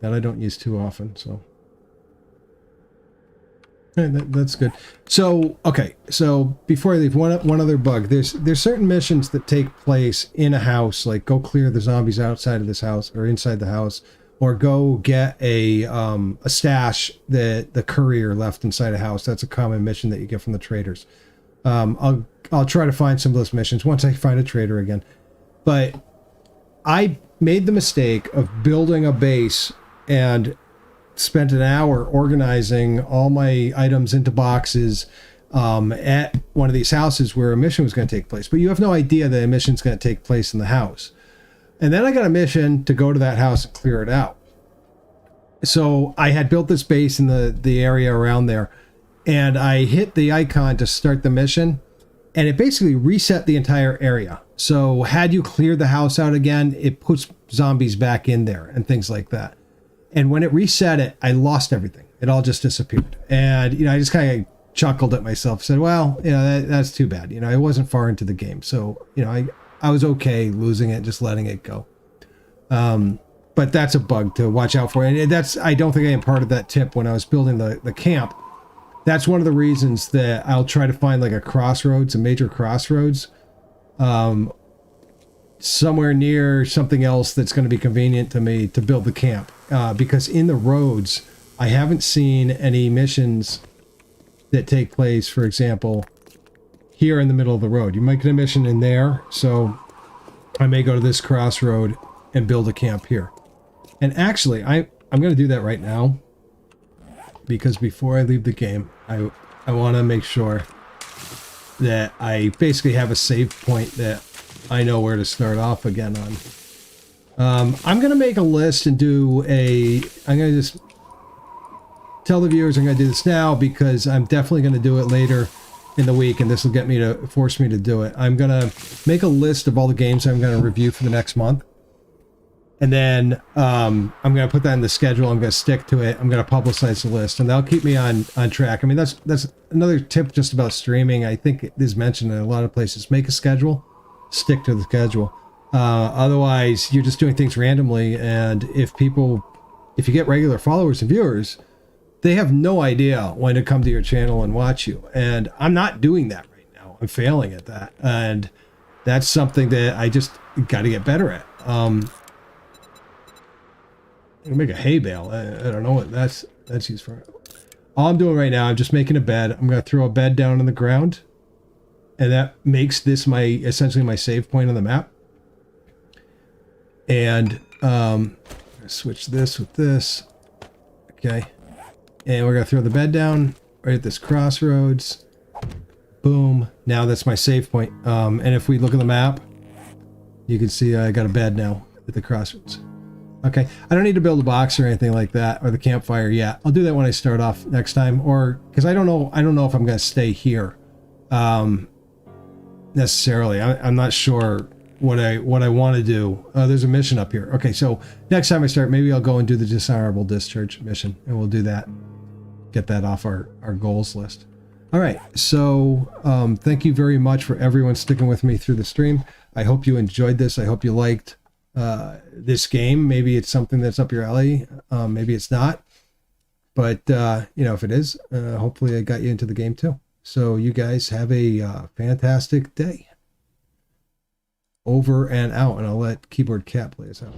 that I don't use too often. So that's good. So okay, so before I leave, one other bug. There's certain missions that take place in a house, like go clear the zombies outside of this house or inside the house, or go get a stash that the courier left inside a house. That's a common mission that you get from the traders. I'll try to find some of those missions once I find a trader again. But I made the mistake of building a base and spent an hour organizing all my items into boxes at one of these houses where a mission was going to take place. But you have no idea that a mission's going to take place in the house. And then I got a mission to go to that house and clear it out. So I had built this base in the area around there. And I hit the icon to start the mission, and it basically reset the entire area. So had you cleared the house out again, it puts zombies back in there and things like that. And when it reset it, I lost everything. It all just disappeared. And, you know, I just kind of chuckled at myself, said, well, you know, that's too bad. You know, it wasn't far into the game. So, you know, I was okay losing it, just letting it go. But that's a bug to watch out for. And I don't think I imparted that tip when I was building the camp. That's one of the reasons that I'll try to find like a crossroads, a major crossroads, somewhere near something else that's going to be convenient to me to build the camp. Because in the roads, I haven't seen any missions that take place, for example, here in the middle of the road. You might get a mission in there, so I may go to this crossroad and build a camp here. And actually, I'm going to do that right now. Because before I leave the game, I want to make sure that I basically have a save point that I know where to start off again on. I'm going to make a list and I'm going to just tell the viewers I'm going to do this now because I'm definitely going to do it later in the week, and this will force me to do it. I'm going to make a list of all the games I'm going to review for the next month. And then I'm going to put that in the schedule. I'm going to stick to it. I'm going to publicize the list, and that'll keep me on track. I mean, that's another tip just about streaming. I think it is mentioned in a lot of places. Make a schedule, stick to the schedule. Otherwise, you're just doing things randomly. And if you get regular followers and viewers, they have no idea when to come to your channel and watch you. And I'm not doing that right now. I'm failing at that. And that's something that I just got to get better at. Make a hay bale. I don't know what that's used for. All I'm doing right now, I'm just making a bed. I'm going to throw a bed down on the ground, and that makes this essentially my save point on the map. And switch this with this. Okay, and we're going to throw the bed down right at this crossroads. Boom. Now that's my save point. And if we look at the map, You can see I got a bed now at the crossroads. Okay, I don't need to build a box or anything like that, or the campfire yet. I'll do that when I start off next time, or because I don't know if I'm going to stay here necessarily. I'm not sure what I want to do. There's a mission up here. Okay, so next time I start, maybe I'll go and do the dishonorable discharge mission, and we'll do that. Get that off our goals list. All right, so thank you very much for everyone sticking with me through the stream. I hope you enjoyed this. I hope you liked this game. Maybe it's something that's up your alley. Maybe it's not. But, if it is, hopefully I got you into the game too. So you guys have a fantastic day. Over and out. And I'll let Keyboard Cat play us out.